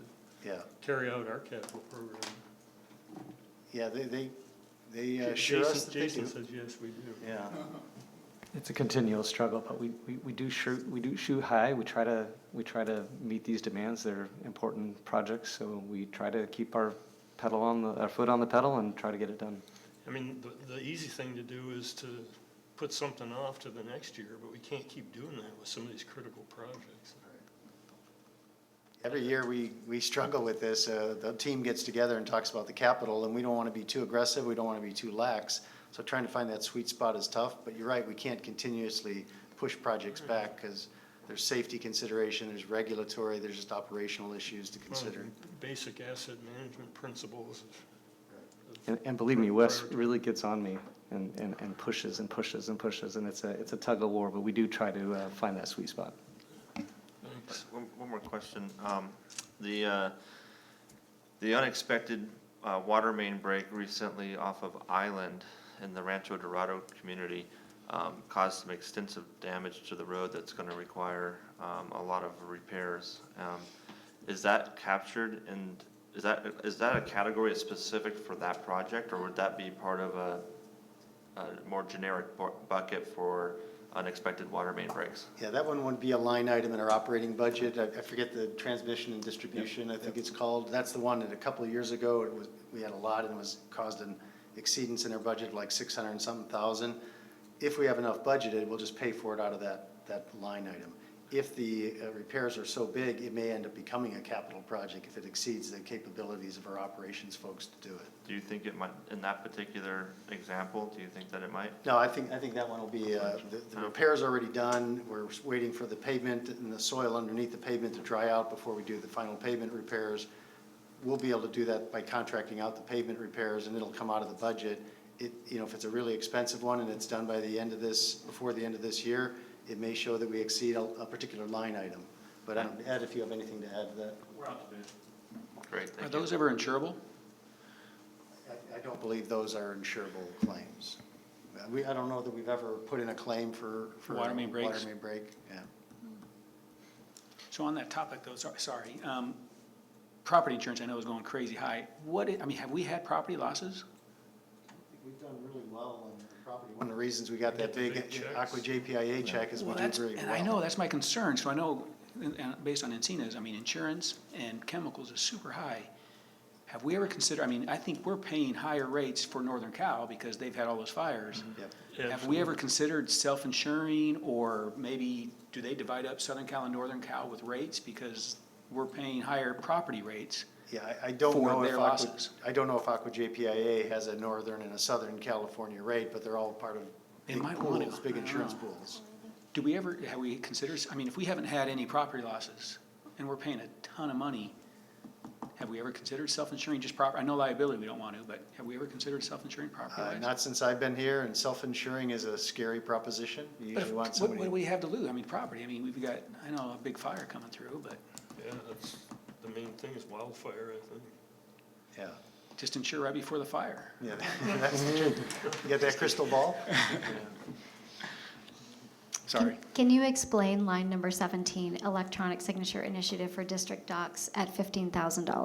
to carry out our capital program? Yeah, they assure us that they do. Jason says yes, we do. Yeah. It's a continual struggle, but we do shoot high. We try to meet these demands. They're important projects, so we try to keep our foot on the pedal and try to get it done. I mean, the easy thing to do is to put something off to the next year, but we can't keep doing that with some of these critical projects. Every year we struggle with this. The team gets together and talks about the capital, and we don't want to be too aggressive. We don't want to be too lax. So trying to find that sweet spot is tough, but you're right, we can't continuously push projects back because there's safety consideration, there's regulatory, there's just operational issues to consider. Basic asset management principles. And believe me, Wes really gets on me and pushes and pushes and pushes, and it's a tug of war, but we do try to find that sweet spot. Thanks. One more question. The unexpected water main break recently off of Island in the Rancho Dorado community caused some extensive damage to the road that's going to require a lot of repairs. Is that captured, and is that a category specific for that project, or would that be part of a more generic bucket for unexpected water main breaks? Yeah, that one would be a line item in our operating budget. I forget the transmission and distribution, I think it's called. That's the one that a couple of years ago we had a lot, and it caused an exceedance in our budget, like 600 and something thousand. If we have enough budgeted, we'll just pay for it out of that line item. If the repairs are so big, it may end up becoming a capital project if it exceeds the capabilities of our operations folks to do it. Do you think it might, in that particular example, do you think that it might? No, I think that one will be, the repair's already done. We're waiting for the pavement and the soil underneath the pavement to dry out before we do the final pavement repairs. We'll be able to do that by contracting out the pavement repairs, and it'll come out of the budget. If it's a really expensive one and it's done by the end of before the end of this year, it may show that we exceed a particular line item. But Ed, if you have anything to add to that. We're out to bid. Great, thank Are you. those ever insurable? I don't believe those are insurable claims. I don't know that we've ever put in a claim for Water main breaks? Water main break, yeah. So on that topic though, sorry, property insurance I know is going crazy high. Have we had property losses? We've done really well on property. One of the reasons we got that big Aqua JPIA check is we do really well. And I know, that's my concern, so I know, and based on Encina's, insurance and chemicals is super high. Have we ever considered, I think we're paying higher rates for Northern Cal because they've had all those fires. Yep. Have we ever considered self-insuring, or maybe do they divide up Southern Cal and Northern Cal with rates because we're paying higher property rates? Yeah, I don't know if losses? I don't know if Aqua JPIA has a Northern and a Southern California rate, but they're all part of big pools, big insurance pools. Have we considered, if we haven't had any property losses and we're paying a ton of money, have we ever considered self-insuring just I know liability we don't want to, but have we ever considered self-insuring property lines? Not since I've been here, and self-insuring is a scary proposition. You usually want What somebody. do we have to lose? Property, we've got, I know, a big fire coming through, but. Yeah, that's, the main thing is wildfire, I think. Yeah. Just insure right before the fire. Yeah, that's the truth. You got that crystal ball? Sorry. Can you explain line number 17, electronic signature initiative for district docs at $15,000? Line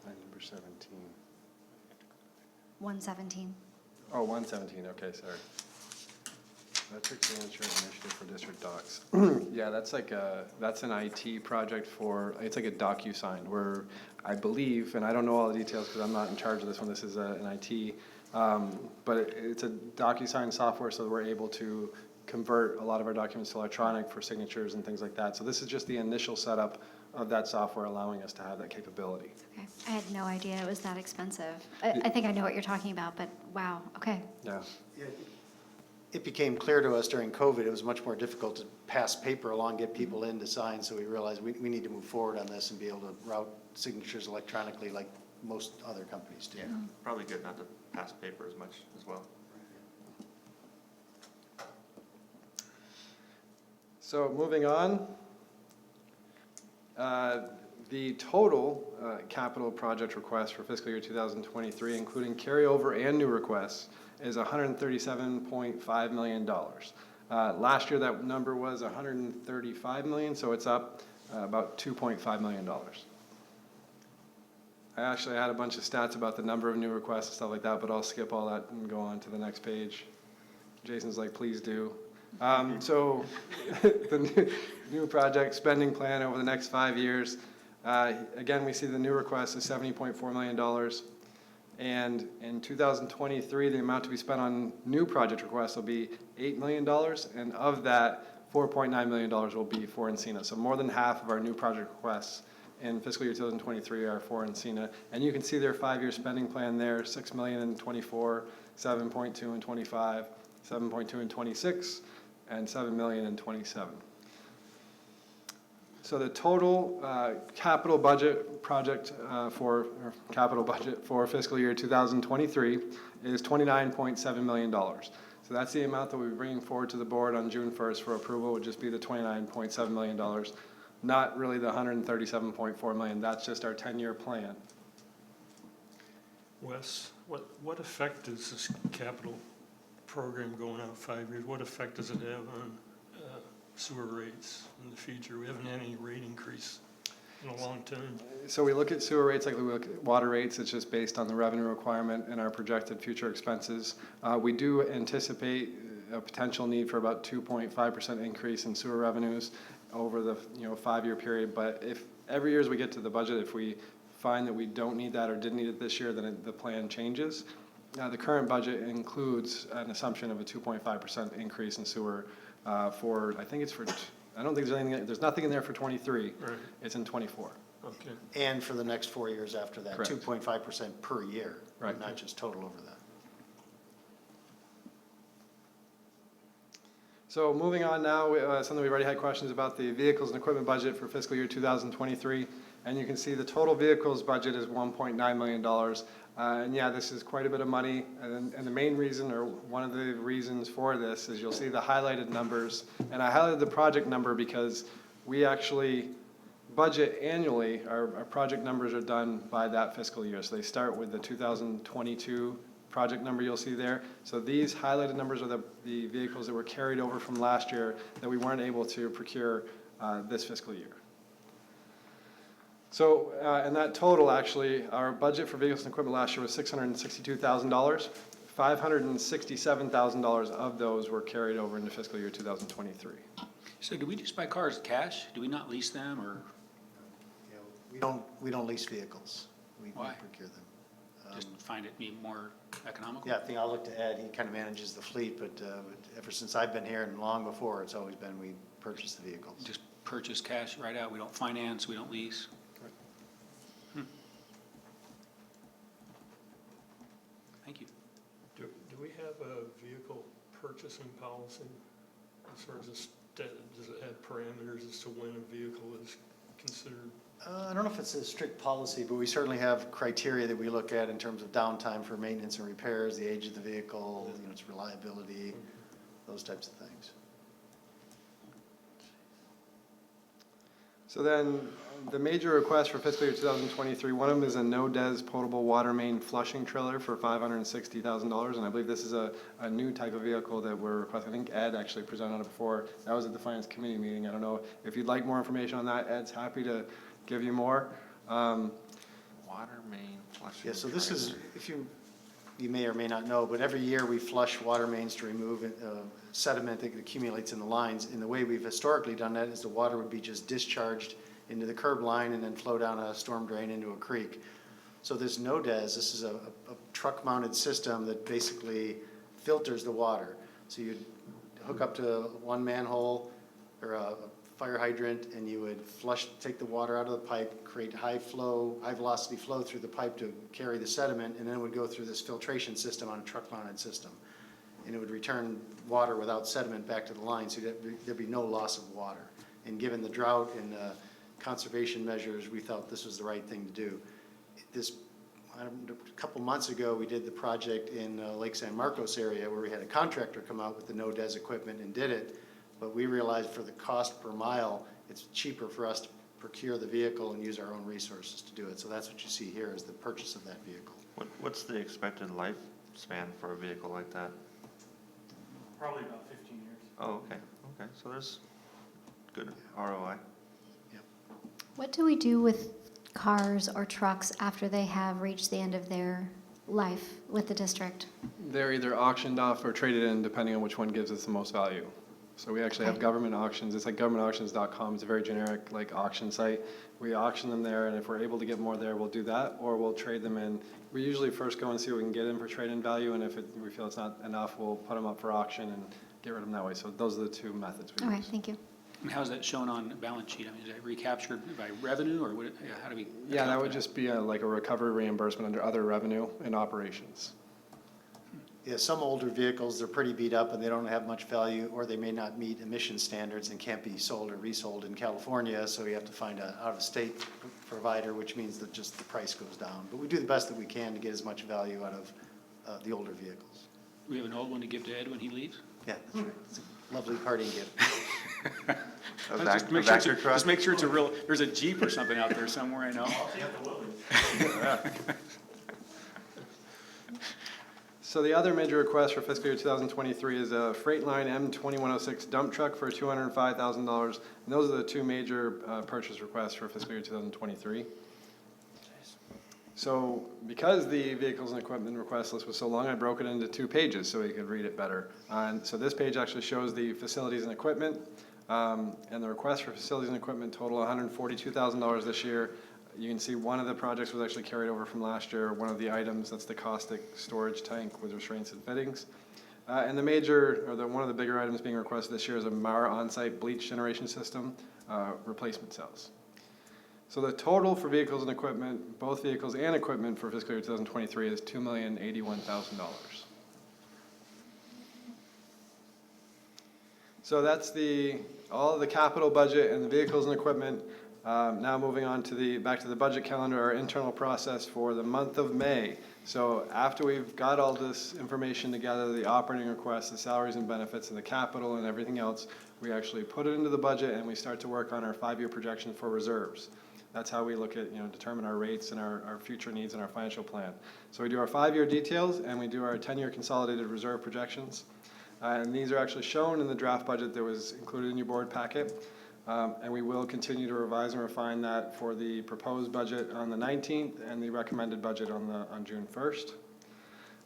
number 17. 117. Oh, 117, okay, sorry. Electric signature initiative for district docs. Yeah, that's an IT project it's like a DocuSign where I believe, and I don't know all the details because I'm not in charge of this one, this is an IT, but it's a DocuSign software so that we're able to convert a lot of our documents to electronic for signatures and things like that. So this is just the initial setup of that software allowing us to have that capability. Okay, I had no idea it was that expensive. I think I know what you're talking about, but wow, okay. Yeah. It became clear to us during COVID, it was much more difficult to pass paper along, get people in to sign, so we realized we need to move forward on this and be able to route signatures electronically like most other companies do. Yeah, probably good not to pass paper as much as well. So moving on, the total capital project request for fiscal year 2023, including carryover and new requests, is $137.5 million. Last year that number was $135 million, so it's up about $2.5 million. I actually had a bunch of stats about the number of new requests and stuff like that, but I'll skip all that and go on to the next page. Jason's like, please do. So the new project spending plan over the next 5 years, again, we see the new request is $70.4 million. And in 2023, the amount to be spent on new project requests will be $8 million. And of that, $4.9 million will be for Encina. So more than half of our new project requests in fiscal year 2023 are for Encina. And you can see their 5-year spending plan there, $6 million in 24, 7.2 in 25, 7.2 in 26, and $7 million in 27. So the total capital budget for fiscal year 2023 is $29.7 million. So that's the amount that we'll be bringing forward to the board on June 1st for approval, would just be the $29.7 million, not really the $137.4 million. That's just our 10-year plan. Wes, what effect does this capital program going out 5 years, what effect does it have on sewer rates in the future? We haven't had any rate increase in a long time. So we look at sewer rates like we look at water rates. It's just based on the revenue requirement and our projected future expenses. We do anticipate a potential need for about 2.5% increase in sewer revenues over the 5-year period. But if every year as we get to the budget, if we find that we don't need that or didn't need it this year, then the plan changes. the current budget includes an assumption of a 2.5% increase in sewer for, I think it's for, I don't think there's nothing in there for '23. Right. It's in '24. Okay. And for the next 4 years after that, Correct. 2.5% per year, Right. not just total over that. So moving on now, something we've already had questions about, the vehicles and equipment budget for fiscal year 2023. And you can see the total vehicles budget is $1.9 million. And yeah, this is quite a bit of money. And the main reason, or one of the reasons for this, is you'll see the highlighted numbers. And I highlighted the project number because we actually budget annually. Our project numbers are done by that fiscal year. So they start with the 2022 project number you'll see there. So these highlighted numbers are the vehicles that were carried over from last year that we weren't able to procure this fiscal year. So, and that total, actually, our budget for vehicles and equipment last year was $662,000. $567,000 of those were carried over into fiscal year 2023. So do we just buy cars cash? Do we not lease them, or We don't lease vehicles. We Why? procure them. just find it be more economical? Yeah, I think I'll look to Ed. He kind of manages the fleet, but ever since I've been here and long before, it's always been we purchase the vehicles. Just purchase cash right out? We don't finance, we don't lease? Thank you. Do we have a vehicle purchasing policy? As far as this, does it have parameters as to when a vehicle is considered? I don't know if it's a strict policy, but we certainly have criteria that we look at in terms of downtime for maintenance and repairs, the age of the vehicle, its reliability, those types of things. So then, the major request for fiscal year 2023, one of them is a no-des potable water main flushing trailer for $560,000, and I believe this is a new type of vehicle that we're requesting. I think Ed actually presented on it before. That was at the Finance Committee meeting. I don't know if you'd like more information on that. Ed's happy to give you more. Water main flushing. Yeah, so this is, if you may or may not know, but every year we flush water mains to remove sediment that accumulates in the lines. And the way we've historically done that is the water would be just discharged into the curb line and then flow down a storm drain into a creek. So this no-des, this is a truck-mounted system that basically filters the water. So you'd hook up to one manhole or a fire hydrant, and you would take the water out of the pipe, create high velocity flow through the pipe to carry the sediment, and then it would go through this filtration system on a truck-mounted system. And it would return water without sediment back to the line, so there'd be no loss of water. And given the drought and conservation measures, we felt this was the right thing to do. A couple months ago, we did the project in Lake San Marcos area where we had a contractor come out with the no-des equipment and did it. But we realized for the cost per mile, it's cheaper for us to procure the vehicle and use our own resources to do it. So that's what you see here is the purchase of that vehicle. What's the expected lifespan for a vehicle like that? Probably about 15 years. Oh, okay, so there's good ROI. What do we do with cars or trucks after they have reached the end of their life with the district? They're either auctioned off or traded in, depending on which one gives us the most value. So we actually have government auctions. It's like governmentauctions.com. It's a very generic auction site. We auction them there, and if we're able to get more there, we'll do that, or we'll trade them in. We usually first go and see what we can get in for trade-in value, and if we feel it's not enough, we'll put them up for auction and get rid of them that way. So those are the two methods we use. All right, thank you. And how's that shown on the balance sheet? I mean, is that recaptured by revenue, or how do we? Yeah, that would just be like a recovery reimbursement under other revenue and operations. Yeah, some older vehicles, they're pretty beat up and they don't have much value, or they may not meet emission standards and can't be sold or resold in California, so you have to find an out-of-state provider, which means that just the price goes down. But we do the best that we can to get as much value out of the older vehicles. We have an old one to give to Ed when he leaves? Yeah, that's right. It's a lovely parting gift. Just make sure it's a real, there's a Jeep or something out there somewhere, I know. So the other major request for fiscal year 2023 is a Freightliner M2106 dump truck for $205,000. And those are the two major purchase requests for fiscal year 2023. So because the vehicles and equipment request list was so long, I broke it into 2 pages so you could read it better. And so this page actually shows the facilities and equipment. And the request for facilities and equipment total $142,000 this year. You can see one of the projects was actually carried over from last year. One of the items, that's the caustic storage tank with restraints and fittings. And the major, or one of the bigger items being requested this year is a Mara on-site bleach generation system, replacement cells. So the total for vehicles and equipment, both vehicles and equipment for fiscal year 2023 is $2,081,000. So that's all of the capital budget and the vehicles and equipment. Now moving on to back to the budget calendar, our internal process for the month of May. So after we've got all this information together, the operating requests, the salaries and benefits, and the capital and everything else, we actually put it into the budget and we start to work on our 5-year projection for reserves. That's how we look at, determine our rates and our future needs and our financial plan. So we do our 5-year details and we do our 10-year consolidated reserve projections. And these are actually shown in the draft budget that was included in your board packet. And we will continue to revise and refine that for the proposed budget on the 19th and the recommended budget on June 1st.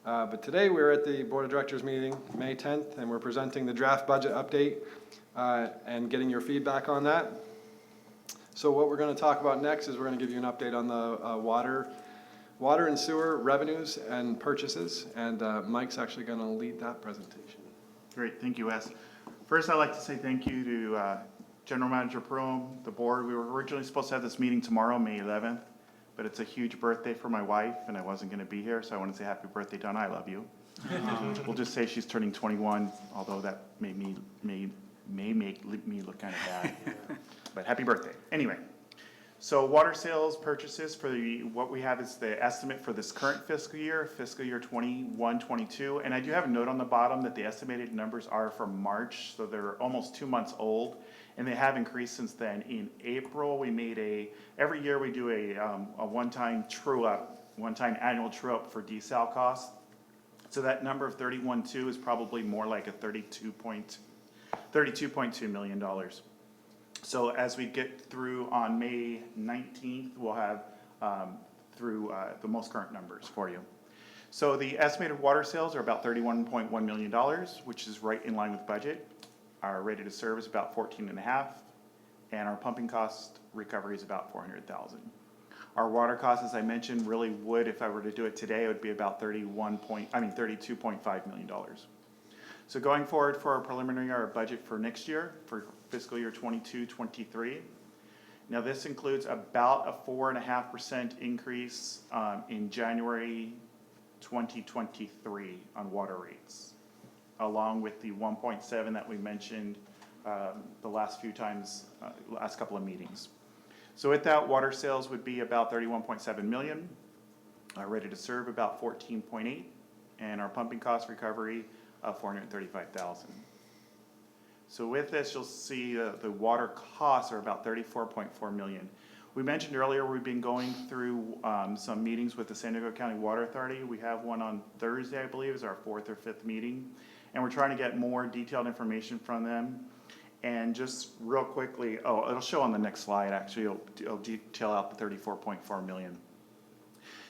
But today we're at the Board of Directors meeting, May 10th, and we're presenting the draft budget update and getting your feedback on that. So what we're going to talk about next is we're going to give you an update on the water and sewer revenues and purchases, and Mike's actually going to lead that presentation. Great, thank you, Wes. First, I'd like to say thank you to General Manager Prum, the board. We were originally supposed to have this meeting tomorrow, May 11th, but it's a huge birthday for my wife, and I wasn't going to be here, so I want to say happy birthday, Donna. I love you. We'll just say she's turning 21, although that may make me look kind of bad. But happy birthday. Anyway, so water sales purchases for what we have is the estimate for this current fiscal year 21-22. And I do have a note on the bottom that the estimated numbers are for March, so they're almost 2 months old. And they have increased since then. In April, we made every year we do a one-time true-up, one-time annual true-up for desal costs. So that number of 31.2 is probably more like a $32.2 million. So as we get through on May 19th, we'll have through the most current numbers for you. So the estimated water sales are about $31.1 million, which is right in line with budget. Our ready to serve is about 14.5, and our pumping cost recovery is about 400,000. Our water costs, as I mentioned, really would, if I were to do it today, it would be about $32.5 million. So going forward for our preliminary budget for next year, for fiscal year 22-23. Now this includes about a 4.5% increase in January 2023 on water rates, along with the 1.7 that we mentioned the last few times, last couple of meetings. So with that, water sales would be about 31.7 million, ready to serve about 14.8, and our pumping cost recovery of 435,000. So with this, you'll see the water costs are about 34.4 million. We mentioned earlier we've been going through some meetings with the San Diego County Water Authority. We have one on Thursday, I believe, is our 4th or 5th meeting. And we're trying to get more detailed information from them. And just real quickly, it'll show on the next slide, actually, it'll detail out the 34.4 million.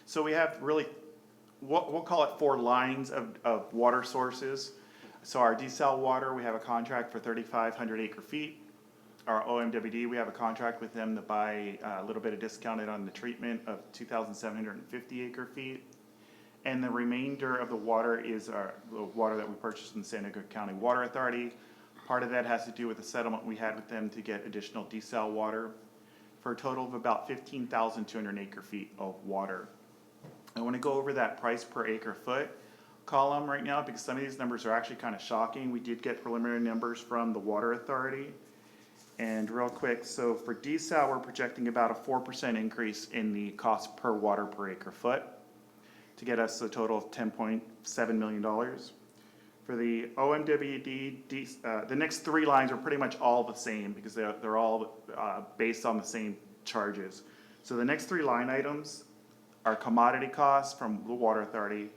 So we have really, we'll call it 4 lines of water sources. So our desal water, we have a contract for 3,500 acre feet. Our OMWD, we have a contract with them to buy a little bit of discounted on the treatment of 2,750 acre feet. And the remainder of the water is the water that we purchased from the San Diego County Water Authority. Part of that has to do with the settlement we had with them to get additional desal water for a total of about 15,200 acre feet of water. I want to go over that price per acre foot column right now because some of these numbers are actually kind of shocking. We did get preliminary numbers from the Water Authority. And real quick, so for desal, we're projecting about a 4% increase in the cost per water per acre foot to get us a total of $10.7 million. For the OMWD, the next 3 lines are pretty much all the same because they're all based on the same charges. So the next 3 line items are commodity costs from the Water Authority,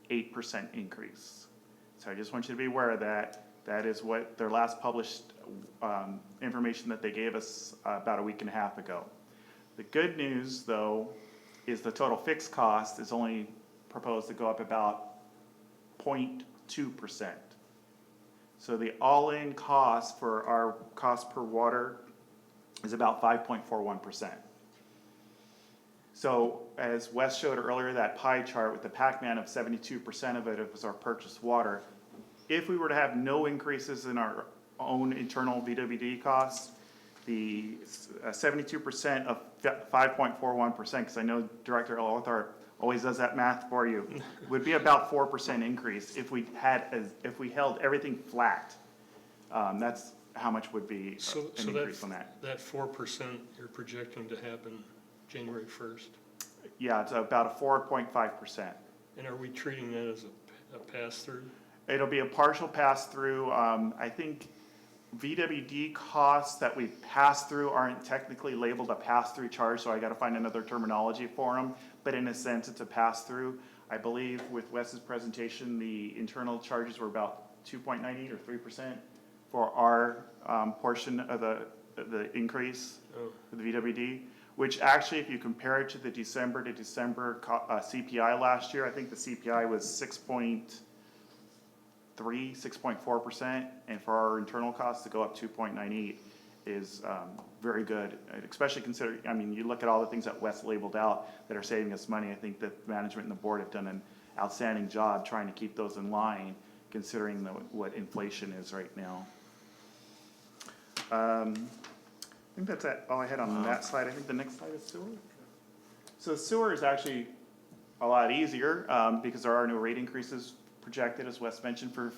8% increase. So I just want you to be aware of that. That is what their last published information that they gave us about a week and a half ago. The good news, though, is the total fixed cost is only proposed to go up about 0.2%. So the all-in cost for our cost per water is about 5.41%. So as Wes showed earlier, that pie chart with the Pac-Man of 72% of it was our purchased water. If we were to have no increases in our own internal VWD costs, the 72% of 5.41%, because I know Director Lothar always does that math for you, would be about 4% increase if we held everything flat. That's how much would be an increase on that. That 4% you're projecting to happen January 1st? Yeah, it's about a 4.5%. And are we treating that as a pass-through? It'll be a partial pass-through. I think VWD costs that we pass through aren't technically labeled a pass-through charge, so I gotta find another terminology for them. But in a sense, it's a pass-through. I believe with Wes's presentation, the internal charges were about 2.98 or 3% for our portion of the increase for the VWD. Which actually, if you compare it to the December to December CPI last year, I think the CPI was 6.4%, and for our internal costs to go up 2.98 is very good, especially considering, I mean, you look at all the things that Wes labeled out that are saving us money. I think that management and the board have done an outstanding job trying to keep those in line, considering what inflation is right now. I think that's all I had on that slide. I think the next slide is sewer. So sewer is actually a lot easier because there are no rate increases projected, as Wes mentioned, for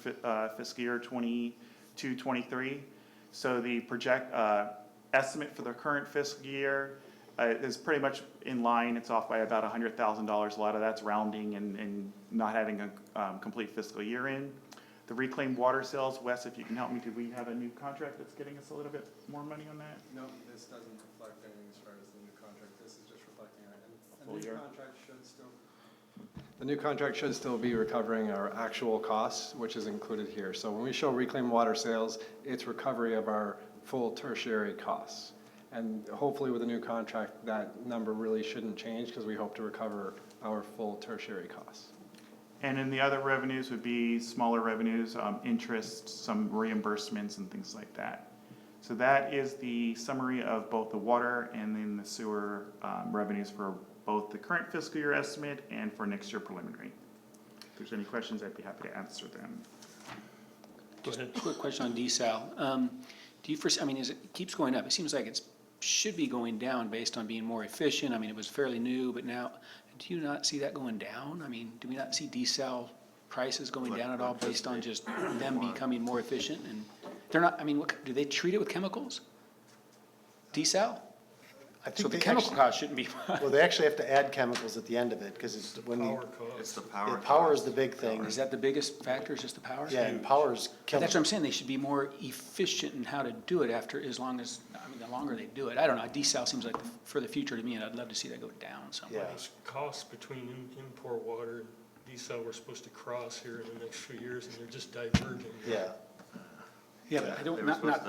fiscal year 22-23. So the estimate for the current fiscal year is pretty much in line. It's off by about $100,000. A lot of that's rounding and not having a complete fiscal year in. The reclaimed water sales, Wes, if you can help me, do we have a new contract that's getting us a little bit more money on that? No, this doesn't reflect anything as far as the new contract. This is just reflecting our, and Full the year. new contract should still. The new contract should still be recovering our actual costs, which is included here. So when we show reclaimed water sales, it's recovery of our full tertiary costs. And hopefully with the new contract, that number really shouldn't change because we hope to recover our full tertiary costs. And then the other revenues would be smaller revenues, interest, some reimbursements and things like that. So that is the summary of both the water and then the sewer revenues for both the current fiscal year estimate and for next year preliminary. If there's any questions, I'd be happy to answer them. Just a quick question on desal. Do you foresee, I mean, as it keeps going up, it seems like it should be going down based on being more efficient. I mean, it was fairly new, but now, do you not see that going down? I mean, do we not see desal prices going down at all based on just them becoming more efficient? And they're not, I mean, do they treat it with chemicals? Desal? I think So the they chemical actually- cost shouldn't be. Well, they actually have to add chemicals at the end of it, because it's when you. It's the power. Power is the big thing. Is that the biggest factor, is just the power? Yeah, and power's But killing. that's what I'm saying, they should be more efficient in how to do it after, as long as, I mean, the longer they do it. I don't know, desal seems like for the future to me, and I'd love to see that go down somewhere. Those costs between import water and desal we're supposed to cross here in the next few years, and they're just diverging. Yeah. Yeah, but I don't, not They're that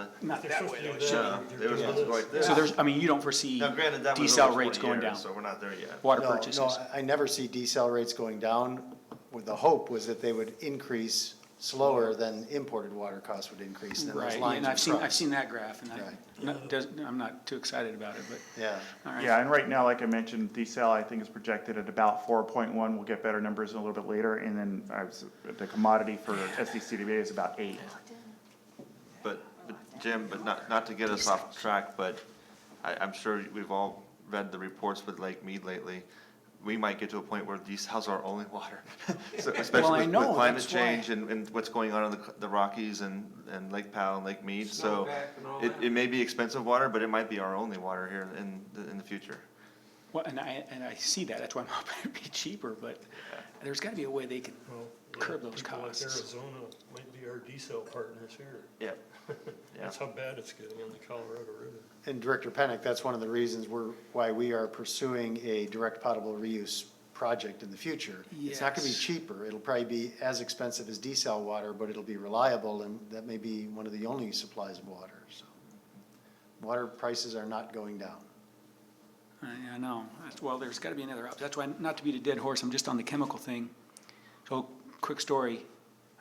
supposed way to though. do that. They were supposed to go like this. So there's, I mean, you don't foresee Now, granted, that was desal over rates 20 going years, down, so we're not there yet. water No, purchases? No, I never see desal rates going down. With the hope was that they would increase slower than imported water costs would increase, and then those Right, lines and would I've cross. seen that graph, and Right. I'm not too excited about it, but. Yeah. All right. Yeah, and right now, like I mentioned, desal I think is projected at about 4.1. We'll get better numbers a little bit later, and then the commodity for SDCDBA is about 8. But Jim, but not to get us off track, but I'm sure we've all read the reports with Lake Mead lately. We might get to a point where desal's our only water. So especially with climate change and what's going on in the Rockies and Lake Powell and Lake Mead. So it may be expensive water, but it might be our only water here in the future. Well, and I see that, that's why I'm hoping it'd be cheaper, but there's gotta be a way they can curb those People like costs. Arizona might be our desal partners here. Yep. That's how bad it's getting on the Colorado River. And Director Pennick, that's one of the reasons why we are pursuing a direct potable reuse project in the future. It's not gonna be Yes. cheaper, it'll probably be as expensive as desal water, but it'll be reliable, and that may be one of the only supplies of water, so. Water prices are not going down. I know, well, there's gotta be another option, that's why, not to beat a dead horse, I'm just on the chemical thing. So, quick story,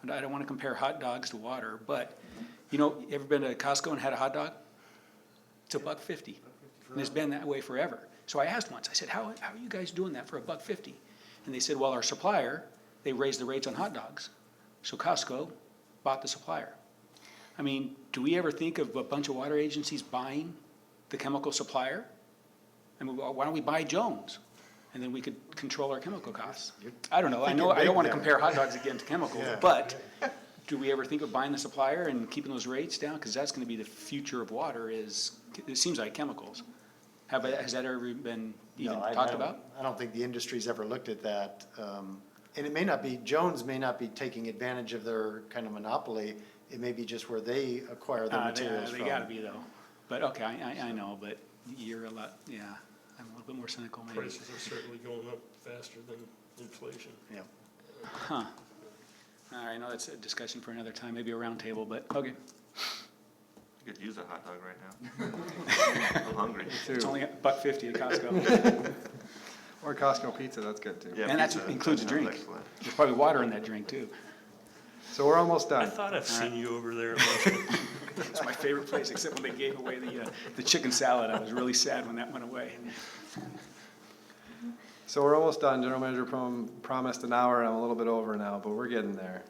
and I don't wanna compare hot dogs to water, but, you know, ever been to Costco and had a hot dog? It's $1.50, and it's been that way forever. So I asked once, I said, how are you guys doing that for $1.50? And they said, well, our supplier, they raised the rates on hot dogs. So Costco bought the supplier. I mean, do we ever think of a bunch of water agencies buying the chemical supplier? I mean, why don't we buy Jones? And then we could control our chemical costs. I don't know. I don't want to compare hot dogs again to chemicals, but do we ever think of buying the supplier and keeping those rates down? Because that's going to be the future of water is, it seems like chemicals. Has that ever been even talked about? I don't think the industry's ever looked at that. And it may not be, Jones may not be taking advantage of their kind of monopoly. It may be just where they acquire their materials from. They gotta be though. But, okay, I know, but you're a lot, yeah, I'm a little bit more cynical maybe. Prices are certainly going up faster than inflation. Yeah. Huh. All right, I know that's a discussion for another time, maybe a round table, but, okay. You could use a hot dog right now. I'm hungry. It's only $1.50 at Costco. Or Costco pizza, that's good too. Yeah, And that pizza, includes a that drink. sounds excellent. There's probably water in that drink too. So we're almost I done. thought I've seen you over there at lunch. It's my favorite place, except when they gave away the chicken salad. I was really sad when that went away. So we're almost done. General Manager promised an hour, and I'm a little bit over now, but we're getting there.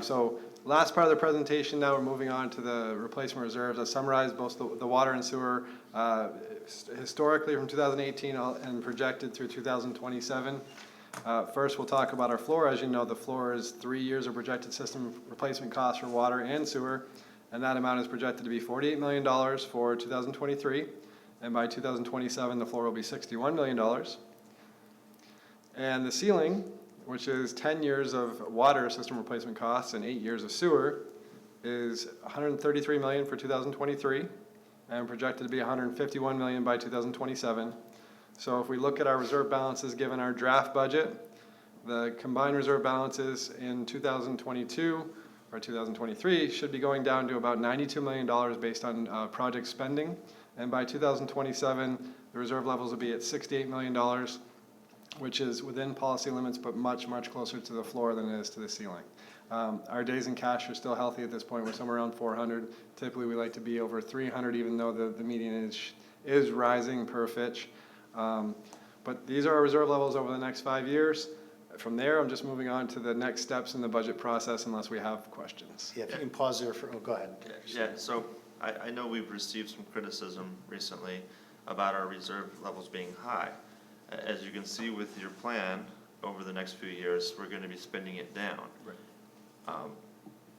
So last part of the presentation, now we're moving on to the replacement reserves. I summarized both the water and sewer historically from 2018 and projected through 2027. First, we'll talk about our floor. As you know, the floor is 3 years of projected system replacement costs for water and sewer, and that amount is projected to be $48 million for 2023, and by 2027, the floor will be $61 million. And the ceiling, which is 10 years of water system replacement costs and 8 years of sewer, is $133 million for 2023, and projected to be $151 million by 2027. So if we look at our reserve balances given our draft budget, the combined reserve balances in 2022 or 2023 should be going down to about $92 million based on project spending. And by 2027, the reserve levels will be at $68 million, which is within policy limits, but much, much closer to the floor than it is to the ceiling. Our days in cash are still healthy at this point. We're somewhere around 400. Typically, we like to be over 300, even though the median is rising per Fitch. But these are our reserve levels over the next 5 years. From there, I'm just moving on to the next steps in the budget process unless we have questions. Yeah, if you can pause there for, go ahead. Yeah, so I know we've received some criticism recently about our reserve levels being high. As you can see with your plan, over the next few years, we're going to be spending it down. Right.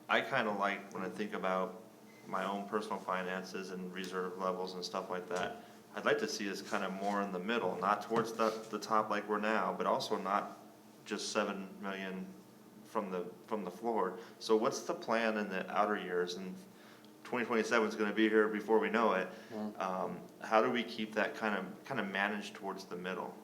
I kind of like, when I think about my own personal finances and reserve levels and stuff like that, I'd like to see us kind of more in the middle, not towards the top like we're now, but also not just 7 million from the floor. So what's the plan in the outer years? And 2027 is going to be here before we know it. How do we keep that kind of managed towards the middle?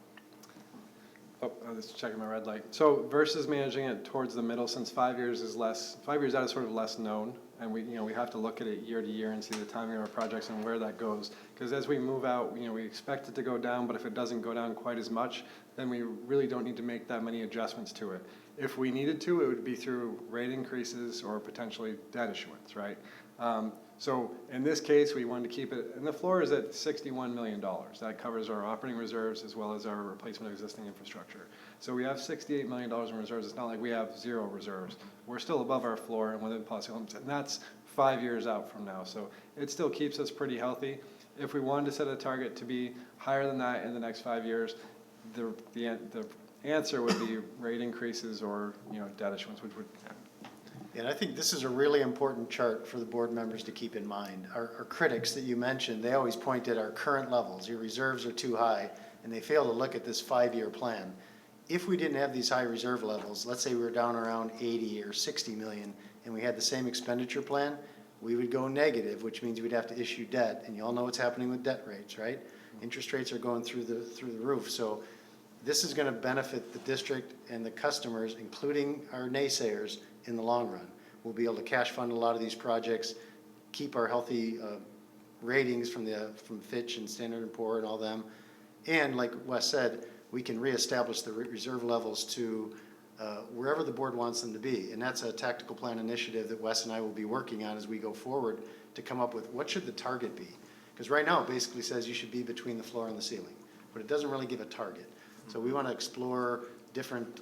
Oh, I was checking my red light. So versus managing it towards the middle, since 5 years is less, 5 years out is sort of less known, and we have to look at it year to year and see the timing of our projects and where that goes. Because as we move out, we expect it to go down, but if it doesn't go down quite as much, then we really don't need to make that many adjustments to it. If we needed to, it would be through rate increases or potentially debt issuance, right? So in this case, we wanted to keep it, and the floor is at $61 million. That covers our operating reserves as well as our replacement of existing infrastructure. So we have $68 million in reserves. It's not like we have zero reserves. We're still above our floor and within policy limits, and that's 5 years out from now. So it still keeps us pretty healthy. If we wanted to set a target to be higher than that in the next 5 years, the answer would be rate increases or debt issuance, which would. And I think this is a really important chart for the board members to keep in mind. Our critics that you mentioned, they always point at our current levels. Your reserves are too high, and they fail to look at this 5-year plan. If we didn't have these high reserve levels, let's say we were down around 80 or 60 million, and we had the same expenditure plan, we would go negative, which means we'd have to issue debt. And you all know what's happening with debt rates, right? Interest rates are going through the roof. So this is going to benefit the district and the customers, including our naysayers, in the long run. We'll be able to cash fund a lot of these projects, keep our healthy ratings from Fitch and Standard & Poor and all them. And like Wes said, we can reestablish the reserve levels to wherever the board wants them to be. And that's a tactical plan initiative that Wes and I will be working on as we go forward to come up with what should the target be. Because right now it basically says you should be between the floor and the ceiling. but it doesn't really give a target. So we want to explore different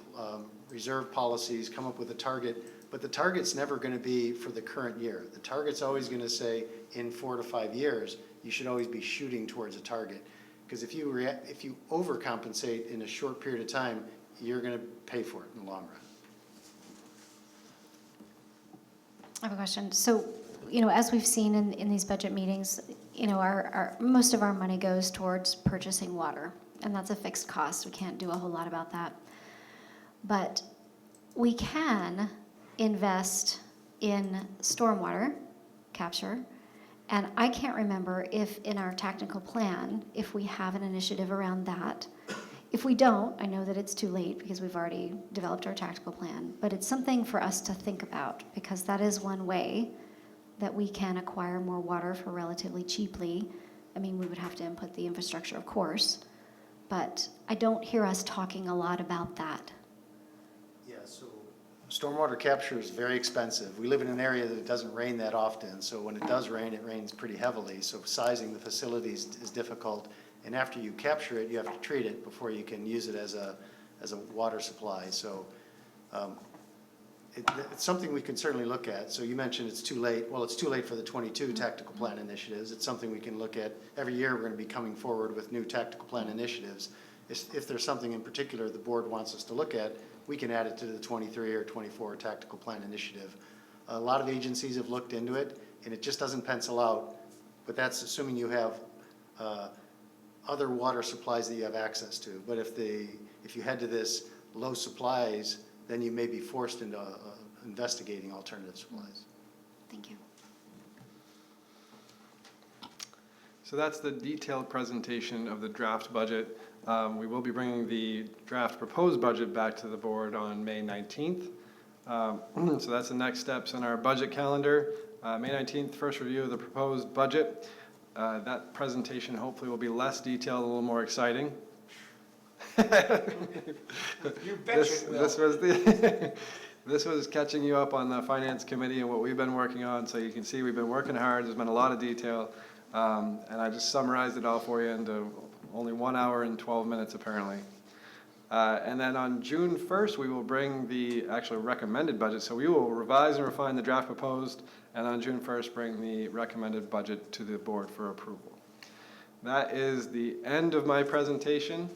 reserve policies, come up with a target, but the target's never going to be for the current year. The target's always going to say in 4 to 5 years, you should always be shooting towards a target. Because if you overcompensate in a short period of time, you're going to pay for it in the long run. I have a question. So, as we've seen in these budget meetings, most of our money goes towards purchasing water, and that's a fixed cost. We can't do a whole lot about that. But we can invest in stormwater capture, and I can't remember if in our technical plan, if we have an initiative around that. If we don't, I know that it's too late because we've already developed our tactical plan, but it's something for us to think about because that is one way that we can acquire more water for relatively cheaply. I mean, we would have to input the infrastructure, of course, but I don't hear us talking a lot about that. Yeah, so stormwater capture is very expensive. We live in an area that it doesn't rain that often, so when it does rain, it rains pretty heavily. So sizing the facilities is difficult. And after you capture it, you have to treat it before you can use it as a water supply. So it's something we can certainly look at. So you mentioned it's too late. Well, it's too late for the 22 tactical plan initiatives. It's something we can look at. Every year we're going to be coming forward with new tactical plan initiatives. If there's something in particular the board wants us to look at, we can add it to the 23 or 24 tactical plan initiative. A lot of agencies have looked into it, and it just doesn't pencil out. But that's assuming you have other water supplies that you have access to. But if you head to this low supplies, then you may be forced into investigating alternative supplies. Thank you. So that's the detailed presentation of the draft budget. We will be bringing the draft proposed budget back to the board on May 19th. So that's the next steps in our budget calendar. May 19th, first review of the proposed budget. That presentation hopefully will be less detailed, a little more exciting. You bet it will. This was catching you up on the finance committee and what we've been working on. So you can see we've been working hard. There's been a lot of detail. And I just summarized it all for you into only 1 hour and 12 minutes apparently. And then on June 1st, we will bring the actual recommended budget. So we will revise and refine the draft proposed, and on June 1st, bring the recommended budget to the board for approval. That is the end of my presentation.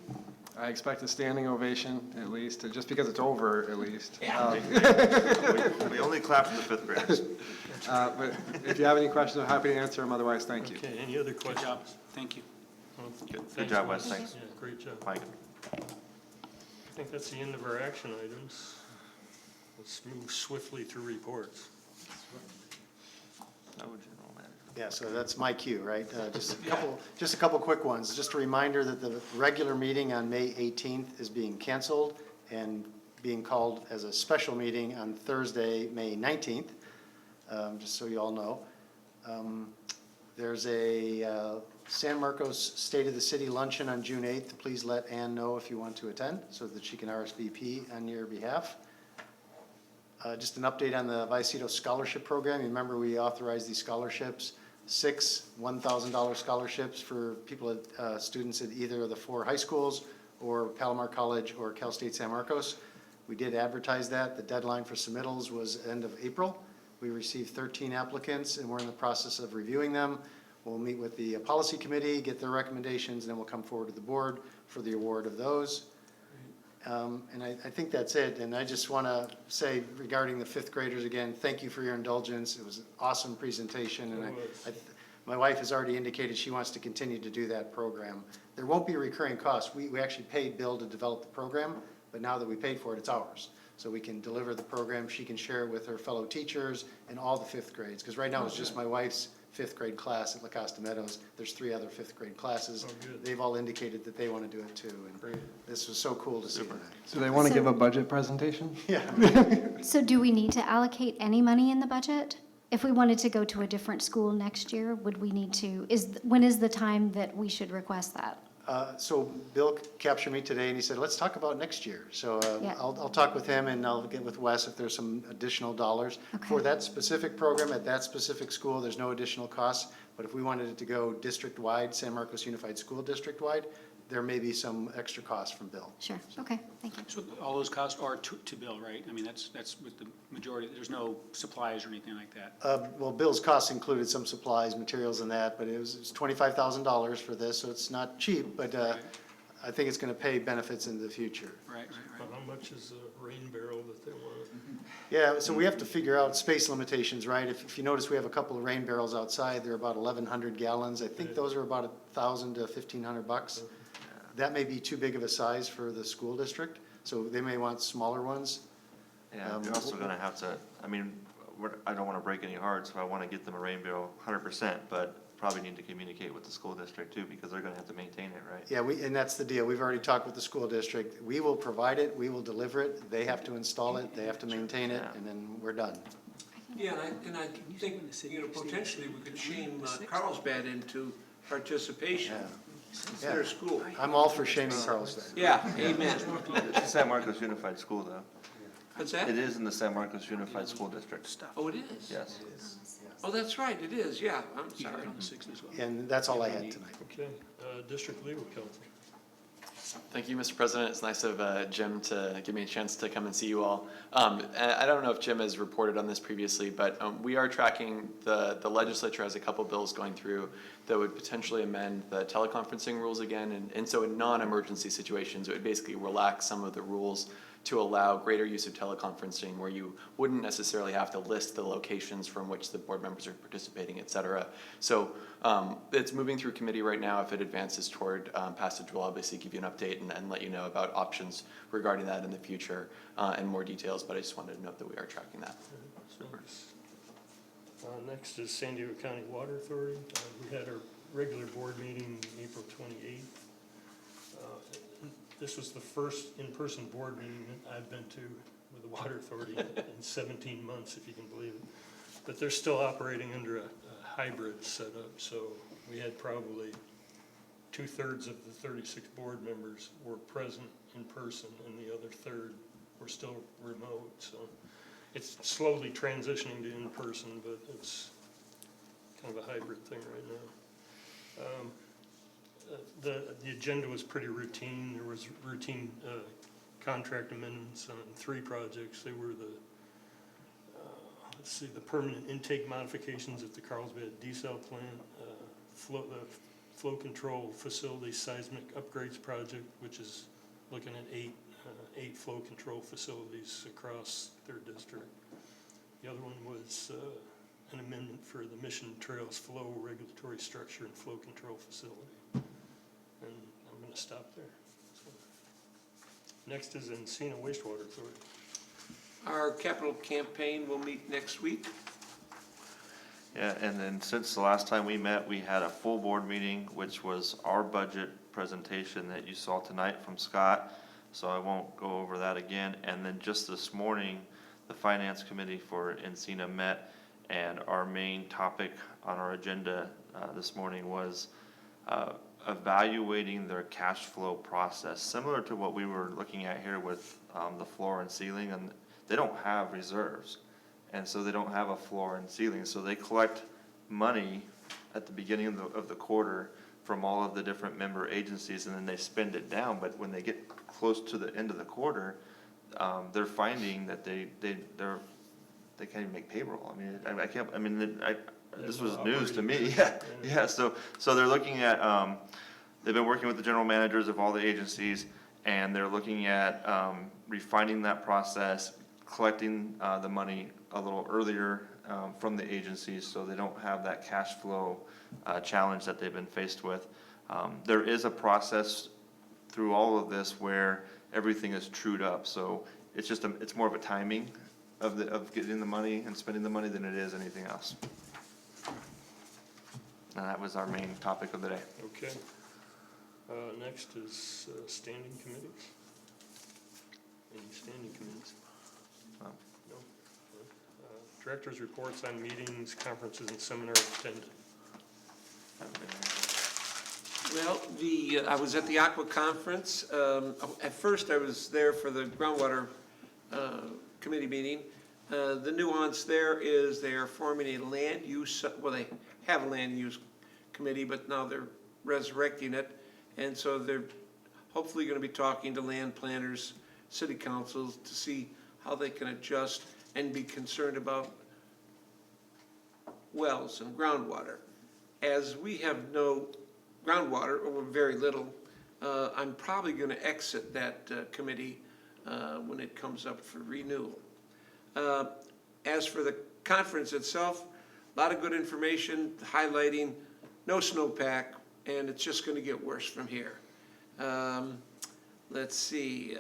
I expect a standing ovation, at least, just because it's over, at least. We only clap for the fifth graders. But if you have any questions, I'm happy to answer them. Otherwise, thank you. Okay, any other questions? Good job. Thank you. Good job, Wes. Thanks. Yeah, great job. Mike. I think that's the end of our action items. Let's move swiftly through reports. No general manager. Yeah, so that's my cue, right? Just a couple quick ones. Just a reminder that the regular meeting on May 18th is being canceled and being called as a special meeting on Thursday, May 19th, just so you all know. There's a San Marcos State of the City luncheon on June 8th. Please let Ann know if you want to attend so that she can RSVP on your behalf. Just an update on the Vallecitos Scholarship Program. You remember we authorized these scholarships, 6 $1,000 scholarships for people, students at either of the 4 high schools or Palomar College or Cal State San Marcos. We did advertise that. The deadline for submittals was end of April. We received 13 applicants and we're in the process of reviewing them. We'll meet with the policy committee, get their recommendations, and then we'll come forward to the board for the award of those. And I think that's it. And I just want to say regarding the 5th graders again, thank you for your indulgence. It was an awesome presentation. And my wife has already indicated she wants to continue to do that program. There won't be recurring costs. We actually paid Bill to develop the program, but now that we paid for it, it's ours. So we can deliver the program. She can share it with her fellow teachers and all the 5th grades. Because right now it's just my wife's 5th grade class at La Costa Meadows. There's 3 other 5th grade classes. They've all indicated that they want to do it too. And this was so cool to see. So they want to give a budget presentation? Yeah. So do we need to allocate any money in the budget? If we wanted to go to a different school next year, would we need to, when is the time that we should request that? So Bill captured me today and he said, let's talk about next year. So Yeah. I'll talk with him and I'll get with Wes if there's some additional dollars. Okay. For that specific program at that specific school, there's no additional costs. But if we wanted it to go district-wide, San Marcos Unified School District-wide, there may be some extra cost from Bill. Sure, okay, thank you. So all those costs are to Bill, right? I mean, that's with the majority, there's no supplies or anything like that. Well, Bill's costs included some supplies, materials and that, but it's $25,000 for this, so it's not cheap, but I think it's gonna pay benefits in the future. Right. How much is a rain barrel that they want? Yeah, so we have to figure out space limitations, right? If you notice, we have a couple of rain barrels outside, they're about 1,100 gallons. I think those are about $1,000 to $1,500. That may be too big of a size for the school district, so they may want smaller ones. Yeah, you're also gonna have to, I mean, I don't wanna break any hearts, so I wanna get them a rain barrel 100%, but probably need to communicate with the school district too, because they're gonna have to maintain it, right? Yeah, and that's the deal. We've already talked with the school district. We will provide it, we will deliver it, they have to install it, they have to maintain it, and then we're done. Yeah, and I think, potentially we could shame Carlsbad into participation. It's their school. I'm all for shaming Carlsbad. Yeah, amen. It's the San Marcos Unified School though. What's that? It is in the San Marcos Unified School District. Oh, it is? Yes. Oh, that's right, it is, yeah, I'm sorry. And that's all I had tonight. Okay, District Legal Counsel. Thank you, Mr. President. It's nice of Jim to give me a chance to come and see you all. I don't know if Jim has reported on this previously, but we are tracking, the legislature has a couple bills going through that would potentially amend the teleconferencing rules again. And so in non-emergency situations, it would basically relax some of the rules to allow greater use of teleconferencing where you wouldn't necessarily have to list the locations from which the board members are participating, et cetera. So it's moving through committee right now. If it advances toward passage, we'll obviously give you an update and let you know about options regarding that in the future and more details, but I just wanted to note that we are tracking that. Next is San Diego County Water Authority. We had our regular board meeting April 28th. This was the first in-person board meeting that I've been to with the Water Authority in 17 months, if you can believe it. But they're still operating under a hybrid setup, so we had probably 2/3 of the 36 board members were present in person, and the other third were still remote. So it's slowly transitioning to in-person, but it's kind of a hybrid thing right now. The agenda was pretty routine. There was routine contract amendments on 3 projects. They were the permanent intake modifications at the Carlsbad desal plant, the flow control facility seismic upgrades project, which is looking at 8 flow control facilities across their district. The other one was an amendment for the Mission Trails flow regulatory structure and flow control facility. And I'm going to stop there. So, next is Encina Wastewater Authority. Our capital campaign will meet next week. Yeah, and then since the last time we met, we had a full board meeting, which was our budget presentation that you saw tonight from Scott. So I won't go over that again. And then just this morning, the Finance Committee for Encina met, and our main topic on our agenda this morning was evaluating their cash flow process, similar to what we were looking at here with the floor and ceiling. And they don't have reserves, and so they don't have a floor and ceiling. So they collect money at the beginning of the quarter from all of the different member agencies, and then they spend it down. But when they get close to the end of the quarter, they're finding that they can't even make payroll. I mean, this was news to me. Yeah. So they're looking at. They've been working with the general managers of all the agencies, and they're looking at refining that process, collecting the money a little earlier from the agencies, so they don't have that cash flow challenge that they've been faced with. There is a process through all of this where everything is trued up, so it's more of a timing of getting the money and spending the money than it is anything else. And that was our main topic of the day. Okay. Next is standing committees. Any standing committees? No. Directors' reports on meetings, conferences, and seminars attended. Well, I was at the Aqua Conference. At first, I was there for the groundwater committee meeting. The nuance there is they are forming a land use, well, they have a land use committee, but now they're resurrecting it. And so they're hopefully going to be talking to land planners, city councils, to see how they can adjust and be concerned about wells and groundwater. As we have no groundwater, or very little, I'm probably going to exit that committee when it comes up for renewal. As for the conference itself, a lot of good information, highlighting no snowpack, and it's just going to get worse from here. Let's see.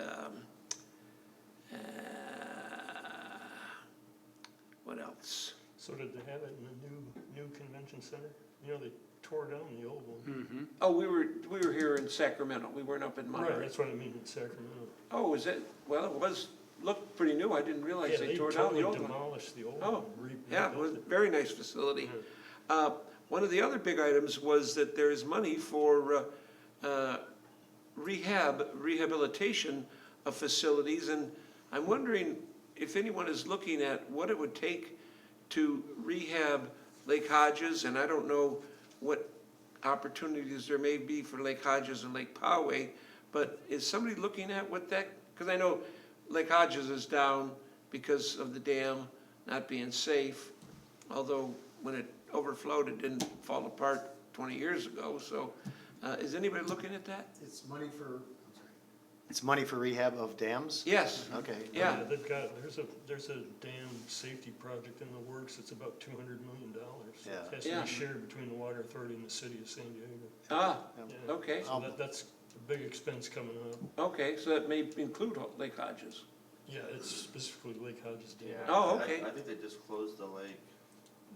What else? So did they have it in the new convention center? You know, they tore down the old one. Oh, we were here in Sacramento. We weren't up in Monterey. Right, that's what I mean in Sacramento. Oh, is it? Well, it looked pretty new. I didn't realize Yeah, they tore down the totally old one. demolished the old Oh, one. yeah, it was a very nice facility. One of the other big items was that there is money for rehabilitation of facilities, and I'm wondering if anyone is looking at what it would take to rehab Lake Hodges, and I don't know what opportunities there may be for Lake Hodges and Lake Poway, but is somebody looking at what that, because I know Lake Hodges is down because of the dam not being safe, although when it overflowed, it didn't fall apart 20 years ago, so is anybody looking at that? It's money for, it's money for rehab of dams? Yes. Okay. Yeah. They've got, there's a dam safety project in the works. It's about $200 million. Yeah. It has to Yeah. be shared between the Water Authority and the city of San Diego. Ah, Yeah. okay. So that's a big expense coming up. Okay, so that may include Lake Hodges. Yeah, it's specifically Lake Hodges Dam. Oh, okay. I think they just closed the lake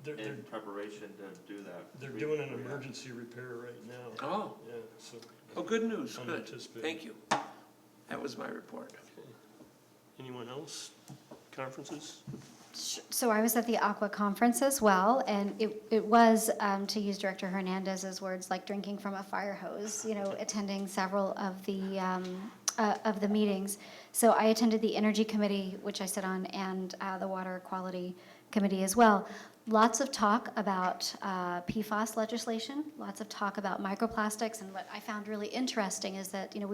They're in preparation to do that. They're doing an emergency repair right now. Oh. Yeah, so. Oh, good news, good. Unanticipated. Thank you. That was my report. Okay. Anyone else? Conferences? So I was at the Aqua Conference as well, and it was, to use Director Hernandez's words, like drinking from a fire hose, you know, attending several of the meetings. So I attended the Energy Committee, which I sit on, and the Water Quality Committee as well. Lots of talk about PFAS legislation, lots of talk about microplastics, and what I found really interesting is that, you know,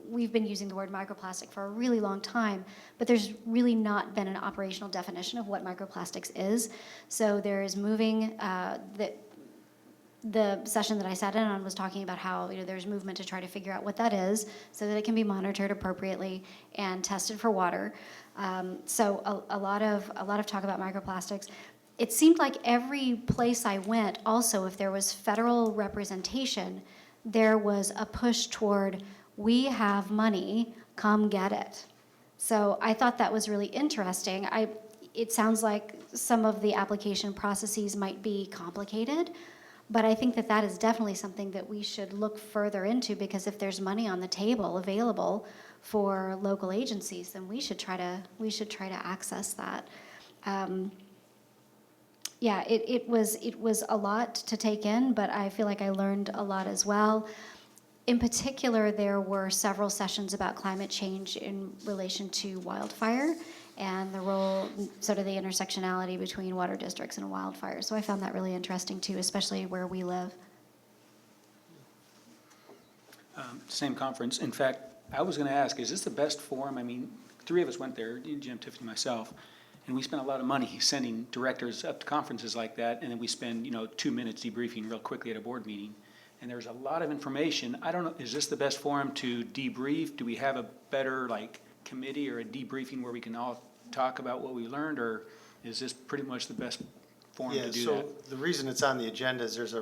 we've been using the word microplastic for a really long time, but there's really not been an operational definition of what microplastics is. So there is moving, the session that I sat in on was talking about how, you know, there's movement to try to figure out what that is so that it can be monitored appropriately and tested for water. So a lot of talk about microplastics. It seemed like every place I went, also, if there was federal representation, there was a push toward, we have money, come get it. So I thought that was really interesting. It sounds like some of the application processes might be complicated, but I think that is definitely something that we should look further into, because if there's money on the table available for local agencies, then we should try to access that. Yeah, it was a lot to take in, but I feel like I learned a lot as well. In particular, there were several sessions about climate change in relation to wildfire and the role, sort of the intersectionality between water districts and wildfires. So I found that really interesting too, especially where we live. Same conference. In fact, I was going to ask, is this the best forum? I mean, three of us went there, Jim, Tiffany, myself. And we spent a lot of money sending directors up to conferences like that, and then we spend, 2 minutes debriefing real quickly at a board meeting. And there's a lot of information. I don't know, is this the best forum to debrief? Do we have a better, committee or a debriefing where we can all talk about what we learned, or is this pretty much the best forum to do that? Yeah, so the reason it's on the agenda is there's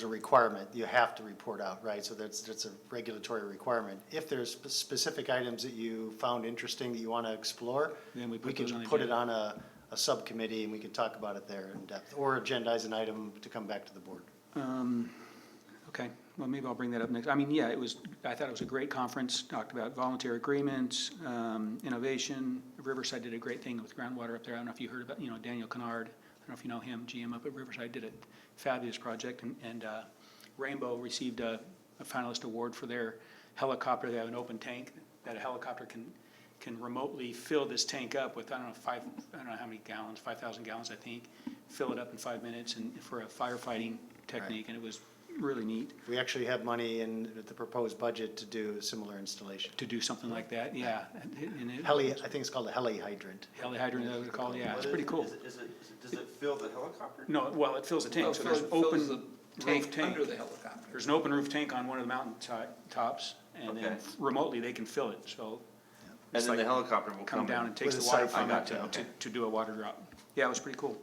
a requirement. You have to report out, right? So that's a regulatory requirement. If there's specific items that you found interesting that you want to explore, Then we we put those can on the put it agenda. on a subcommittee and we can talk about it there in depth, or agendize an item to come back to the board. Okay, well, maybe I'll bring that up next. I mean, yeah, I thought it was a great conference, talked about volunteer agreements, innovation. Riverside did a great thing with groundwater up there. I don't know if you heard about, Daniel Kennard. I don't know if you know him, GM up at Riverside, did a fabulous project. And Rainbow received a finalist award for their helicopter. They have an open tank that a helicopter can remotely fill this tank up with, I don't know how many gallons, 5,000 gallons, I think, fill it up in 5 minutes and for a firefighting technique. And it was really neat We actually have money in the proposed budget to do a similar installation. to do something like that, yeah. And it- Heli, I think it's called a heli hydrant. Heli hydrant, that was called, yeah, it's pretty cool. Does it fill the helicopter? No, well, it fills a tank, so there's an Fills open the roof tank under the helicopter. There's an open roof tank on one of the mountain tops, and then Okay. remotely they can fill it, so. And it's then the like helicopter will come down and takes With the a water siphon. from I it gotcha, okay. to do a water drop. Yeah, it was pretty cool.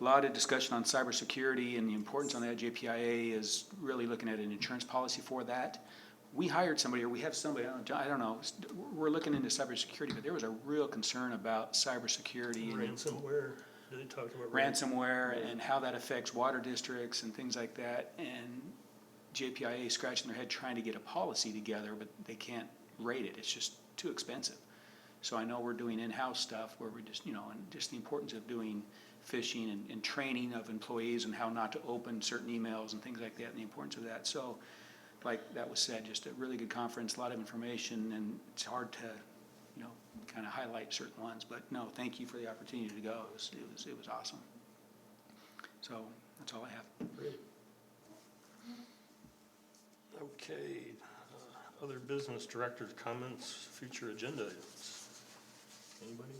A lot of discussion on cybersecurity and the importance on that. JPIA is really looking at an insurance policy for that. We hired somebody, or we have somebody, I don't know, we're looking into cybersecurity, but there was a real concern about cybersecurity and Ransomware, did they talk about? ransomware and how that affects water districts and things like that. And JPIA is scratching their head trying to get a policy together, but they can't rate it. It's just too expensive. So I know we're doing in-house stuff where we're just, and just the importance of doing phishing and training of employees and how not to open certain emails and things like that, and the importance of that. So, like that was said, just a really good conference, a lot of information, and it's hard to, kind of highlight certain ones. But no, thank you for the opportunity to go. It was awesome. So that's all I have. Okay, other business directors' comments, future agenda items. Anybody?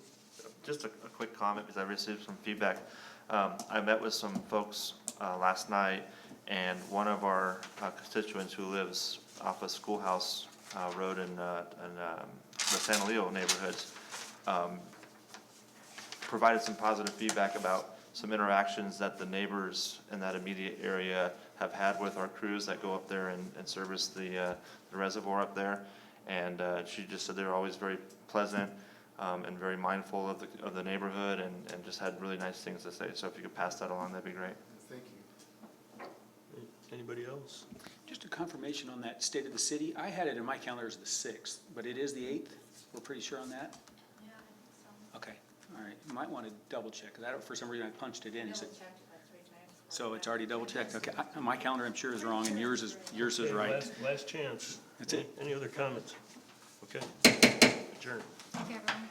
Just a quick comment, because I received some feedback. I met with some folks last night, and one of our constituents who lives off a Schoolhouse Road in the San Leo neighborhoods provided some positive feedback about some interactions that the neighbors in that immediate area have had with our crews that go up there and service the reservoir up there. And she just said they're always very pleasant and very mindful of the neighborhood, and just had really nice things to say. So if you could pass that along, that'd be great. Thank you. Anybody else? Just a confirmation on that State of the City. I had it in my calendar as the 6th, but it is the 8th? We're pretty sure on that? Yeah, I think so. Okay, all right. You might want to double check, because for some reason I punched it in. So it's already double checked. Okay, my calendar I'm sure is wrong, and yours is Okay, right. Last chance. That's it. Any other comments? Okay. Adjourn. Thank you, everyone.